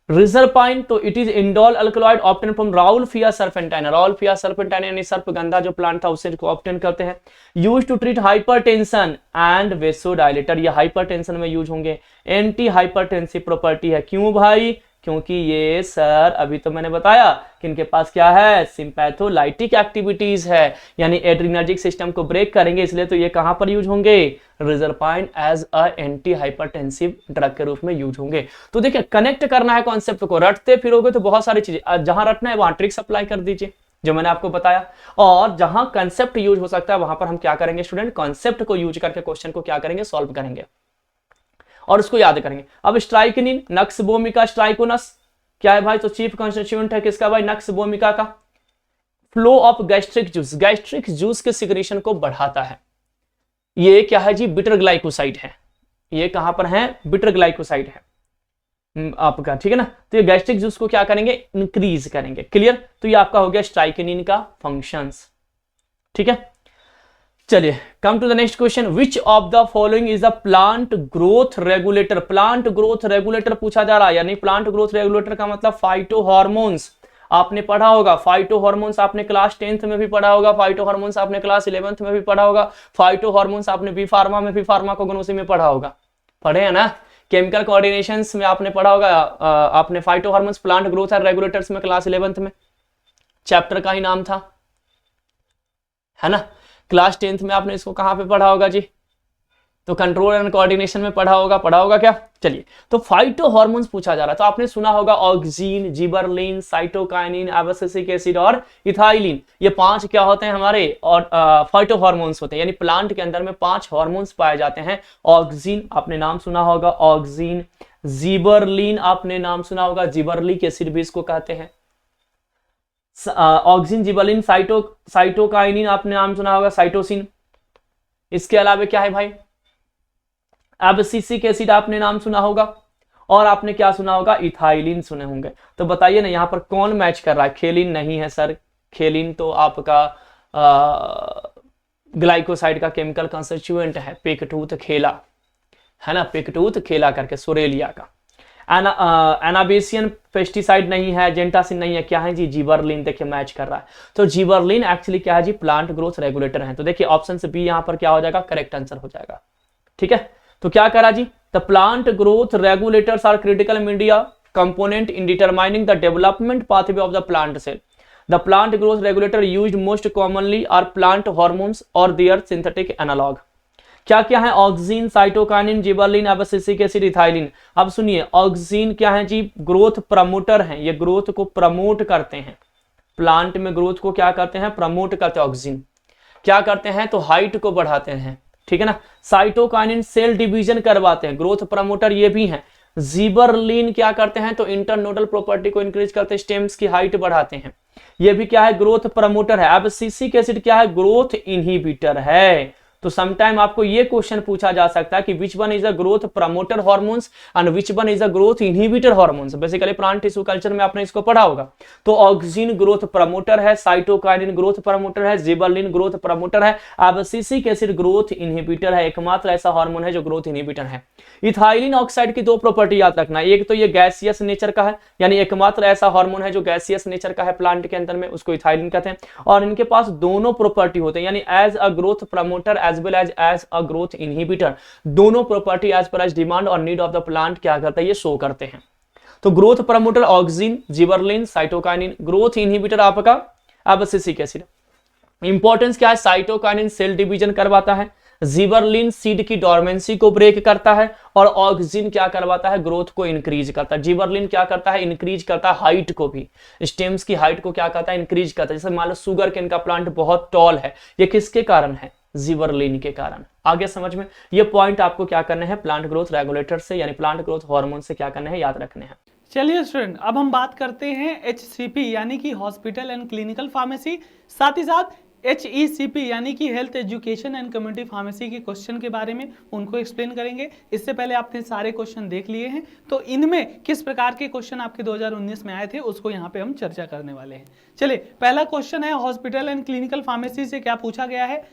रिजरपाइन, तो it is indole alkaloid obtained from Rauwolfia serpentina, Rauwolfia serpentina यानी सर्पगंधा जो प्लांट था उससे ऑब्टेन करते हैं। Use to treat hypertension and vasodilator, ये हाइपरटेंशन में यूज होंगे। एंटी हाइपरटेंसिव प्रॉपर्टी है, क्यों भाई, क्योंकि ये सर अभी तो मैंने बताया कि इनके पास क्या है, सिंपैथोलाइटिक एक्टिविटीज है, यानी एड्रीनर्जिक सिस्टम को ब्रेक करेंगे, इसलिए तो ये कहां पर यूज होंगे, reserpine as a anti hypertensive drug के रूप में यूज होंगे। तो देखिए कनेक्ट करना है कॉन्सेप्ट को, रटते फिरोगे तो बहुत सारी चीजें, जहां रटना है वहां ट्रिक्स अप्लाई कर दीजिए जो मैंने आपको बताया, और जहां कंसेप्ट यूज हो सकता है वहां पर हम क्या करेंगे स्टूडेंट, कॉन्सेप्ट को यूज करके क्वेश्चन को क्या करेंगे, सॉल्व करेंगे और उसको याद करेंगे। अब स्ट्राइकनिन, नक्स बोमिका स्ट्राइकोनस क्या है भाई, तो चीफ कॉन्स्टिट्यूएंट है किसका भाई, नक्स बोमिका का। Flow of gastric juice, gastric juice के सिक्रीशन को बढ़ाता है। ये क्या है जी, बिटर ग्लाइकोसाइड है, ये कहां पर है, बिटर ग्लाइकोसाइड है आपका, ठीक है ना। तो ये गैस्ट्रिक जूस को क्या करेंगे, इंक्रीज करेंगे, क्लियर। तो ये आपका हो गया स्ट्राइकनिन का फंक्शंस, ठीक है। चलिए come to the next question, which of the following is the plant growth regulator, plant growth regulator पूछा जा रहा है, यानी प्लांट ग्रोथ रेगुलेटर का मतलब फाइटो हार्मोन्स आपने पढ़ा होगा। फाइटो हार्मोन्स आपने क्लास 10th में भी पढ़ा होगा, फाइटो हार्मोन्स आपने क्लास 11th में भी पढ़ा होगा, फाइटो हार्मोन्स आपने बी फार्मा में भी फार्माकोगनोसी में पढ़ा होगा, पढ़े हैं ना। केमिकल कोऑर्डिनेशंस में आपने पढ़ा होगा, आपने phyto hormones plant growth and regulators में क्लास 11th में, चैप्टर का ही नाम था, है ना। क्लास 10th में आपने इसको कहां पे पढ़ा होगा जी, तो कंट्रोल एंड कोऑर्डिनेशन में पढ़ा होगा क्या। चलिए, तो फाइटो हार्मोन्स पूछा जा रहा है, तो आपने सुना होगा oxygen, gibberellin, cytokinin, abscisic acid और इथाइलिन, ये 5 क्या होते हैं हमारे और फाइटो हार्मोन्स होते हैं, यानी प्लांट के अंदर में 5 हार्मोन्स पाए जाते हैं। ऑक्सीन आपने नाम सुना होगा, ऑक्सीन, जिबरलिन आपने नाम सुना होगा, जिबरलिक एसिड भी इसको कहते हैं, ऑक्सीन, जिबरलिन, साइटोकाइनिन आपने नाम सुना होगा, साइटोसिन। इसके अलावा क्या है भाई, एब्सिसिक एसिड आपने नाम सुना होगा, और आपने क्या सुना होगा, इथाइलिन सुने होंगे। तो बताइए ना यहाँ पर कौन मैच कर रहा है, खेलिन नहीं है सर, खेलिन तो आपका ग्लाइकोसाइड का केमिकल कंस्टिट्यूएंट है, पिकटूथ खेला, है ना, पिकटूथ खेला करके सोरेलिया का। एनाबेसियन पेस्टिसाइड नहीं है, जेंटासिन नहीं है, क्या है जी, जिबरलिन, देखिए मैच कर रहा है। तो जिबरलिन एक्चुअली क्या है जी, प्लांट ग्रोथ रेगुलेटर है। तो देखिए ऑप्शन से बी यहाँ पर क्या हो जाएगा, करेक्ट आंसर हो जाएगा, ठीक है। तो क्या करा जी, the plant growth regulators are critical media component in determining the development pathway of the plant cell. The plant growth regulator used most commonly are plant hormones और देयर सिंथेटिक एनालॉग। क्या क्या है, auxin, cytokinin, gibberellin, abscisic acid, ethylene. अब सुनिए, oxygen क्या है जी, growth promoter है, ये ग्रोथ को प्रमोट करते हैं, प्लांट में ग्रोथ को क्या करते हैं, प्रमोट करते हैं। ऑक्सीन क्या करते हैं, तो हाइट को बढ़ाते हैं, ठीक है ना। साइटोकाइनिन सेल डिवीजन करवाते हैं, ग्रोथ प्रमोटर ये भी हैं। जिबरलिन क्या करते हैं, तो इंटरनोडल प्रॉपर्टी को इंक्रीज करते हैं, स्टेम्स की हाइट बढ़ाते हैं, ये भी क्या है, ग्रोथ प्रमोटर है। एब्सिसिक एसिड क्या है, ग्रोथ इनहिबिटर है। तो समटाइम आपको ये क्वेश्चन पूछा जा सकता है कि which one is a growth promoter hormones and which one is a growth inhibitor hormones. Basically plant tissue culture में आपने इसको पढ़ा होगा। तो ऑक्सीन ग्रोथ प्रमोटर है, साइटोकाइनिन ग्रोथ प्रमोटर है, जिबरलिन ग्रोथ प्रमोटर है, एब्सिसिक एसिड ग्रोथ इनहिबिटर है, एकमात्र ऐसा हार्मोन है जो ग्रोथ इनहिबिटर है। इथाइलिन ऑक्साइड की 2 प्रॉपर्टी याद रखना, एक तो ये गैसियस नेचर का है, यानी एकमात्र ऐसा हार्मोन है जो गैसियस नेचर का है प्लांट के अंदर में, उसको इथाइलिन कहते हैं। और इनके पास दोनों प्रॉपर्टी होते हैं, यानी as a growth promoter as well as a growth inhibitor, दोनों property as per as demand और नीड ऑफ द प्लांट क्या करता है, ये शो करते हैं। तो growth promoter auxin, gibberellin, cytokinin, growth inhibitor आपका एब्सिसिक एसिड। इंपॉर्टेंस क्या है, साइटोकाइनिन सेल डिवीजन करवाता है, जिबरलिन सीड की डोरमेंसी को ब्रेक करता है, और ऑक्सीन क्या करवाता है, ग्रोथ को इंक्रीज करता है। जिबरलिन क्या करता है, इंक्रीज करता है हाइट को भी, स्टेम्स की हाइट को क्या करता है, इंक्रीज करता है। जैसे मान लो शुगर केन का प्लांट बहुत टॉल है, ये किसके कारण है, जिबरलिन के कारण। आगे समझ में, ये पॉइंट आपको क्या करने हैं, प्लांट ग्रोथ रेगुलेटर से यानी प्लांट ग्रोथ हार्मोन से क्या करने हैं, याद रखने हैं। चलिए स्टूडेंट, अब हम बात करते हैं HCP यानी कि हॉस्पिटल एंड क्लिनिकल फार्मेसी, साथ ही साथ HECP यानी कि health education and community pharmacy के क्वेश्चन के बारे में, उनको एक्सप्लेन करेंगे। इससे पहले आपने सारे क्वेश्चन देख लिए हैं, तो इनमें किस प्रकार के क्वेश्चन आपके 2019 में आए थे उसको यहाँ पे हम चर्चा करने वाले हैं। चलिए, पहला क्वेश्चन है हॉस्पिटल एंड क्लिनिकल फार्मेसी से क्या पूछा गया है,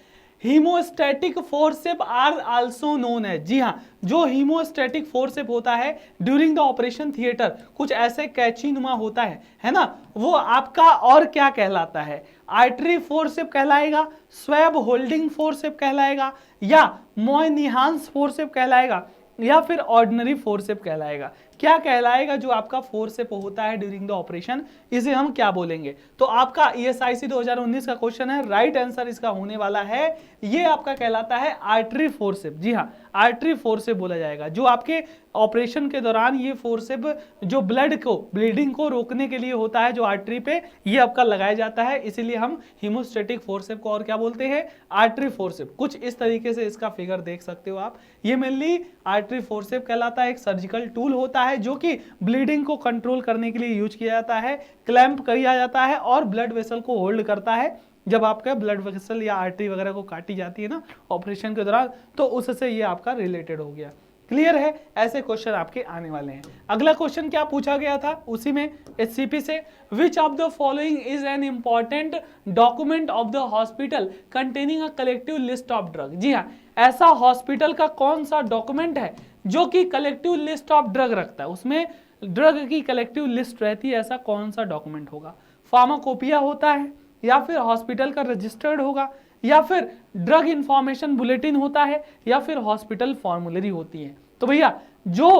hemostatic forceps are also known है। जी हाँ, जो हीमोस्टैटिक फोर्सेप होता है ड्यूरिंग द ऑपरेशन थिएटर, कुछ ऐसे कैची नुमा होता है ना, वो आपका और क्या कहलाता है, आर्टरी फोर्सेप कहलाएगा, स्वैब होल्डिंग फोर्सेप कहलाएगा, या मोयनिहांस फोर्सेप कहलाएगा, या फिर ऑर्डिनरी फोर्सेप कहलाएगा। क्या कहलाएगा जो आपका फोर्सेप होता है ड्यूरिंग द ऑपरेशन, इसे हम क्या बोलेंगे। तो आपका ESIC 2019 का क्वेश्चन है, राइट आंसर इसका होने वाला है, ये आपका कहलाता है आर्टरी फोर्सेप। जी हाँ, आर्टरी फोर्सेप बोला जाएगा। जो आपके ऑपरेशन के दौरान ये फोर्सेप जो ब्लीडिंग को रोकने के लिए होता है, जो आर्टरी पे ये आपका लगाया जाता है, इसीलिए हम हीमोस्टैटिक फोर्सेप को और क्या बोलते हैं, आर्टरी फोर्सेप। कुछ इस तरीके से इसका फिगर देख सकते हो आप। ये मेनली आर्टरी फोर्सेप कहलाता है, एक सर्जिकल टूल होता है जो कि ब्लीडिंग को कंट्रोल करने के लिए यूज किया जाता है, क्लैंप किया जाता है और ब्लड वेसल को होल्ड करता है। जब आपका ब्लड वेसल या आर्टरी वगैरह को काटी जाती है ना ऑपरेशन के दौरान, तो उससे ये आपका रिलेटेड हो गया। क्लियर है, ऐसे क्वेश्चन आपके आने वाले हैं। अगला क्वेश्चन क्या पूछा गया था उसी में HCP से, which of the following is an important document of the hospital containing a collective list of drug. जी हाँ, ऐसा हॉस्पिटल का कौन सा डॉक्यूमेंट है जो कि कलेक्टिव लिस्ट ऑफ ड्रग रखता है, उसमें ड्रग की कलेक्टिव लिस्ट रहती है, ऐसा कौन सा डॉक्यूमेंट होगा। फार्माकोपिया होता है, या फिर हॉस्पिटल का रजिस्टर्ड होगा, या फिर ड्रग इंफॉर्मेशन बुलेटिन होता है, या फिर हॉस्पिटल फॉर्मूलरी होती है। तो भैया जो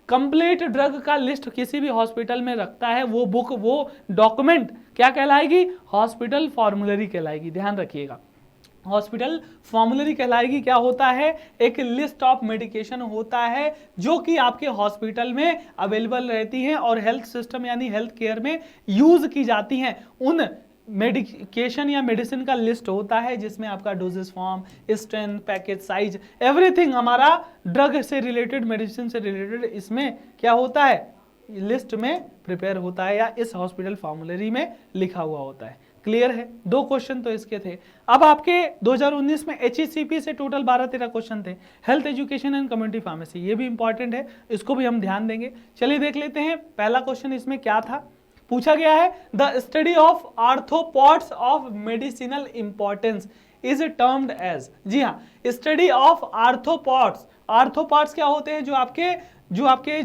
कंप्लीट ड्रग का लिस्ट किसी भी हॉस्पिटल में रखता है वो बुक, वो डॉक्यूमेंट क्या कहलाएगी? हॉस्पिटल फॉर्मूलरी कहलाएगी। ध्यान रखिएगा, हॉस्पिटल फॉर्मूलरी कहलाएगी। क्या होता है? एक लिस्ट ऑफ मेडिकेशन होता है जो कि आपके हॉस्पिटल में अवेलेबल रहती हैं और हेल्थ सिस्टम यानी हेल्थ केयर में यूज की जाती हैं। उन मेडिकेशन या मेडिसिन का लिस्ट होता है जिसमें आपका doses form, strength, package size, everything हमारा ड्रग से रिलेटेड, मेडिसिन से रिलेटेड इसमें क्या होता है? लिस्ट में प्रिपेयर होता है या इस हॉस्पिटल फॉर्मूलरी में लिखा हुआ होता है। क्लियर है? 2 क्वेश्चन तो इसके थे। अब आपके 2019 में HECP से टोटल 12-13 क्वेश्चन थे। Health education and community pharmacy, ये भी इंपॉर्टेंट है, इसको भी हम ध्यान देंगे। चलिए देख लेते हैं पहला क्वेश्चन इसमें क्या था। पूछा गया है the study of arthropods of medicinal importance is termed as. जी हाँ, स्टडी ऑफ आर्थ्रोपॉड्स। आर्थ्रोपॉड्स क्या होते हैं? जो आपके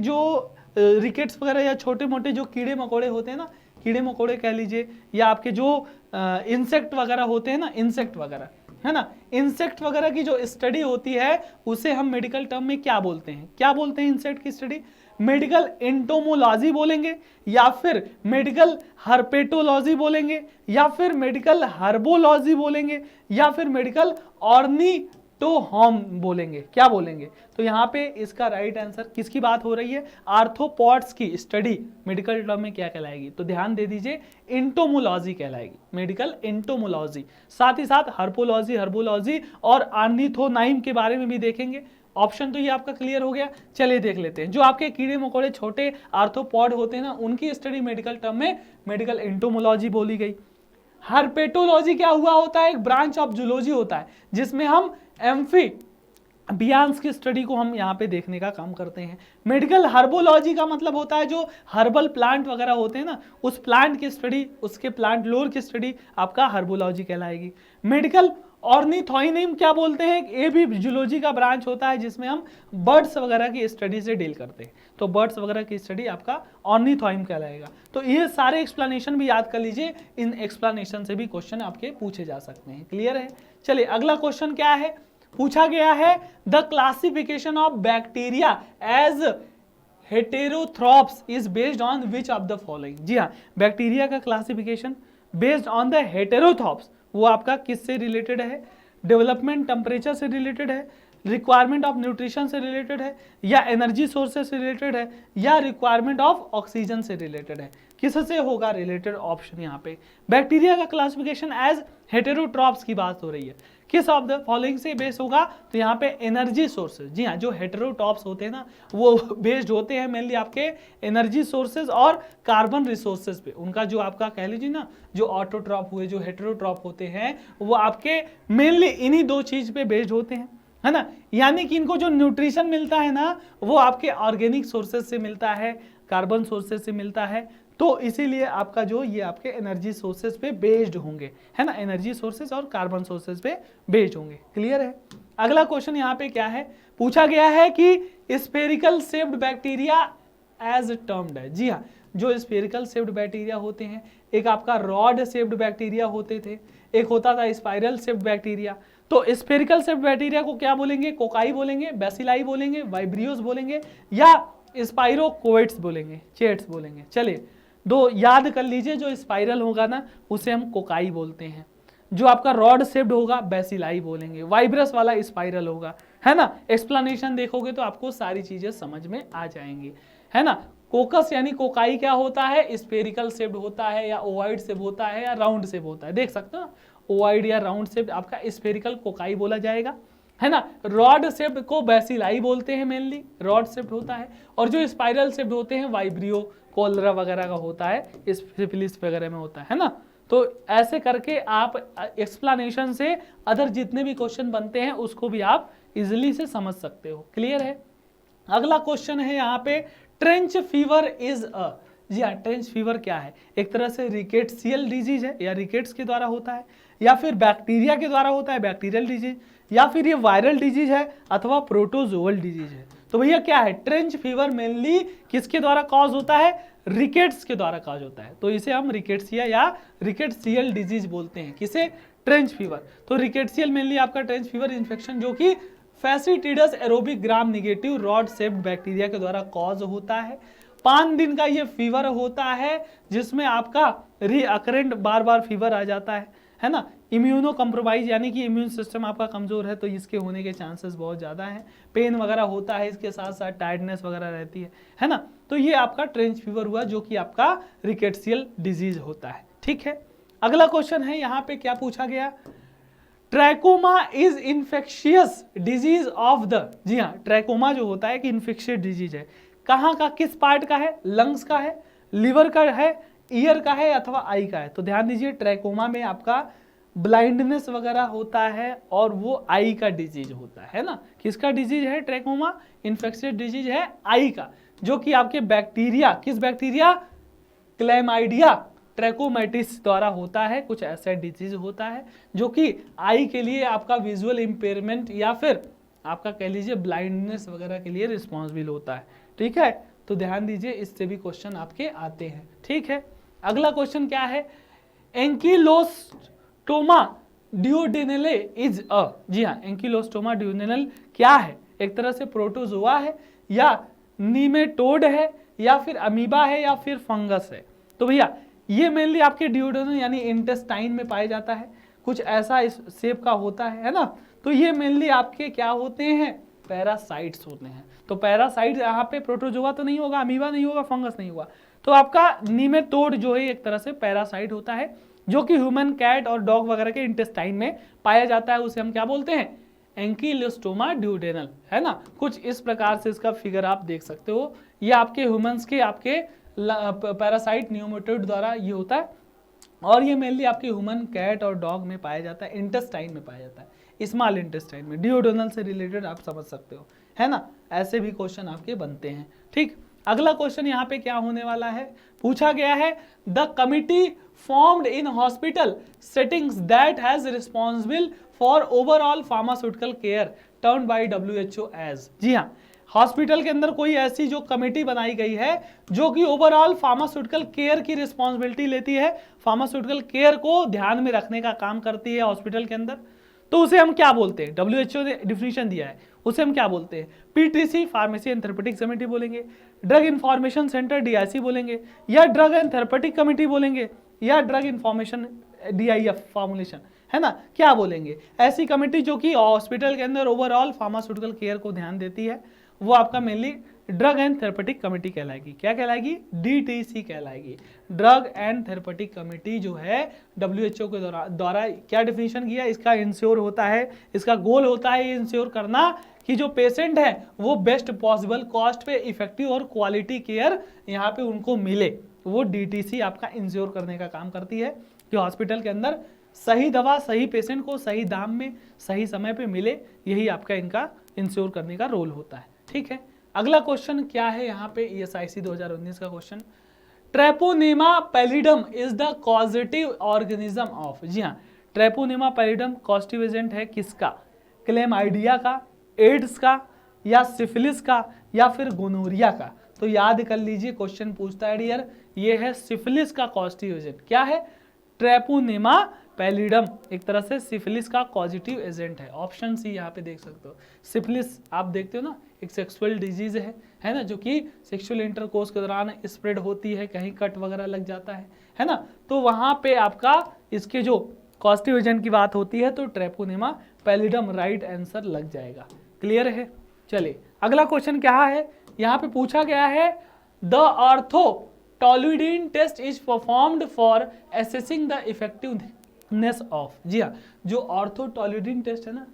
रिकेट्स वगैरह या छोटे मोटे जो कीड़े मकोड़े होते हैं ना, कीड़े मकोड़े कह लीजिए, या आपके जो इंसेक्ट वगैरह होते हैं ना, इंसेक्ट वगैरह है ना, इंसेक्ट वगैरह की जो स्टडी होती है उसे हम मेडिकल टर्म में क्या बोलते हैं? क्या बोलते हैं इंसेक्ट की स्टडी? मेडिकल एंटोमोलॉजी बोलेंगे, या फिर मेडिकल हर्पेटोलॉजी बोलेंगे, या फिर मेडिकल हर्बोलॉजी बोलेंगे, या फिर मेडिकल ऑर्निटोहॉर्म बोलेंगे। क्या बोलेंगे? तो यहाँ पे इसका राइट आंसर किसकी बात हो रही है? आर्थ्रोपॉड्स की स्टडी मेडिकल टर्म में क्या कहलाएगी? तो ध्यान दे दीजिए, एंटोमोलॉजी कहलाएगी, मेडिकल एंटोमोलॉजी। साथ ही साथ हर्पोलॉजी, हर्बोलॉजी और ऑर्निथोनाइम के बारे में भी देखेंगे। ऑप्शन तो ये आपका क्लियर हो गया। चलिए देख लेते हैं, जो आपके कीड़े मकोड़े छोटे आर्थ्रोपॉड होते हैं ना, उनकी स्टडी मेडिकल टर्म में मेडिकल एंटोमोलॉजी बोली गई। हर्पेटोलॉजी क्या हुआ होता है? एक ब्रांच ऑफ जूलॉजी होता है जिसमें हम एम्फीबियंस की स्टडी को हम यहाँ पे देखने का काम करते हैं। मेडिकल हर्बोलॉजी का मतलब होता है जो हर्बल प्लांट वगैरह होते हैं ना, उस प्लांट की स्टडी, उसके प्लांट लोर की स्टडी आपका हर्बोलॉजी कहलाएगी। मेडिकल ऑर्निथोइनिम क्या बोलते हैं? ये भी जूलॉजी का ब्रांच होता है जिसमें हम बर्ड्स वगैरह की स्टडी से डील करते हैं। तो बर्ड्स वगैरह की स्टडी आपका ऑर्निथोइम कहलाएगा। तो ये सारे एक्सप्लेनेशन भी याद कर लीजिए, इन एक्सप्लेनेशन से भी क्वेश्चन आपके पूछे जा सकते हैं। क्लियर है? चलिए अगला क्वेश्चन क्या है? पूछा गया है the classification of bacteria as heterotrophs is based on which of the following. जी हाँ, बैक्टीरिया का classification based on the heterotrophs, वो आपका किससे रिलेटेड है? डेवलपमेंट टेम्परेचर से रिलेटेड है, रिक्वायरमेंट ऑफ न्यूट्रिशन से रिलेटेड है, या एनर्जी सोर्सेस से रिलेटेड है, या रिक्वायरमेंट ऑफ ऑक्सीजन से रिलेटेड है? किससे होगा रिलेटेड? ऑप्शन यहाँ पे बैक्टीरिया का क्लासिफिकेशन एज हेटेरोट्रॉप्स की बात हो रही है। किस ऑफ द फॉलोइंग से बेस होगा? तो यहाँ पे एनर्जी सोर्सेज। जी हाँ, जो हेटेरोट्रॉप्स होते हैं ना, वो बेस्ड होते हैं मेनली आपके एनर्जी सोर्सेज और कार्बन रिसोर्सेज पे। उनका जो आपका कह लीजिए ना, जो ऑटोट्रॉप हुए, जो हेटेरोट्रॉप होते हैं, वो आपके मेनली इन्हीं 2 चीज पे बेस्ड होते हैं, है ना। यानी कि इनको जो न्यूट्रिशन मिलता है ना, वो आपके ऑर्गेनिक सोर्सेज से मिलता है, कार्बन सोर्सेज से मिलता है। तो इसीलिए आपका जो ये आपके एनर्जी सोर्सेज पे बेस्ड होंगे, है ना, एनर्जी सोर्सेज और कार्बन सोर्सेज पे बेस्ड होंगे। क्लियर है? अगला क्वेश्चन यहाँ पे क्या है? पूछा गया है कि spherical shaped bacteria as termed है। जी हाँ, जो स्फेरिकल शेप्ड बैक्टीरिया होते हैं, एक आपका रॉड शेप्ड बैक्टीरिया होते थे, एक होता था स्पाइरल शेप्ड बैक्टीरिया। तो स्फेरिकल शेप्ड बैक्टीरिया को क्या बोलेंगे? कोकाई बोलेंगे, बैसिलाई बोलेंगे, वाइब्रियोस बोलेंगे, या स्पाइरोकोइट्स बोलेंगे, चेट्स बोलेंगे। चलिए 2 याद कर लीजिए। जो स्पाइरल होगा ना, उसे हम कोकाई बोलते हैं। जो आपका रॉड शेप्ड होगा, बैसिलाई बोलेंगे। वाइब्रस वाला स्पाइरल होगा, है ना। एक्सप्लेनेशन देखोगे तो आपको सारी चीजें समझ में आ जाएंगी, है ना। कोकस यानी कोकाई क्या होता है? स्फेरिकल शेप्ड होता है, या ओवाइड शेप होता है, या राउंड शेप होता है। देख सकते हो, ओवाइड या राउंड शेप आपका स्फेरिकल कोकाई बोला जाएगा, है ना। रॉड शेप्ड को बैसिलाई बोलते हैं, मेनली रॉड शेप्ड होता है। और जो स्पाइरल शेप्ड होते हैं, वाइब्रियो, कोलरा वगैरह का होता है, सिफिलिस वगैरह में होता है ना। तो ऐसे करके आप एक्सप्लेनेशन से अदर जितने भी क्वेश्चन बनते हैं उसको भी आप इजिली से समझ सकते हो। क्लियर है? अगला क्वेश्चन है यहाँ पे, ट्रेंच फीवर इज अ। जी हाँ, ट्रेंच फीवर क्या है? एक तरह से रिकेट्सियल डिजीज है, या रिकेट्स के द्वारा होता है, या फिर बैक्टीरिया के द्वारा होता है, बैक्टीरियल डिजीज, या फिर ये वायरल डिजीज है, अथवा प्रोटोजोअल डिजीज है। तो भैया क्या है? ट्रेंच फीवर मेनली किसके द्वारा कॉज होता है? रिकेट्स के द्वारा काज होता है, तो इसे हम रिकेट्सिया या रिकेट्सियल डिजीज बोलते हैं। किसे? Trench fever. तो रिकेट्सियल मेनली आपका ट्रेंच फीवर इन्फेक्शन जो कि fastidious aerobic gram negative rod shaped bacteria के द्वारा कॉज होता है। 5 दिन का ये फीवर होता है जिसमें आपका रीअकरेंट बार बार फीवर आ जाता है ना। इम्यूनो कम्प्रोमाइज यानी कि इम्यून सिस्टम आपका कमजोर है तो इसके होने के चांसेस बहुत ज़्यादा हैं। पेन वगैरह होता है, इसके साथ साथ टायर्डनेस वगैरह रहती है ना। तो ये आपका ट्रेंच फीवर हुआ जो कि आपका रिकेट्सियल डिजीज होता है। ठीक है, अगला क्वेश्चन है यहाँ पे क्या पूछा गया, trachoma is infectious disease of the, जी हाँ, ट्रैकोमा जो होता है कि इन्फेक्शियस डिजीज है, कहाँ का, किस पार्ट का है, लंग्स का है, लिवर का है, ईयर का है अथवा आई का है। तो ध्यान दीजिए ट्रैकोमा में आपका ब्लाइंडनेस वगैरह होता है और वो आई का डिजीज होता है ना। किसका डिजीज है ट्रैकोमा? इन्फेक्शियस डिजीज है आई का, जो कि आपके बैक्टीरिया, किस बैक्टीरिया? क्लैमाइडिया ट्रैकोमैटिस द्वारा होता है। कुछ ऐसा डिजीज होता है जो कि आई के लिए आपका विजुअल इंपेयरमेंट या फिर आपका कह लीजिए ब्लाइंडनेस वगैरह के लिए रिस्पॉन्सिबल होता है। ठीक है, तो ध्यान दीजिए इससे भी क्वेश्चन आपके आते हैं। ठीक है, अगला क्वेश्चन क्या है, एंकिलोस्टोमा ड्यूडेनले इज अ, जी हाँ, एंकिलोस्टोमा ड्यूडेनल क्या है? एक तरह से प्रोटोजोआ है या नीमेटोड है या फिर अमीबा है या फिर फंगस है। तो भैया ये मेनली आपके ड्यूडेनल यानी इंटेस्टाइन में पाया जाता है, कुछ ऐसा इस शेप का होता है ना। तो ये मेनली आपके क्या होते हैं? पैरासाइट्स होते हैं। तो पैरासाइट यहाँ पे प्रोटोजोआ तो नहीं होगा, अमीबा नहीं होगा, फंगस नहीं होगा, तो आपका नीमेटोड जो है एक तरह से पैरासाइट होता है जो कि ह्यूमन, कैट और डॉग वगैरह के इंटेस्टाइन में पाया जाता है। उसे हम क्या बोलते हैं? एंकिलोस्टोमा ड्यूडेनल, है ना। कुछ इस प्रकार से इसका फिगर आप देख सकते हो। ये आपके ह्यूमंस के आपके पैरासाइट न्यूमेटोड द्वारा ये होता है और ये मेनली आपके ह्यूमन, कैट और डॉग में पाया जाता है, इंटेस्टाइन में पाया जाता है, स्मॉल इंटेस्टाइन में। ड्यूडेनल से रिलेटेड आप समझ सकते हो, है ना। ऐसे भी क्वेश्चन आपके बनते हैं। ठीक, अगला क्वेश्चन यहाँ पे क्या होने वाला है, पूछा गया है the committee formed in hospital settings that has responsible for overall pharmaceutical care turned by WHO as, जी हाँ, हॉस्पिटल के अंदर कोई ऐसी जो कमेटी बनाई गई है जो कि ओवरऑल फार्मास्यूटिकल केयर की रिस्पॉन्सिबिलिटी लेती है, फार्मास्यूटिकल केयर को ध्यान में रखने का काम करती है हॉस्पिटल के अंदर, तो उसे हम क्या बोलते हैं? WHO ने डिफिनीशन दिया है, उसे हम क्या बोलते हैं? PTC pharmacy and therapeutic committee बोलेंगे, ड्रग इंफॉर्मेशन सेंटर DIC बोलेंगे, या ड्रग एंड थेरेपेटिक कमेटी बोलेंगे, या ड्रग इंफॉर्मेशन DIF फॉर्मुलेशन, है ना, क्या बोलेंगे? ऐसी कमेटी जो कि हॉस्पिटल के अंदर ओवरऑल फार्मास्यूटिकल केयर को ध्यान देती है वो आपका mainly drug and therapeutic committee कहलाएगी। क्या कहलाएगी? DTC कहलाएगी। ड्रग एंड थेरेपेटिक कमेटी जो है WHO के द्वारा क्या डिफिनीशन किया, इसका इंश्योर होता है, इसका गोल होता है ये इंश्योर करना कि जो पेशेंट है वो बेस्ट पॉसिबल कॉस्ट पे इफेक्टिव और क्वालिटी केयर यहाँ पे उनको मिले। वो DTC आपका इंश्योर करने का काम करती है कि हॉस्पिटल के अंदर सही दवा सही पेशेंट को सही दाम में सही समय पे मिले, यही आपका इनका इंश्योर करने का रोल होता है। ठीक है, अगला क्वेश्चन क्या है यहाँ पे ESIC 2019 का question, treponema pallidum is the causative organism of, जी हाँ, ट्रेपोनेमा पैलिडम कॉजेटिव एजेंट है किसका? क्लेमाइडिया का, एड्स का, या सिफिलिस का, या फिर गोनोरिया का। तो याद कर लीजिए क्वेश्चन पूछता है डियर, ये है सिफिलिस का कॉजेटिव एजेंट। क्या है? ट्रेपोनेमा पैलिडम एक तरह से सिफिलिस का पॉजिटिव एजेंट है। ऑप्शन सी यहाँ पे देख सकते हो। सिफिलिस आप देखते हो ना, एक सेक्सुअल डिजीज है ना, जो कि सेक्सुअल इंटरकोर्स के दौरान स्प्रेड होती है, कहीं कट वगैरह लग जाता है ना, तो वहाँ पे आपका इसके जो पॉजिटिव एजेंट की बात होती है तो ट्रेपोनेमा पैलिडम राइट आंसर लग जाएगा। क्लियर है? चलिए अगला क्वेश्चन क्या है, यहाँ पे पूछा गया है the orthotolidine test is performed for assessing the effectiveness of, जी हाँ, जो ऑर्थोटॉलिडीन टेस्ट है ना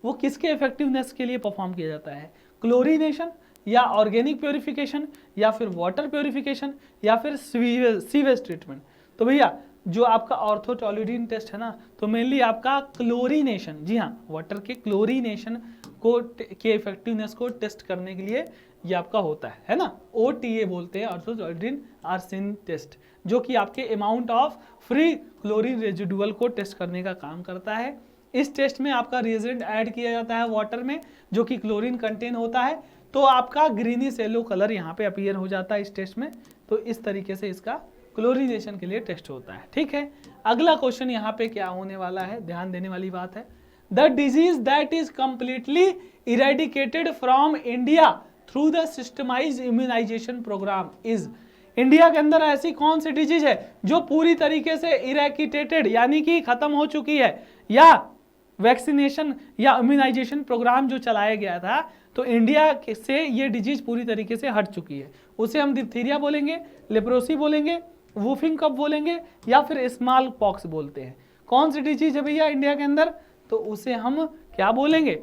वो किसके इफेक्टिवनेस के लिए परफॉर्म किया जाता है? क्लोरीनेशन या ऑर्गेनिक प्योरिफिकेशन या फिर वाटर प्योरिफिकेशन या फिर सीवेज ट्रीटमेंट। तो भैया जो आपका ऑर्थोटॉलिडीन टेस्ट है ना तो मेनली आपका क्लोरीनेशन, जी हाँ, वाटर के क्लोरीनेशन को के इफेक्टिवनेस को टेस्ट करने के लिए ये आपका होता है ना, OTA बोलते हैं, ऑर्थोटॉलिडीन आर्सेन टेस्ट, जो कि आपके amount of free chlorine residual को टेस्ट करने का काम करता है। इस टेस्ट में आपका रिएजेंट ऐड किया जाता है वाटर में जो कि क्लोरीन कंटेन होता है, तो आपका ग्रीनिश येलो कलर यहाँ पे अपीयर हो जाता है इस टेस्ट में, तो इस तरीके से इसका क्लोरीनेशन के लिए टेस्ट होता है। ठीक है, अगला क्वेश्चन यहाँ पे क्या होने वाला है, ध्यान देने वाली बात है। The disease that is completely eradicated from India through the systemized immunization program is. India के अंदर ऐसी कौन सी डिजीज है जो पूरी तरीके से इरेडिकेटेड यानी कि खत्म हो चुकी है, या वैक्सीनेशन या इम्यूनाइजेशन प्रोग्राम जो चलाया गया था, तो इंडिया से ये डिजीज पूरी तरीके से हट चुकी है। उसे हम डिप्थीरिया बोलेंगे, लेप्रोसी बोलेंगे, वुफिंग कफ बोलेंगे, या फिर स्मॉल पॉक्स बोलते हैं। कौन सी डिजीज है भैया इंडिया के अंदर, तो उसे हम क्या बोलेंगे,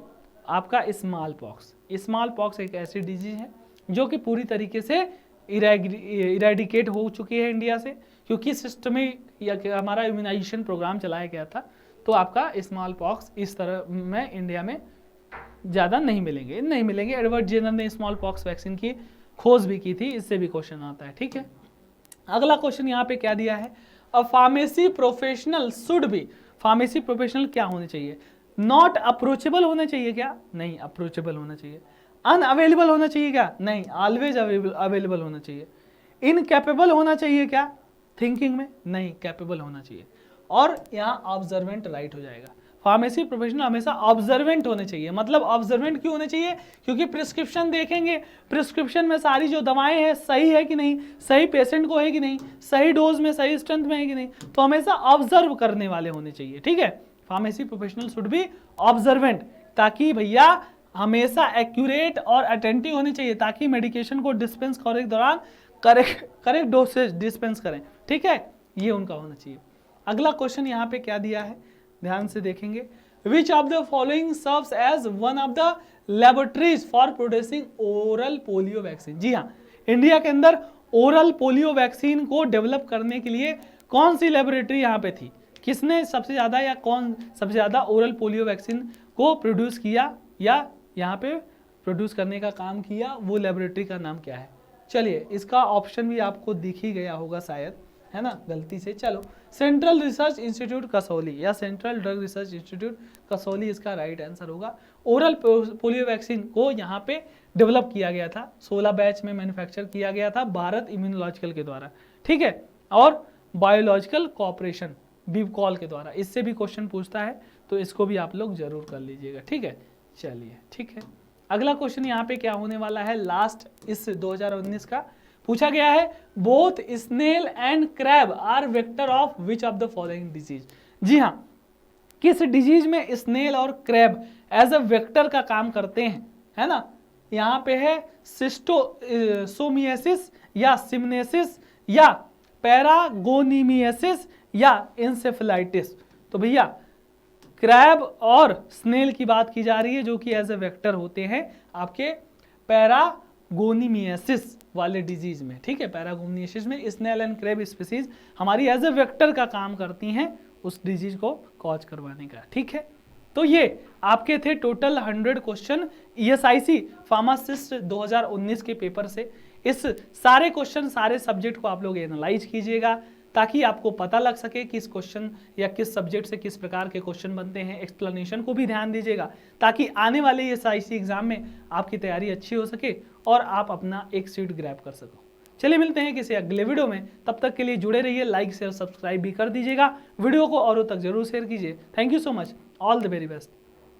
आपका स्मॉल पॉक्स। स्मॉल पॉक्स एक ऐसी डिजीज है जो कि पूरी तरीके से इरेडिकेट हो चुकी है इंडिया से, क्योंकि सिस्टमिक या हमारा इम्यूनाइजेशन प्रोग्राम चलाया गया था। तो आपका स्मॉल पॉक्स इस तरह में इंडिया में ज़्यादा नहीं मिलेंगे। एडवर्ड जेनर ने स्मॉल पॉक्स वैक्सीन की खोज भी की थी, इससे भी क्वेश्चन आता है। ठीक है, अगला क्वेश्चन यहाँ पे क्या दिया है, अ pharmacy professional should be. Pharmacy professional क्या होने चाहिए, नॉट अप्रोचेबल होना चाहिए क्या, नहीं अप्रोचेबल होना चाहिए। अनअवेलेबल होना चाहिए क्या, नहीं ऑलवेज अवेलेबल होना चाहिए। इनकैपेबल होना चाहिए क्या, थिंकिंग में, नहीं कैपेबल होना चाहिए। और यहाँ ऑब्जर्वेंट राइट हो जाएगा। फार्मेसी प्रोफेशनल हमेशा ऑब्जर्वेंट होने चाहिए। मतलब ऑब्जर्वेंट क्यों होने चाहिए, क्योंकि प्रिस्क्रिप्शन देखेंगे, प्रिस्क्रिप्शन में सारी जो दवाएं हैं सही है कि नहीं, सही पेशेंट को है कि नहीं, सही डोज में सही स्ट्रेंथ में है कि नहीं, तो हमेशा ऑब्जर्व करने वाले होने चाहिए। ठीक है, pharmacy professional should be observant, ताकि भैया हमेशा एक्यूरेट और अटेंटिव होने चाहिए, ताकि मेडिकेशन को डिस्पेंस करने के दौरान करेक्ट डोसेज डिस्पेंस करें। ठीक है, ये उनका होना चाहिए। अगला क्वेश्चन यहाँ पे क्या दिया है, ध्यान से देखेंगे। Which of the following serves as one of the laboratories for producing oral polio vaccine. जी हाँ, इंडिया के अंदर ओरल पोलियो वैक्सीन को डेवलप करने के लिए कौन सी लेबोरेटरी यहाँ पे थी, किसने सबसे ज़्यादा या कौन सबसे ज़्यादा ओरल पोलियो वैक्सीन को प्रोड्यूस किया या यहाँ पे प्रोड्यूस करने का काम किया, वो लेबोरेटरी का नाम क्या है। चलिए, इसका ऑप्शन भी आपको दिख ही गया होगा शायद, है ना, गलती से। चलो, सेंट्रल रिसर्च इंस्टीट्यूट कसौली या central drug research institute Kasauli इसका राइट आंसर होगा। ओरल पोलियो वैक्सीन को यहाँ पे डेवलप किया गया था, 16 बैच में मैन्युफैक्चर किया गया था भारत इम्यूनोलॉजिकल के द्वारा। ठीक है, और बायोलॉजिकल कॉपरेशन बीवकॉल के द्वारा। इससे भी क्वेश्चन पूछता है, तो इसको भी आप लोग जरूर कर लीजिएगा। ठीक है, चलिए ठीक है। अगला क्वेश्चन यहाँ पे क्या होने वाला है, लास्ट इस 2019 का पूछा गया है, both snail and crab are vector of which of the following disease. जी हाँ, किस डिजीज में स्नेल और क्रैब एज अ वेक्टर का काम करते हैं, है ना। यहाँ पे है सिस्टोसोमियासिस या सिमनेसिस या पैरागोनीमियासिस या इंसेफेलाइटिस। तो भैया क्रैब और स्नेल की बात की जा रही है, जो कि एज ए वेक्टर होते हैं आपके पैरागोनीमियासिस वाले डिजीज में। ठीक है, पैरागोनीमियासिस में स्नेल एंड क्रैब स्पीसीज हमारी एज ए वेक्टर का काम करती हैं उस डिजीज को कॉज करवाने का। ठीक है, तो ये आपके थे टोटल 100 क्वेश्चन ESIC फार्मासिस्ट 2019 के पेपर से। इस सारे क्वेश्चन सारे सब्जेक्ट को आप लोग एनालाइज कीजिएगा, ताकि आपको पता लग सके किस क्वेश्चन या किस सब्जेक्ट से किस प्रकार के क्वेश्चन बनते हैं। एक्सप्लेनेशन को भी ध्यान दीजिएगा, ताकि आने वाले ESIC एग्जाम में आपकी तैयारी अच्छी हो सके और आप अपना एक सीट ग्रैब कर सको। चलिए मिलते हैं किसी अगले वीडियो में, तब तक के लिए जुड़े रहिए, लाइक शेयर सब्सक्राइब भी कर दीजिएगा, वीडियो को औरों तक जरूर शेयर कीजिए। Thank you so much, all the very best.